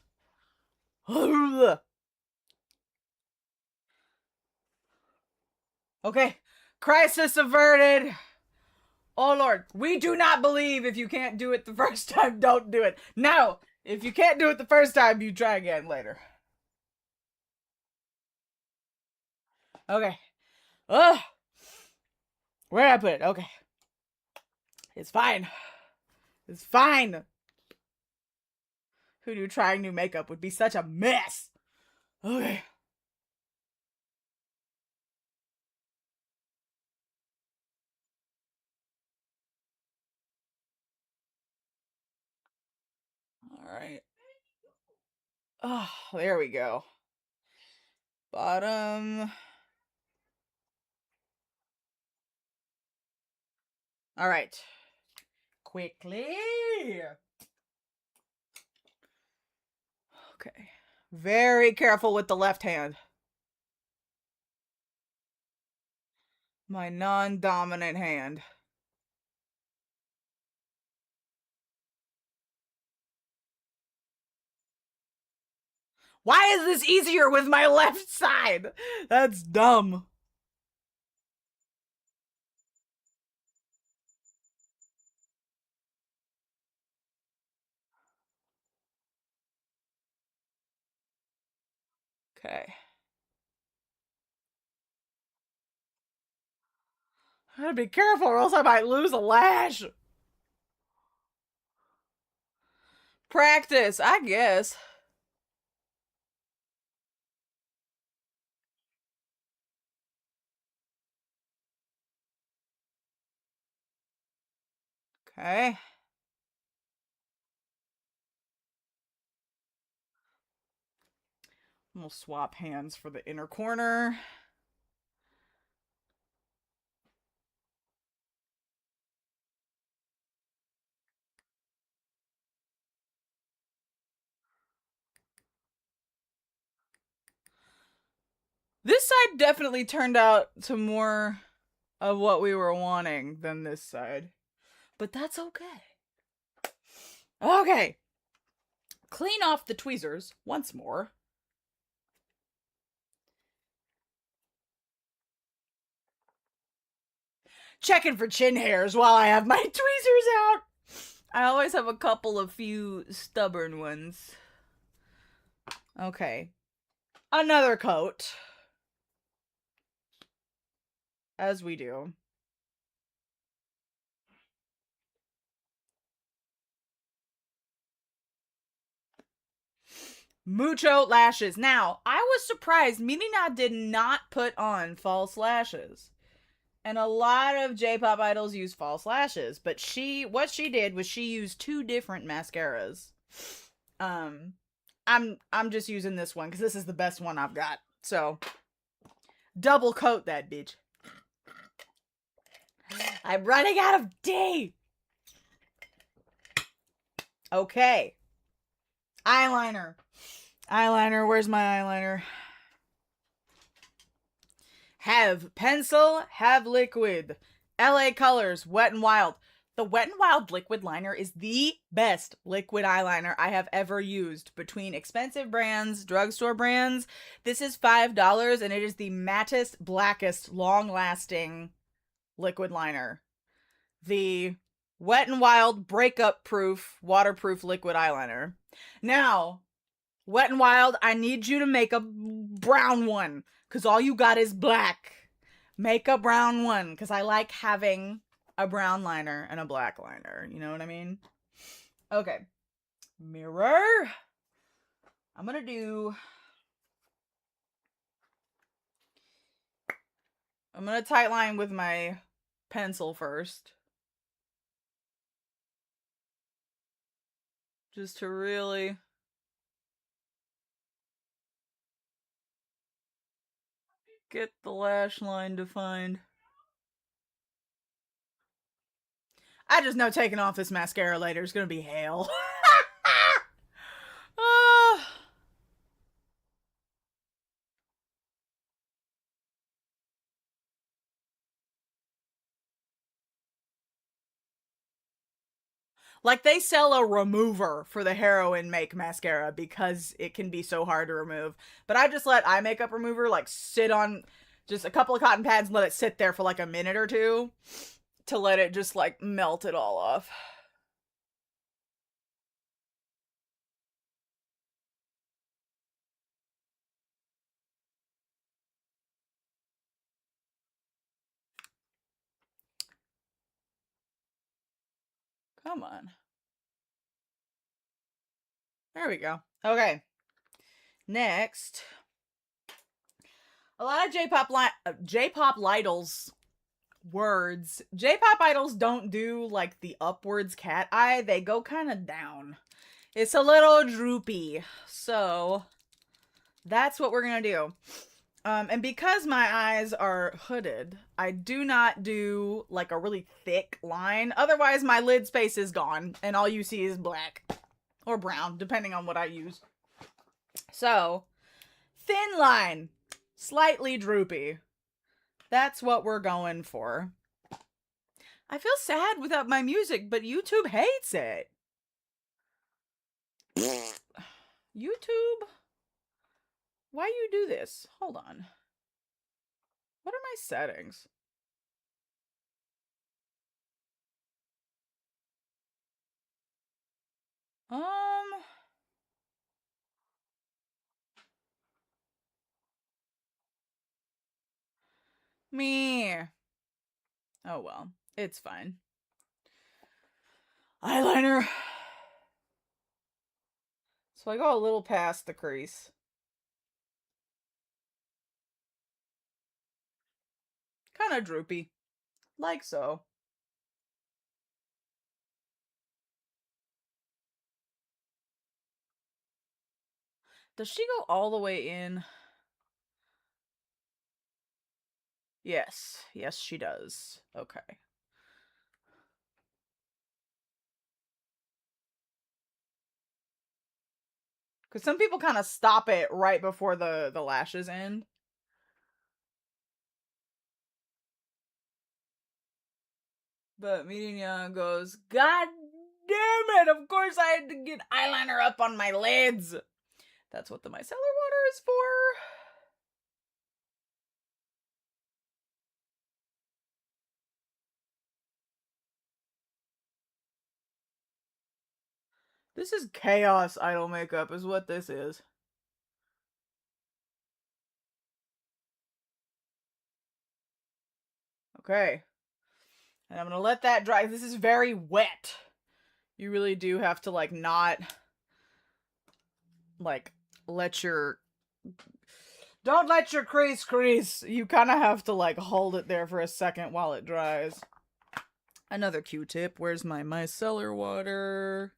Okay, crisis averted! Oh lord, we do not believe if you can't do it the first time, don't do it. No! If you can't do it the first time, you try again later. Okay. Ugh! Where did I put it? Okay. It's fine. It's fine. Who knew trying new makeup would be such a mess? Okay. Alright. Oh, there we go. Bottom. Alright. Quickly. Okay. Very careful with the left hand. My non-dominant hand. Why is this easier with my left side? That's dumb. Okay. I gotta be careful or else I might lose a lash. Practice, I guess. Okay. We'll swap hands for the inner corner. This side definitely turned out to more of what we were wanting than this side. But that's okay. Okay. Clean off the tweezers once more. Checking for chin hairs while I have my tweezers out. I always have a couple of few stubborn ones. Okay. Another coat. As we do. Mucho lashes. Now, I was surprised Mirinya did not put on false lashes. And a lot of J-pop idols use false lashes, but what she did was she used two different mascaras. I'm just using this one because this is the best one I've got. So, double coat that bitch. I'm running out of D. Okay. Eyeliner. Eyeliner, where's my eyeliner? Have pencil, have liquid. LA Colors, Wet n Wild. The Wet n Wild liquid liner is the best liquid eyeliner I have ever used. Between expensive brands, drugstore brands, this is $5 and it is the mattest, blackest, long-lasting liquid liner. The Wet n Wild breakup proof, waterproof liquid eyeliner. Now, Wet n Wild, I need you to make a brown one, because all you got is black. make a brown one because I like having a brown liner and a black liner. You know what I mean? Okay. Mirror. I'm gonna tight line with my pencil first. Just to really get the lash line defined. I just know taking off this mascara later is gonna be hell. Like, they sell a remover for the heroin make mascara because it can be so hard to remove. But I just let eye makeup remover, like, sit on just a couple of cotton pads and let it sit there for, like, a minute or two to let it just, like, melt it all off. Come on. There we go. Okay. Next. A lot of J-pop idols words. J-pop idols don't do like the upwards cat eye. They go kind of down. It's a little droopy. So that's what we're going to do. And because my eyes are hooded, I do not do like a really thick line. Otherwise, my lid space is gone and all you see is black or brown, depending on what I use. So, thin line, slightly droopy. That's what we're going for. I feel sad without my music, but YouTube hates it. YouTube? Why you do this? Hold on. What are my settings? Me. Oh well, it's fine. Eyeliner. So I go a little past the crease. Kind of droopy. Like so. Does she go all the way in? Yes. Yes, she does. Okay. Because some people kind of stop it right before the lashes end. But Mirinya goes, God damn it! Of course I had to get eyeliner up on my lids! That's what the micellar water is for. This is chaos idol makeup is what this is. Okay. And I'm gonna let that dry. This is very wet. You really do have to, like, not, like, let your... Don't let your crease. You kind of have to, like, hold it there for a second while it dries. Another Q-tip. Where's my micellar water?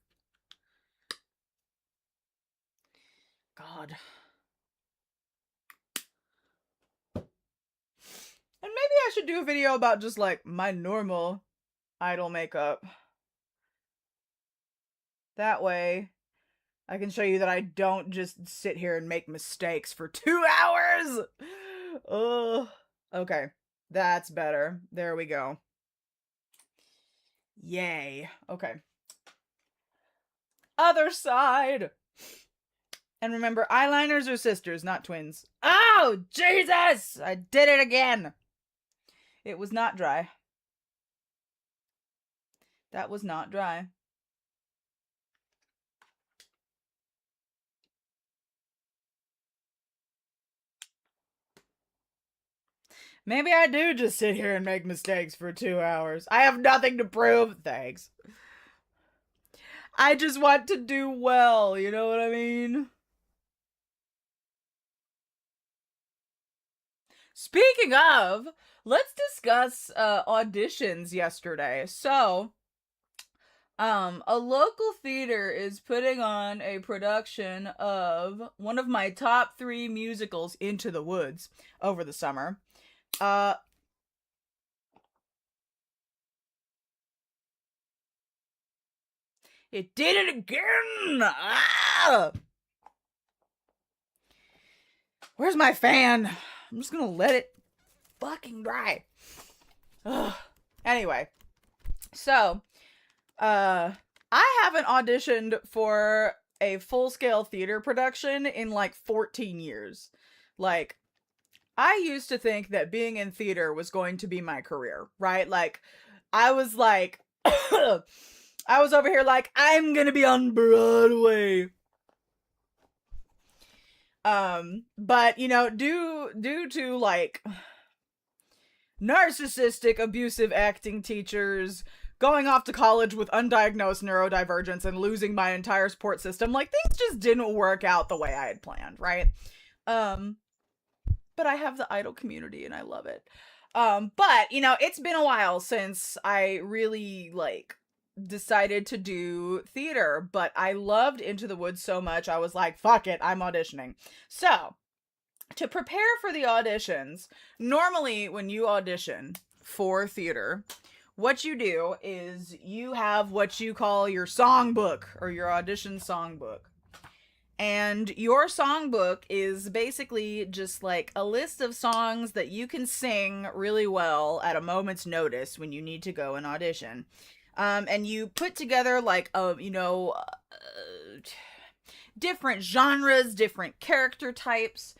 God. And maybe I should do a video about just, like, my normal idol makeup. That way, I can show you that I don't just sit here and make mistakes for 2 hours! Ugh. Okay. That's better. There we go. Yay. Okay. Other side! And remember, eyeliners are sisters, not twins. Oh, Jesus! I did it again! It was not dry. That was not dry. Maybe I do just sit here and make mistakes for 2 hours. I have nothing to prove. Thanks. I just want to do well, you know what I mean? Speaking of, let's discuss auditions yesterday. So, a local theater is putting on a production of one of my top 3 musicals, Into the Woods, over the summer. It did it again! Ah! Where's my fan? I'm just gonna let it fucking dry. Ugh. Anyway, so, I haven't auditioned for a full-scale theater production in like 14 years. Like, I used to think that being in theater was going to be my career, right? Like, I was like, I was over here like, I'm gonna be on Broadway. But, you know, due to, like, narcissistic, abusive acting teachers, going off to college with undiagnosed neurodivergence, and losing my entire support system, like, things just didn't work out the way I had planned, right? But I have the idol community, and I love it. But, you know, it's been a while since I really, like, decided to do theater, but I loved Into the Woods so much, I was like, fuck it, I'm auditioning. So, to prepare for the auditions, normally when you audition for theater, what you do is you have what you call your songbook, or your audition songbook. And your songbook is basically just like a list of songs that you can sing really well at a moment's notice when you need to go and audition. And you put together like different genres, different character types.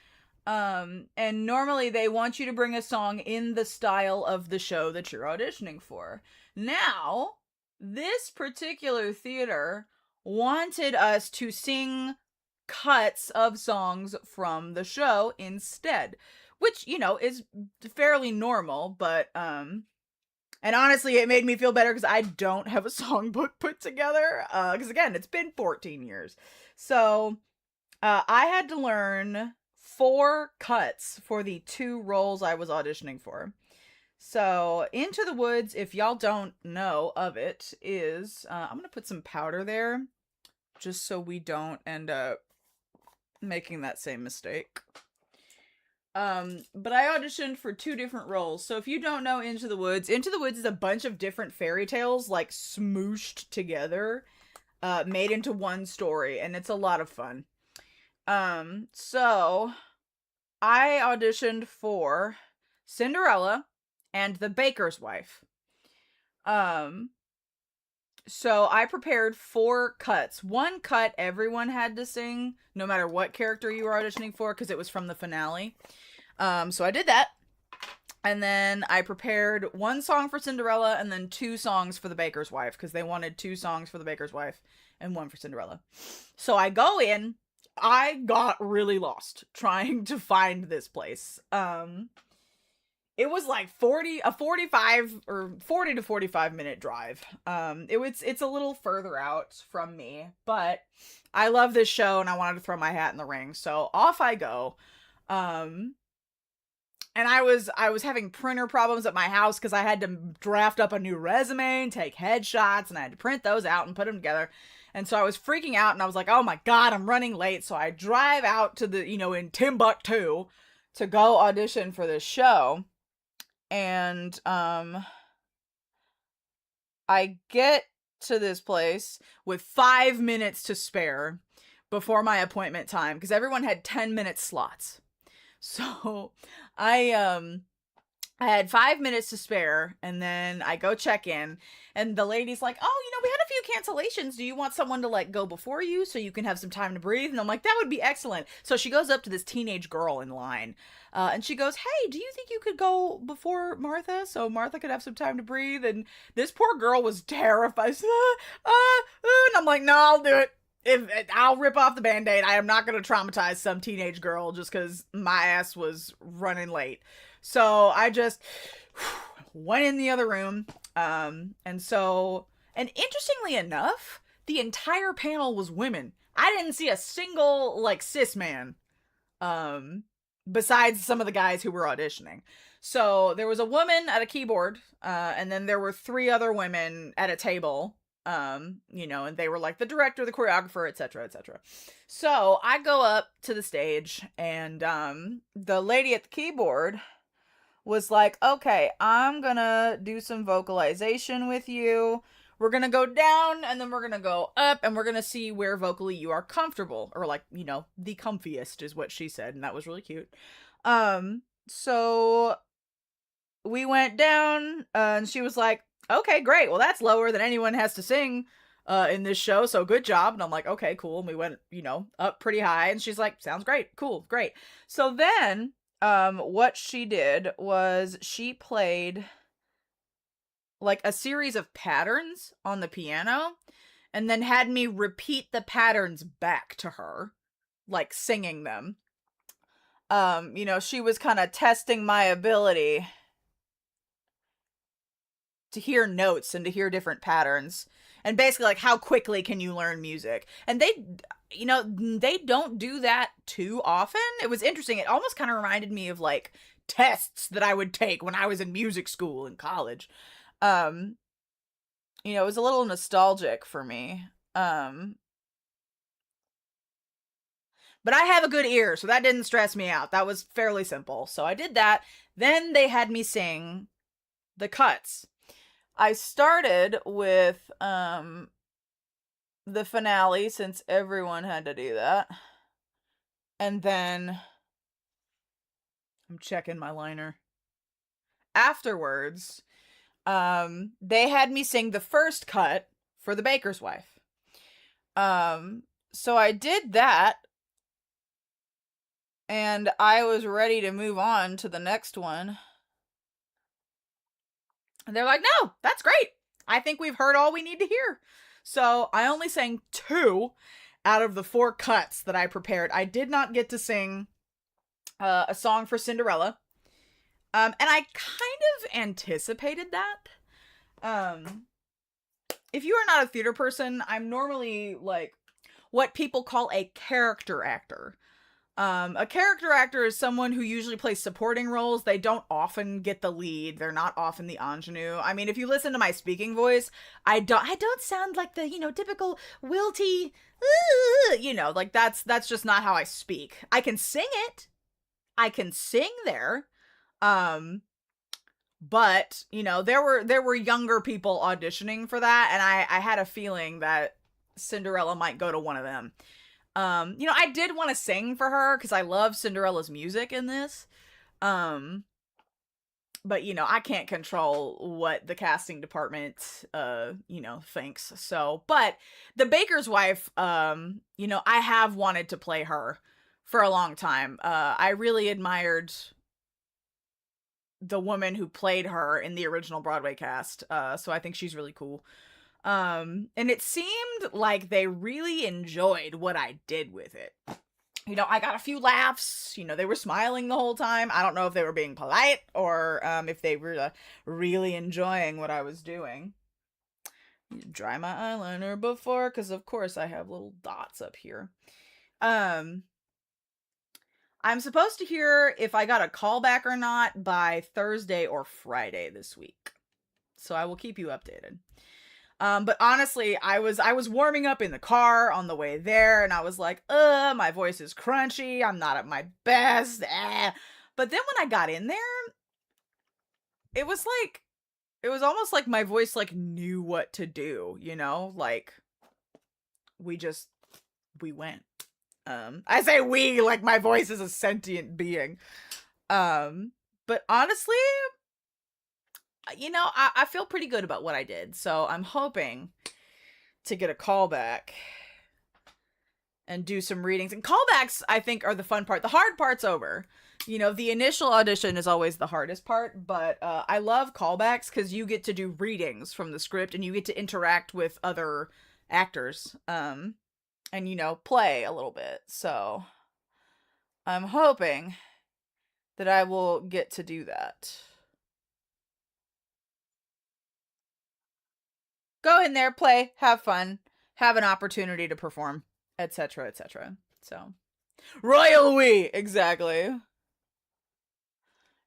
And normally they want you to bring a song in the style of the show that you're auditioning for. Now, this particular theater wanted us to sing cuts of songs from the show instead, which, you know, is fairly normal, but, and honestly, it made me feel better because I don't have a songbook put together, because again, it's been 14 years. So, I had to learn 4 cuts for the 2 roles I was auditioning for. So, Into the Woods, if y'all don't know of it, is, I'm gonna put some powder there, just so we don't end up making that same mistake. But I auditioned for 2 different roles. So if you don't know Into the Woods is a bunch of different fairy tales, like, smooshed together, made into one story, and it's a lot of fun. So I auditioned for Cinderella and the Baker's Wife. So I prepared 4 cuts. 1 cut everyone had to sing, no matter what character you were auditioning for, because it was from the finale. So I did that. And then I prepared 1 song for Cinderella and then 2 songs for the Baker's Wife, because they wanted 2 songs for the Baker's Wife and 1 for Cinderella. So I go in. I got really lost trying to find this place. It was like 40 to 45 minute drive. It's a little further out from me, but I love this show and I wanted to throw my hat in the ring. So off I go. And I was having printer problems at my house because I had to draft up a new resume and take headshots, and I had to print those out and put them together. And so I was freaking out, and I was like, oh my God, I'm running late. So I drive out to in Timbuktu to go audition for this show. And, I get to this place with 5 minutes to spare before my appointment time, because everyone had 10-minute slots. So I had 5 minutes to spare, and then I go check in, and the lady's like, oh, we had a few cancellations. Do you want someone to, like, go before you so you can have some time to breathe? And I'm like, that would be excellent. So she goes up to this teenage girl in line, and she goes, hey, do you think you could go before Martha so Martha could have some time to breathe? And this poor girl was terrified. And I'm like, no, I'll do it. I'll rip off the Band-Aid. I am not going to traumatize some teenage girl just because my ass was running late. So I just went in the other room. And interestingly enough, the entire panel was women. I didn't see a single, like, cis man, besides some of the guys who were auditioning. So there was a woman at a keyboard, and then there were 3 other women at a table, and they were like the director, the choreographer, etc., etc. So I go up to the stage, and the lady at the keyboard was like, okay, I'm gonna do some vocalization with you. We're gonna go down, and then we're gonna go up, and we're gonna see where vocally you are comfortable. Or, like, the comfiest is what she said, and that was really cute. So we went down, and she was like, okay, great. Well, that's lower than anyone has to sing in this show, so good job. And I'm like, okay, cool. And we went, up pretty high, and she's like, sounds great. Cool, great. So then, what she did was she played like a series of patterns on the piano and then had me repeat the patterns back to her, like singing them. She was kind of testing my ability to hear notes and to hear different patterns, and basically like how quickly can you learn music. And they don't do that too often. It was interesting. It almost kind of reminded me of like tests that I would take when I was in music school in college. It was a little nostalgic for me. But I have a good ear, so that didn't stress me out. That was fairly simple. So I did that. Then they had me sing the cuts. I started with the finale, since everyone had to do that. And then I'm checking my liner. Afterwards, they had me sing the first cut for The Baker's Wife. So I did that, and I was ready to move on to the next one. And they're like, no, that's great. I think we've heard all we need to hear. So I only sang 2 out of the 4 cuts that I prepared. I did not get to sing a song for Cinderella. And I kind of anticipated that. If you are not a theater person, I'm normally like what people call a character actor. A character actor is someone who usually plays supporting roles. They don't often get the lead. They're not often the ingenue. I mean, if you listen to my speaking voice, I don't sound like the, typical wilty, like that's just not how I speak. I can sing it. I can sing there. But, there were younger people auditioning for that, and I had a feeling that Cinderella might go to one of them. I did want to sing for her because I love Cinderella's music in this. But, I can't control what the casting department, thinks. So, but The Baker's Wife, I have wanted to play her for a long time. I really admired the woman who played her in the original Broadway cast. So I think she's really cool. And it seemed like they really enjoyed what I did with it. I got a few laughs. They were smiling the whole time. I don't know if they were being polite or if they were really enjoying what I was doing. Dry my eyeliner before, because of course I have little dots up here. I'm supposed to hear if I got a callback or not by Thursday or Friday this week. So I will keep you updated. But honestly, I was warming up in the car on the way there, and I was like, my voice is crunchy, I'm not at my best, But then when I got in there, it was almost like my voice, like, knew what to do, Like, we went. I say we, like my voice is a sentient being. But honestly, I feel pretty good about what I did. So I'm hoping to get a callback and do some readings. And callbacks, I think, are the fun part. The hard part's over. The initial audition is always the hardest part. But I love callbacks because you get to do readings from the script and you get to interact with other actors. and, you know, play a little bit. So I'm hoping that I will get to do that. Go in there, play, have fun, have an opportunity to perform, etc., etc. So, royal we! Exactly.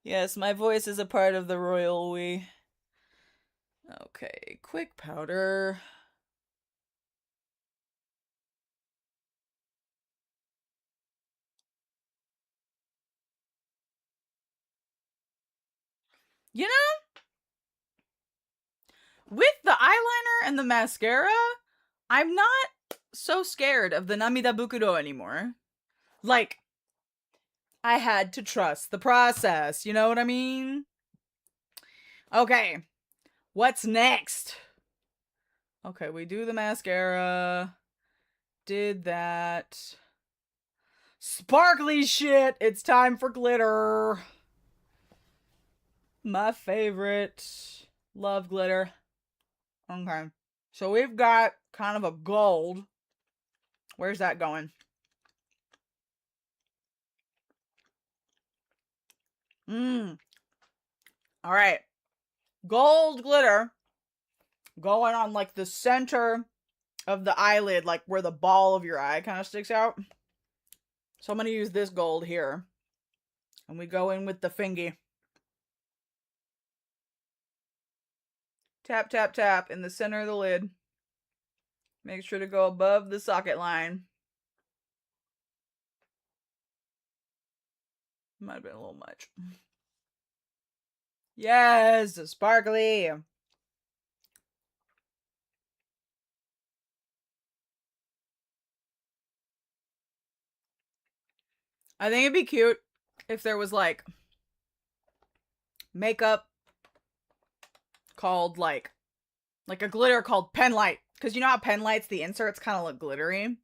Yes, my voice is a part of the royal we. Okay, quick powder. You know, with the eyeliner and the mascara, I'm not so scared of the Namida Bukuro anymore. Like, I had to trust the process, you know what I mean? Okay, what's next? Okay, we do the mascara. Did that. Sparkly shit! It's time for glitter. My favorite. Love glitter. Okay. So we've got kind of a gold. Where's that going? Alright. Gold glitter. Going on like the center of the eyelid, like where the ball of your eye kind of sticks out. So I'm going to use this gold here. And we go in with the fingy. Tap, tap, tap in the center of the lid. Make sure to go above the socket line. Might have been a little much. Yes, sparkly. I think it'd be cute if there was like makeup called like a glitter called pen light. Because you know how pen lights, the inserts kind of look glittery.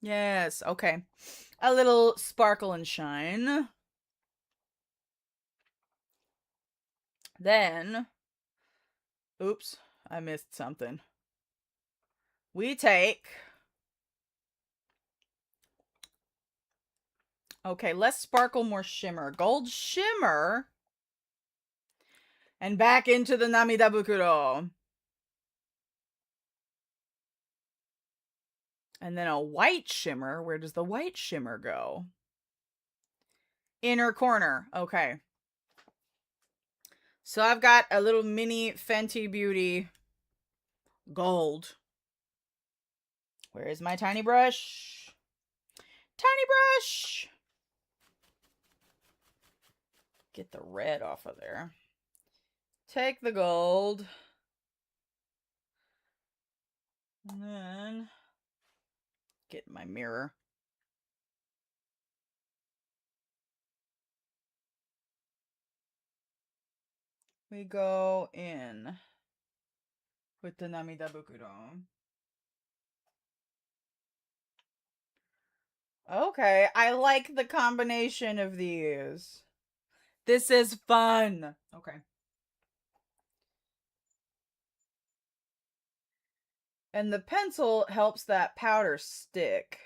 Yes, okay. A little sparkle and shine. Then, oops, I missed something. We take, okay, less sparkle, more shimmer. Gold shimmer. And back into the Namida Bukuro. And then a white shimmer. Where does the white shimmer go? Inner corner. Okay. So I've got a little mini Fenty Beauty gold. Where is my tiny brush? Tiny brush! Get the red off of there. Take the gold. And then get my mirror. We go in with the Namida Bukuro. Okay, I like the combination of these. This is fun. Okay. And the pencil helps that powder stick.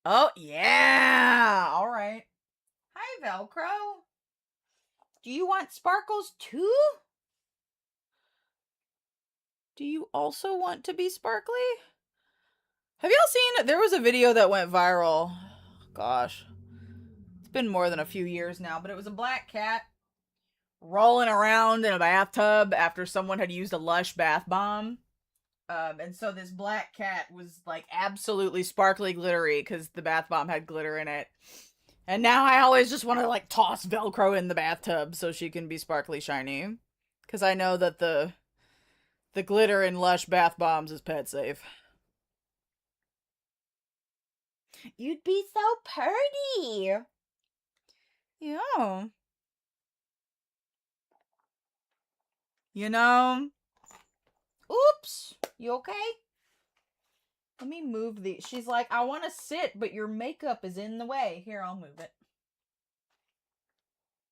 Oh, yeah! Alright. Hi, Velcro. Do you want sparkles too? Do you also want to be sparkly? Have y'all seen, there was a video that went viral. Gosh. It's been more than a few years now, but it was a black cat rolling around in a bathtub after someone had used a Lush bath bomb. And so this black cat was like absolutely sparkly glittery because the bath bomb had glitter in it. And now I always just want to like toss Velcro in the bathtub so she can be sparkly shiny. Because I know that the glitter in Lush bath bombs is pet safe. You'd be so pretty. Yeah. You know? Oops. You okay? Let me move the. She's like, I want to sit, but your makeup is in the way. Here, I'll move it.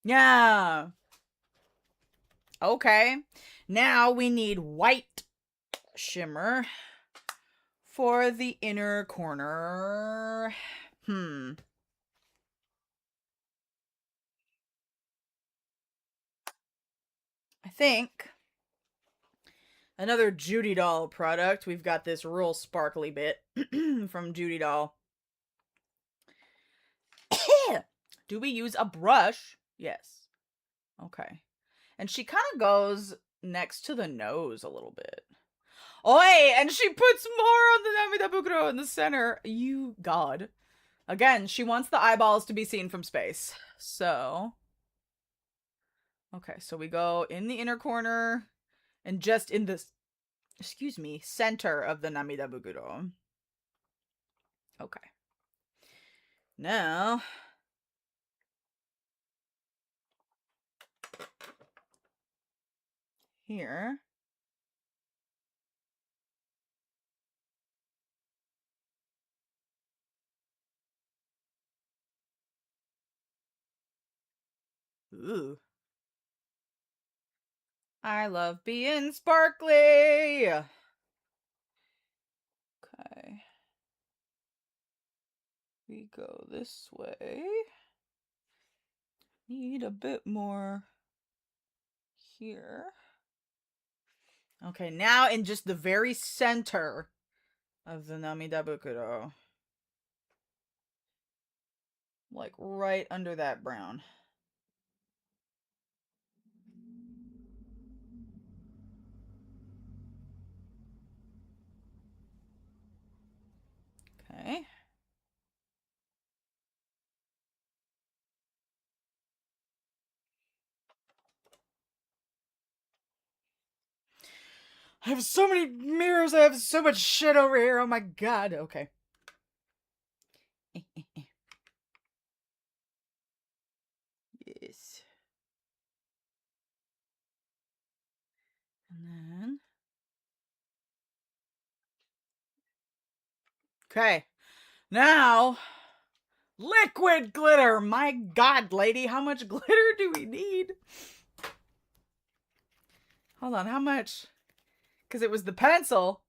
Yeah. Okay. Now we need white shimmer for the inner corner. I think another Judy Doll product. We've got this real sparkly bit from Judy Doll. Do we use a brush? Yes. Okay. And she kind of goes next to the nose a little bit. Oi! And she puts more on the Namida Bukuro in the center. You god. Again, she wants the eyeballs to be seen from space. So. Okay, so we go in the inner corner and just in this, excuse me, center of the Namida Bukuro. Okay. Now. Here. Ooh. I love being sparkly. Okay. We go this way. Need a bit more here. Okay, now in just the very center of the Namida Bukuro. Like right under that brown. Okay. I have so many mirrors. I have so much shit over here. Oh my god. Okay. Yes. And then. Okay. Now. Liquid glitter. My god, lady. How much glitter do we need? Hold on. How much? Because it was the pencil.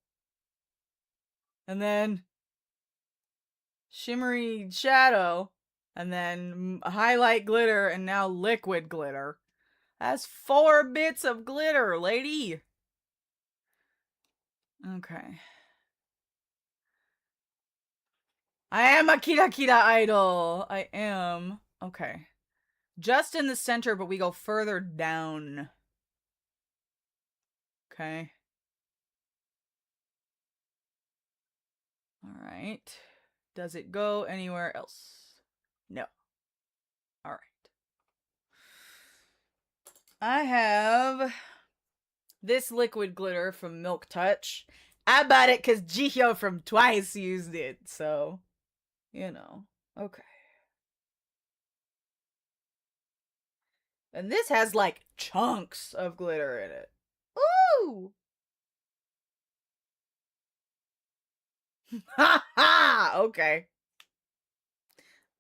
And then. Shimmery shadow. And then highlight glitter. And now liquid glitter. That's 4 bits of glitter, lady. Okay. I am a Kira Kira idol. I am. Okay. Just in the center, but we go further down. Okay. All right. Does it go anywhere else? No. All right. I have this liquid glitter from Milk Touch. I bought it because Jihyo from Twice used it, so, you know. Okay. And this has, like, chunks of glitter in it. Ooh! Ha ha! Okay.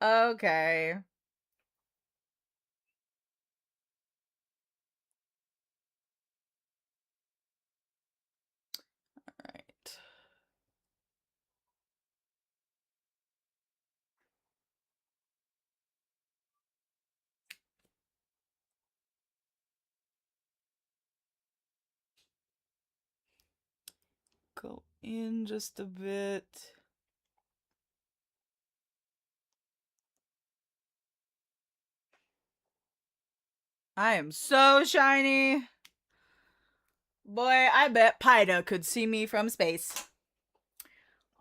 Okay. Alright. Go in just a bit. I am so shiny. Boy, I bet Paida could see me from space.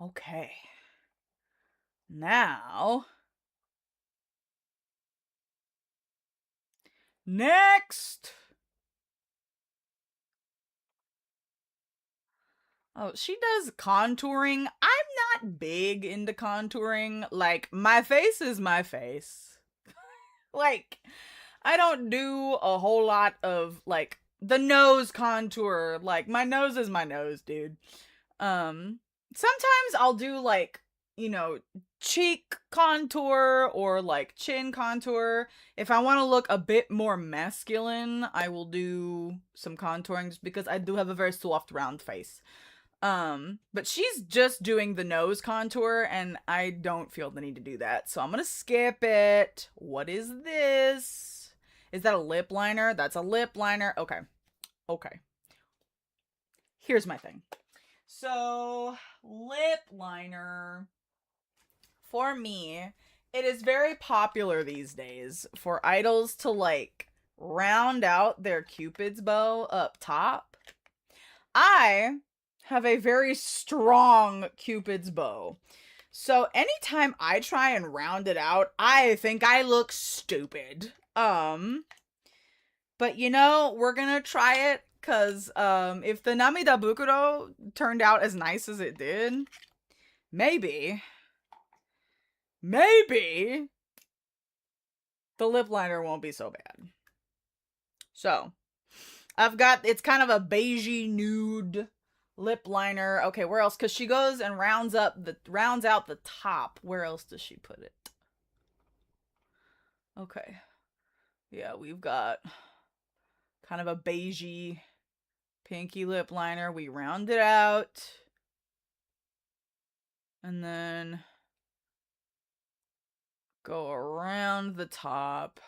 Okay. Now. Next. Oh, she does contouring. I'm not big into contouring. Like, my face is my face. Like, I don't do a whole lot of, like, the nose contour. Like, my nose is my nose, dude. Sometimes I'll do, like, you know, cheek contour or like chin contour. If I want to look a bit more masculine, I will do some contouring just because I do have a very soft round face. But she's just doing the nose contour and I don't feel the need to do that. So I'm gonna skip it. What is this? Is that a lip liner? That's a lip liner. Okay. Okay. Here's my thing. So, lip liner, for me, it is very popular these days for idols to like round out their Cupid's bow up top. I have a very strong Cupid's bow. So anytime I try and round it out, I think I look stupid. But you know, we're gonna try it because if the Namida Bukuro turned out as nice as it did, maybe the lip liner won't be so bad. So I've got, it's kind of a beigey nude lip liner. Okay, where else? Because she goes and rounds out the top. Where else does she put it? Okay. Yeah, we've got kind of a beigey pinky lip liner. We round it out. And then go around the top.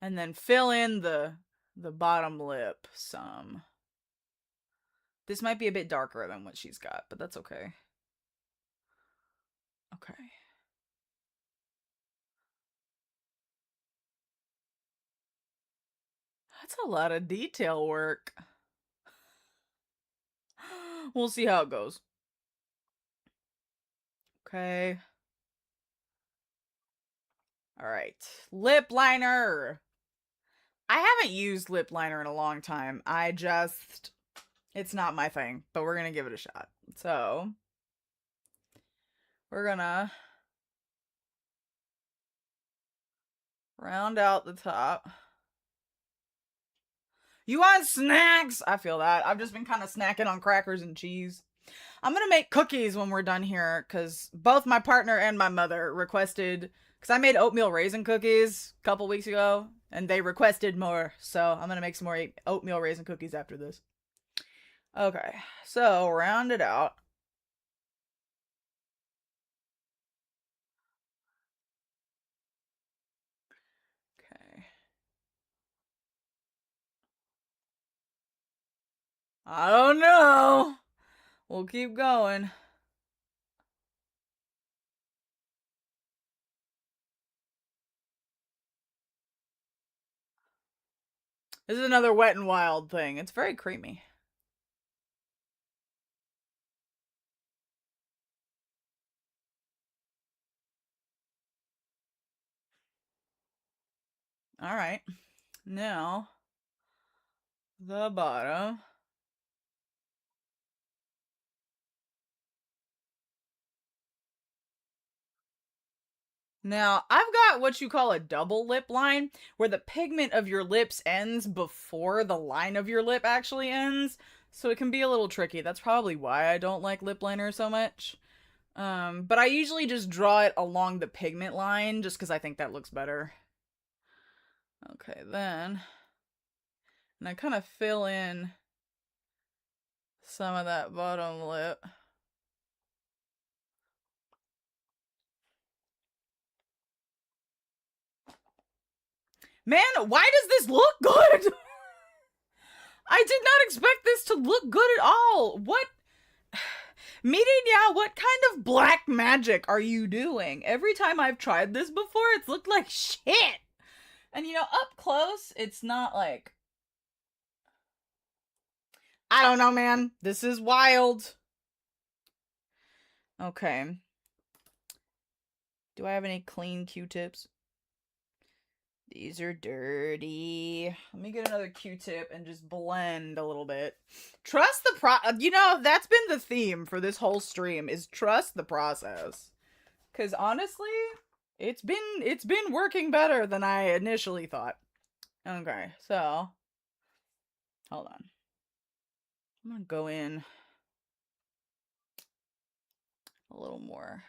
And then fill in the bottom lip some. This might be a bit darker than what she's got, but that's okay. Okay. That's a lot of detail work. We'll see how it goes. Okay. All right. Lip liner. I haven't used lip liner in a long time. It's not my thing, but we're going to give it a shot. So, we're going to round out the top. You want snacks? I feel that. I've just been kind of snacking on crackers and cheese. I'm going to make cookies when we're done here because both my partner and my mother requested, because I made oatmeal raisin cookies a couple weeks ago and they requested more. So I'm going to make some more oatmeal raisin cookies after this. Okay, so round it out. Okay. I don't know. We'll keep going. This is another Wet n Wild thing. It's very creamy. All right. Now, the bottom. Now, I've got what you call a double lip line, where the pigment of your lips ends before the line of your lip actually ends. So it can be a little tricky. That's probably why I don't like lip liner so much. But I usually just draw it along the pigment line, just because I think that looks better. Okay, then. And I kind of fill in some of that bottom lip. Man, why does this look good? I did not expect this to look good at all. What? Mirinya, what kind of black magic are you doing? Every time I've tried this before, it's looked like shit. And you know, up close, it's not like... I don't know, man. This is wild. Okay. Do I have any clean Q-tips? These are dirty. Let me get another Q-tip and just blend a little bit. Trust the you know, that's been the theme for this whole stream, is trust the process. Because honestly, it's been working better than I initially thought. Okay, so hold on. I'm gonna go in a little more.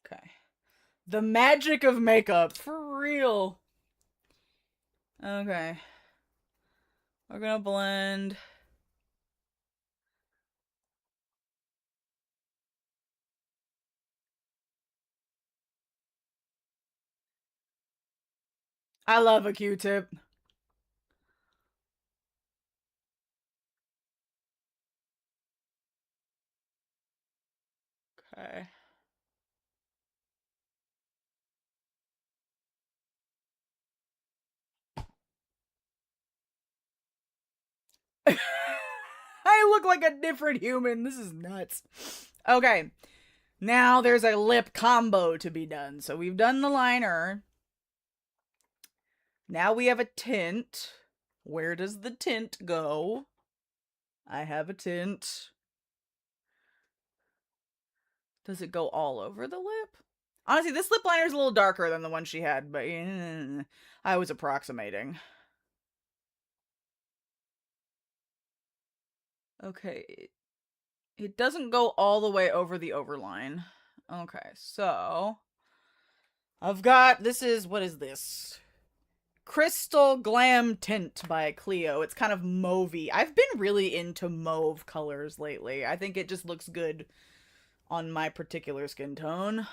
Okay. The magic of makeup, for real. Okay. We're gonna blend. I love a Q-tip. Okay. I look like a different human. This is nuts. Okay. Now there's a lip combo to be done. So we've done the liner. Now we have a tint. Where does the tint go? I have a tint. Does it go all over the lip? Honestly, this lip liner is a little darker than the one she had, but I was approximating. Okay. It doesn't go all the way over the overline. Okay, so I've got, what is this? Crystal Glam Tint by Clio. It's kind of mauvey. I've been really into mauve colors lately. I think it just looks good on my particular skin tone.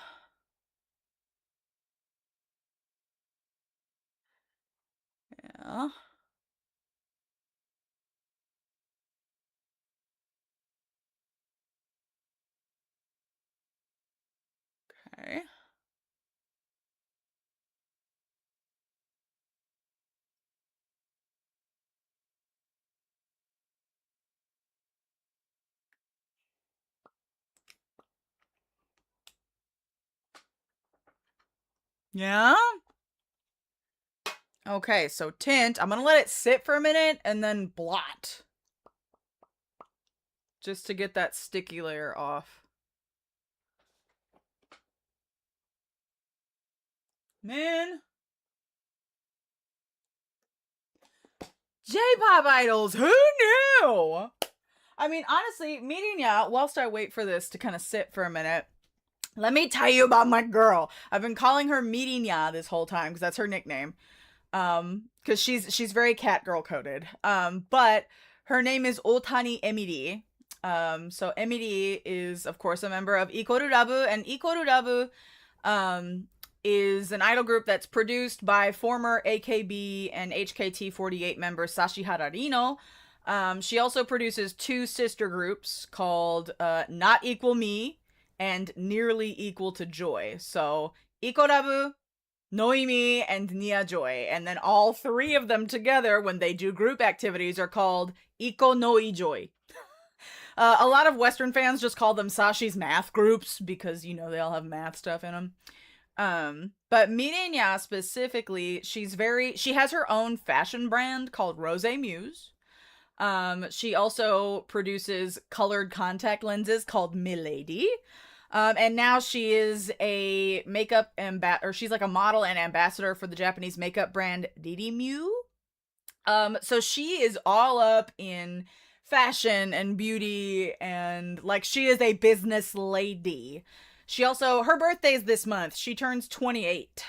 Yeah. Okay. Yeah? Okay, so tint. I'm gonna let it sit for a minute and then blot. Just to get that sticky layer off. Man. J-pop idols, who knew? I mean, honestly, Mirinya, whilst I wait for this to kind of sit for a minute, let me tell you about my girl. I've been calling her Mirinya this whole time because that's her nickname. Because she's very cat girl coded. But her name is Otani Emiri. So Emiri is of course a member of Ikorudabu, and Ikorudabu is an idol group that's produced by former AKB and HKT48 member Sashihara Rino. She also produces two sister groups called Not Equal Me and Nearly Equal to Joy. So Ikorabu, Noimi, and Nia Joy. And then all three of them together, when they do group activities, are called Iko Noi Joy. A lot of Western fans just call them Sashi's math groups because, you know, they all have math stuff in them. But Mirinya specifically, she has her own fashion brand called Rose Muse. She also produces colored contact lenses called Milady. And now she is a makeup or she's like a model and ambassador for the Japanese makeup brand Didi Mew. So she is all up in fashion and beauty, and like she is a business lady. She also, her birthday is this month. She turns 28.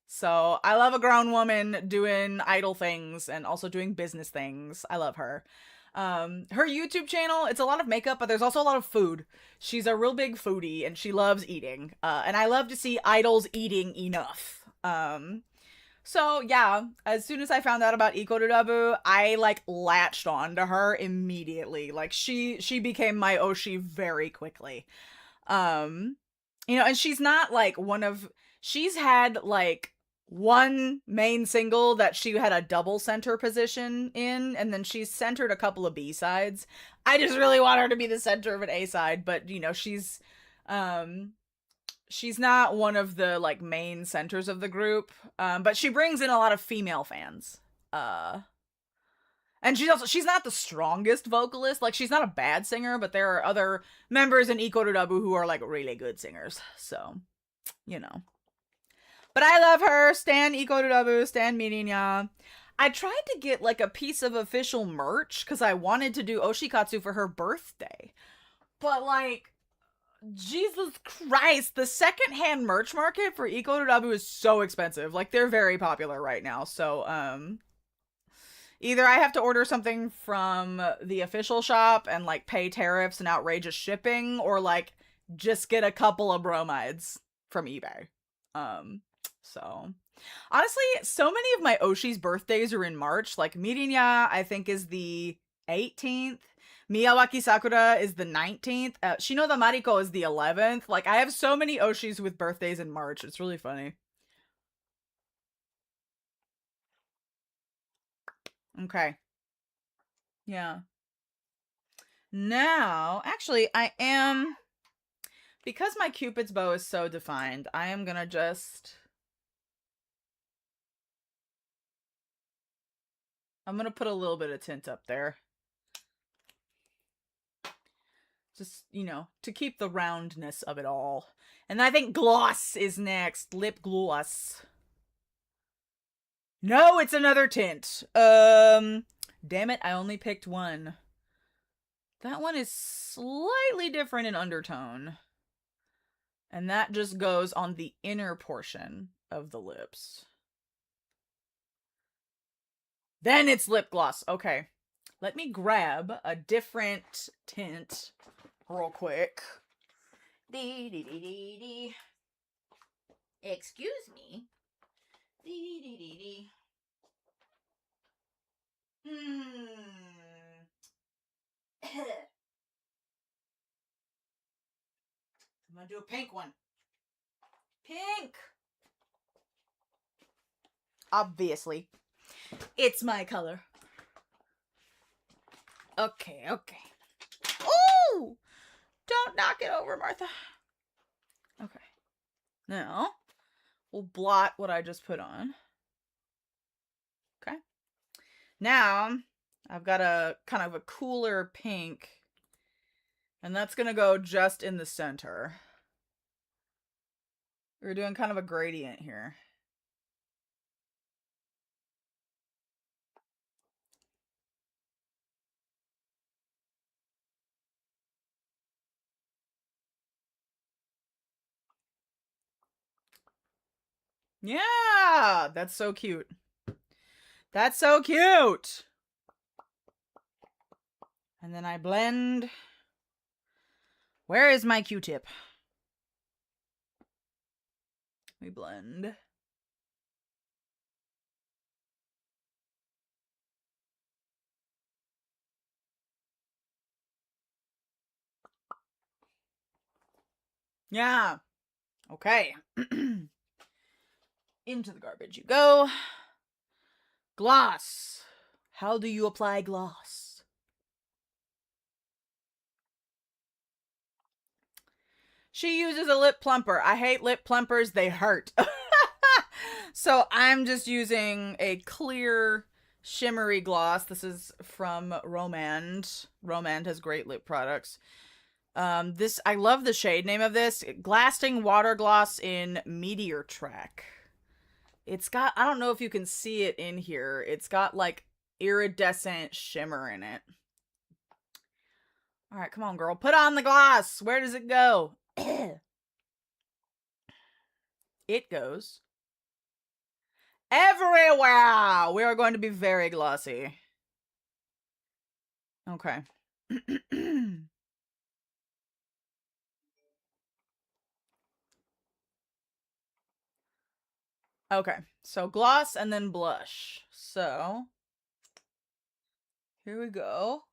So I love a grown woman doing idol things and also doing business things. I love her. Her YouTube channel, it's a lot of makeup, but there's also a lot of food. She's a real big foodie and she loves eating. And I love to see idols eating enough. So yeah, as soon as I found out about Ikorudabu, I like latched on to her immediately. Like she became my oshi very quickly. You know, and she's not like she's had like one main single that she had a double center position in, and then she's centered a couple of B-sides. I just really want her to be the center of an A-side, but you know, she's not one of the like main centers of the group. But she brings in a lot of female fans. And she's not the strongest vocalist. Like, she's not a bad singer, but there are other members in Ikorudabu who are like really good singers. So, you know. But I love her. Stan Ikorudabu, Stan Mirinya. I tried to get like a piece of official merch because I wanted to do Oshikatsu for her birthday. But like, Jesus Christ, the secondhand merch market for Ikorudabu is so expensive. Like, they're very popular right now. So, either I have to order something from the official shop and like pay tariffs and outrageous shipping, or like just get a couple of bromides from eBay. So honestly, so many of my Oshi's birthdays are in March. Like Mirinya, I think, is the 18th. Miyawaki Sakura is the 19th. Shinoda Mariko is the 11th. Like, I have so many Oshis with birthdays in March. It's really funny. Okay. Yeah. Now, actually, I am... Because my Cupid's bow is so defined, I am gonna just... I'm gonna put a little bit of tint up there. Just, you know, to keep the roundness of it all. And I think gloss is next. Lip gloss. No, it's another tint. Damn it, I only picked one. That one is slightly different in undertone. And that just goes on the inner portion of the lips. Then it's lip gloss. Okay. Let me grab a different tint real quick. Excuse me. I'm gonna do a pink one. Pink! Obviously. It's my color. Okay, okay. Ooh! Don't knock it over, Martha. Okay. Now, we'll blot what I just put on. Okay. Now, I've got a kind of a cooler pink. And that's gonna go just in the center. We're doing kind of a gradient here. Yeah, that's so cute. That's so cute. And then I blend. Where is my Q-tip? We blend. Yeah. Okay. Into the garbage you go. Gloss. How do you apply gloss? She uses a lip plumper. I hate lip plumpers. They hurt. So I'm just using a clear shimmery gloss. This is from Romand. Romand has great lip products. This, I love the shade name of this. Glasting Water Gloss in Meteor Track. It's got, I don't know if you can see it in here. It's got like iridescent shimmer in it. All right, come on, girl. Put on the gloss. Where does it go? It goes everywhere. We are going to be very glossy. Okay. Okay, so gloss and then blush. So, here we go.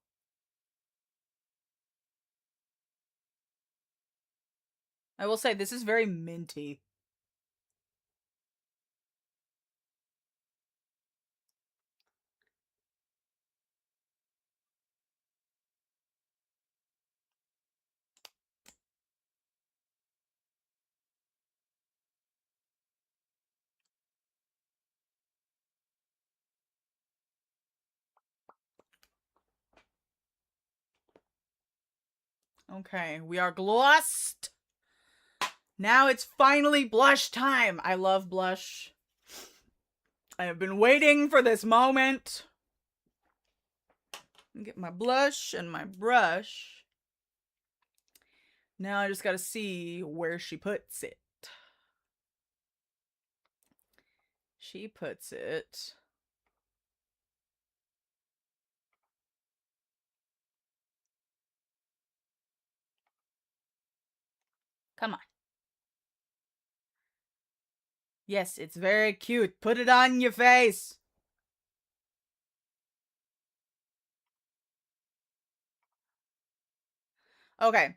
I will say, this is very minty. Okay, we are glossed. Now it's finally blush time. I love blush. I have been waiting for this moment. Get my blush and my brush. Now I just gotta see where she puts it. She puts it. Come on. Yes, it's very cute. Put it on your face. Okay.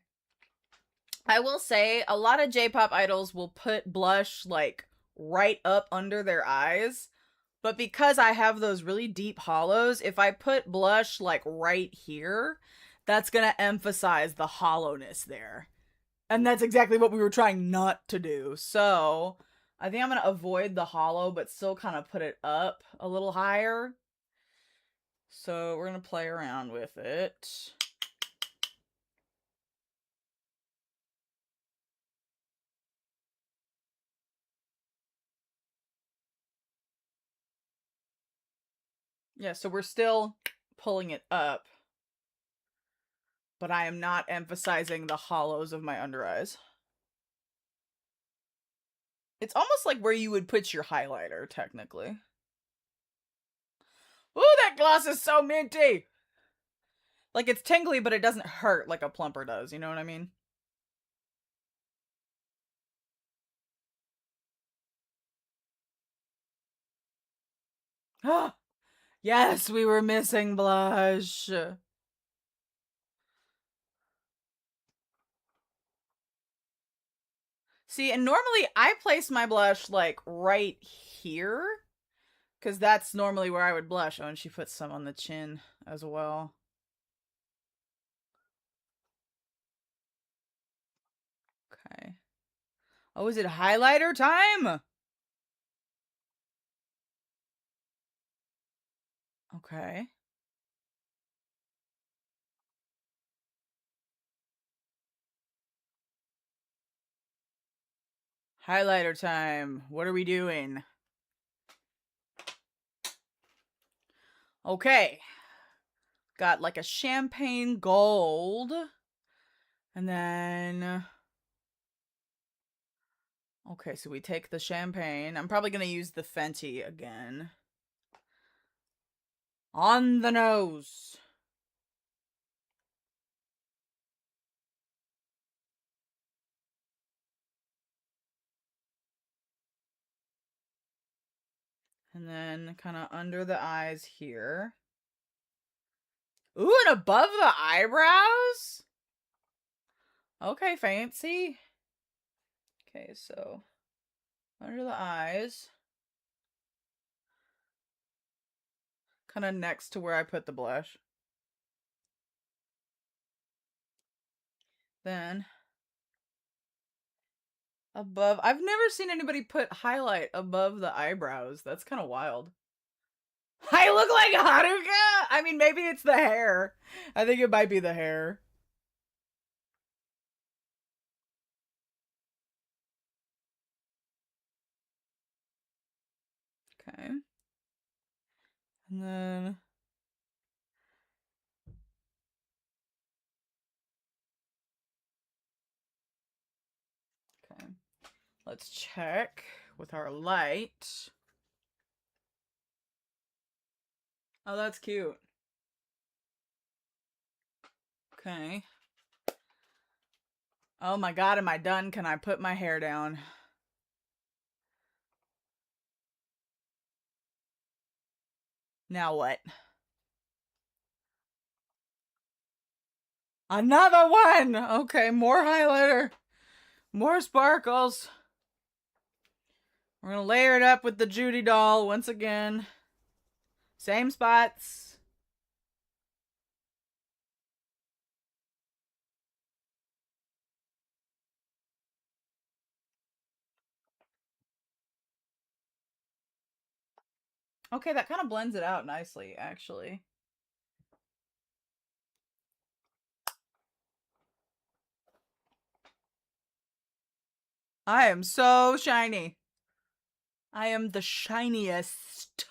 I will say a lot of J-pop idols will put blush like right up under their eyes. But because I have those really deep hollows, if I put blush like right here, that's going to emphasize the hollowness there. And that's exactly what we were trying not to do. So I think I'm going to avoid the hollow, but still kind of put it up a little higher. So we're going to play around with it. Yeah, so we're still pulling it up. But I am not emphasizing the hollows of my under eyes. It's almost like where you would put your highlighter, technically. Ooh, that gloss is so minty! Like, it's tingly, but it doesn't hurt like a plumper does, you know what I mean? Yes, we were missing blush. See, and normally I place my blush, like, right here. Because that's normally where I would blush. Oh, and she puts some on the chin as well. Okay. Oh, is it highlighter time? Okay. Highlighter time. What are we doing? Okay. Got like a champagne gold. And then... Okay, so we take the champagne. I'm probably going to use the Fenty again. On the nose. And then kind of under the eyes here. Ooh, and above the eyebrows? Okay, fancy. Okay, so under the eyes. Kind of next to where I put the blush. Then above. I've never seen anybody put highlight above the eyebrows. That's kind of wild. I look like Haruka? I mean, maybe it's the hair. I think it might be the hair. Okay. And then... Okay. Let's check with our light. Oh, that's cute. Okay. Oh my god, am I done? Can I put my hair down? Now what? Another one! Okay, more highlighter. More sparkles. We're gonna layer it up with the Judy doll once again. Same spots. Okay, that kind of blends it out nicely, actually. I am so shiny. I am the shiniest.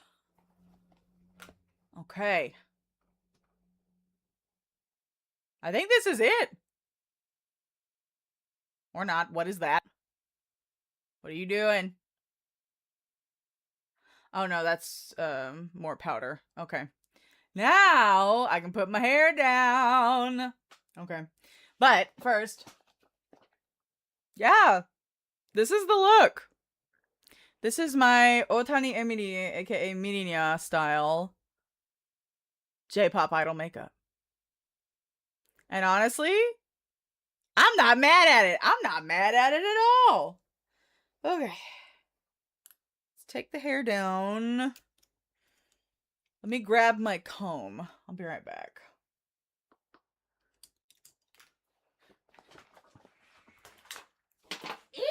Okay. I think this is it. Or not. What is that? What are you doing? Oh no, that's more powder. Okay. Now I can put my hair down. Okay. But first, yeah, this is the look. This is my Otani Emiri, aka Mirinya style J-pop idol makeup. And honestly, I'm not mad at it. I'm not mad at it at all. Okay. Let's take the hair down. Let me grab my comb. I'll be right back. Eek!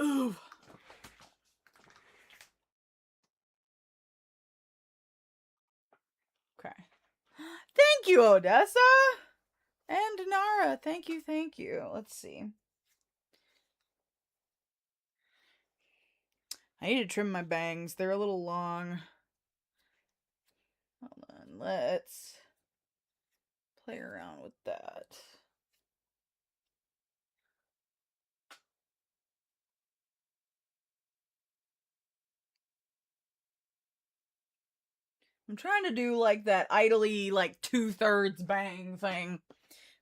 Ooh. Okay. Thank you, Odessa. And Nara. Thank you, thank you. Let's see. I need to trim my bangs. They're a little long. Hold on. Let's play around with that. I'm trying to do like that idly like 2/3 bang thing,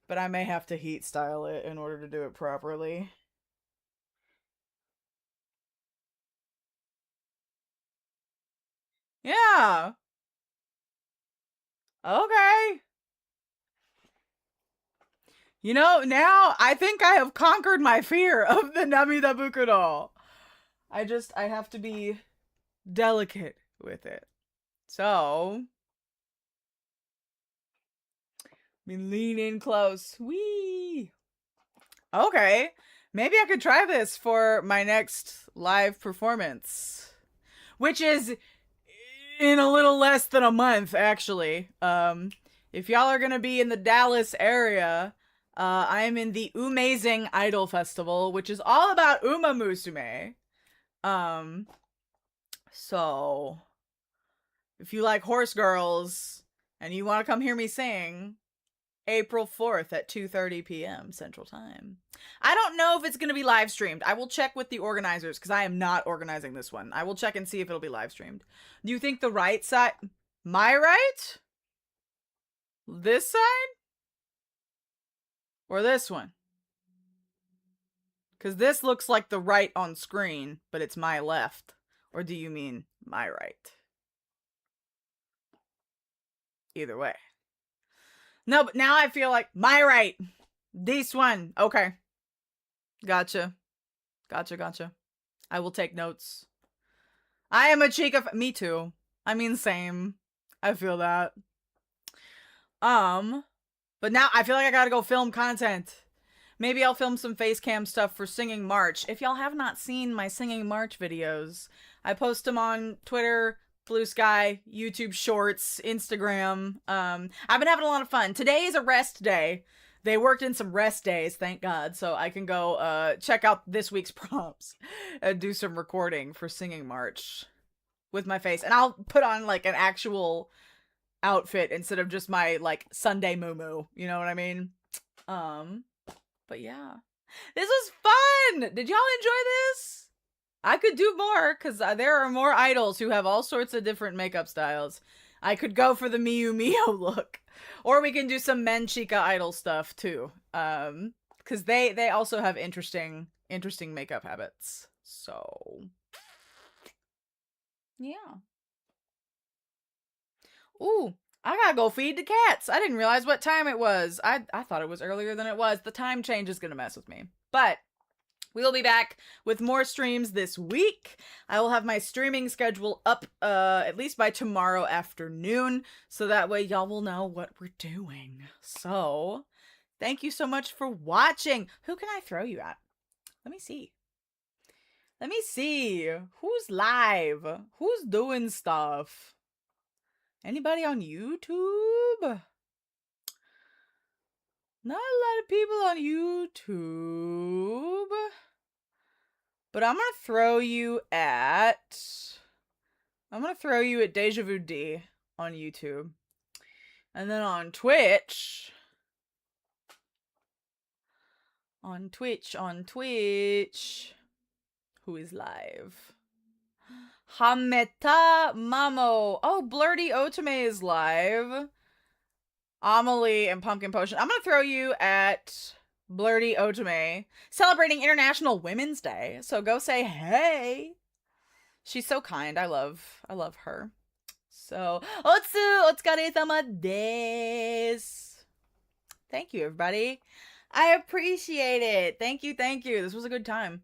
but I may have to heat style it in order to do it properly. Yeah. Okay. You know, now I think I have conquered my fear of the Namida Bukuro. I have to be delicate with it. So, we lean in close. Whee! Okay. Maybe I could try this for my next live performance. Which is in a little less than a month, actually. If y'all are gonna be in the Dallas area, I'm in the Umazing Idol Festival, which is all about Uma Musume. So if you like horse girls and you want to come hear me sing, April 4th at 2:30 p.m. Central Time. I don't know if it's going to be live streamed. I will check with the organizers because I am not organizing this one. I will check and see if it'll be live streamed. Do you think the right side... My right? This side? Or this one? Because this looks like the right on screen, but it's my left. Or do you mean my right? Either way. No, but now I feel like my right. This one. Okay. Gotcha. Gotcha. I will take notes. I am a chica. Me too. I mean, same. I feel that. But now I feel like I gotta go film content. Maybe I'll film some face cam stuff for Singing March. If y'all have not seen my Singing March videos, I post them on Twitter, Blue Sky, YouTube Shorts, Instagram. I've been having a lot of fun. Today is a rest day. They worked in some rest days, thank God, so I can go check out this week's prompts and do some recording for Singing March with my face. And I'll put on like an actual outfit instead of just my like Sunday moo-moo. You know what I mean? But yeah. This was fun! Did y'all enjoy this? I could do more, because there are more idols who have all sorts of different makeup styles. I could go for the Miyu Mio look. Or we can do some Men Chica idol stuff, too. Because they also have interesting makeup habits. So, yeah. Ooh, I gotta go feed the cats. I didn't realize what time it was. I thought it was earlier than it was. The time change is gonna mess with me. But we'll be back with more streams this week. I will have my streaming schedule up at least by tomorrow afternoon, so that way y'all will know what we're doing. So, thank you so much for watching. Who can I throw you at? Let me see. Who's live? Who's doing stuff? Anybody on YouTube? Not a lot of people on YouTube. But I'm gonna throw you at Deja Vu D on YouTube. And then on Twitch. On Twitch. Who is live? Hameta Mamo. Oh, Blurty Otome is live. Amelie and Pumpkin Potion. I'm gonna throw you at Blurty Otome, celebrating International Women's Day. So go say hey. She's so kind. I love her. So, otsukaresama desu. Thank you, everybody. I appreciate it. Thank you. This was a good time.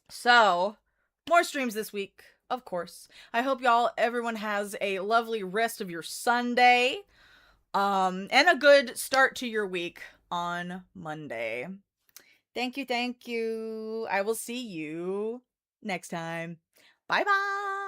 So, more streams this week, of course. I hope everyone has a lovely rest of your Sunday. And a good start to your week on Monday. Thank you. I will see you next time. Bye-bye.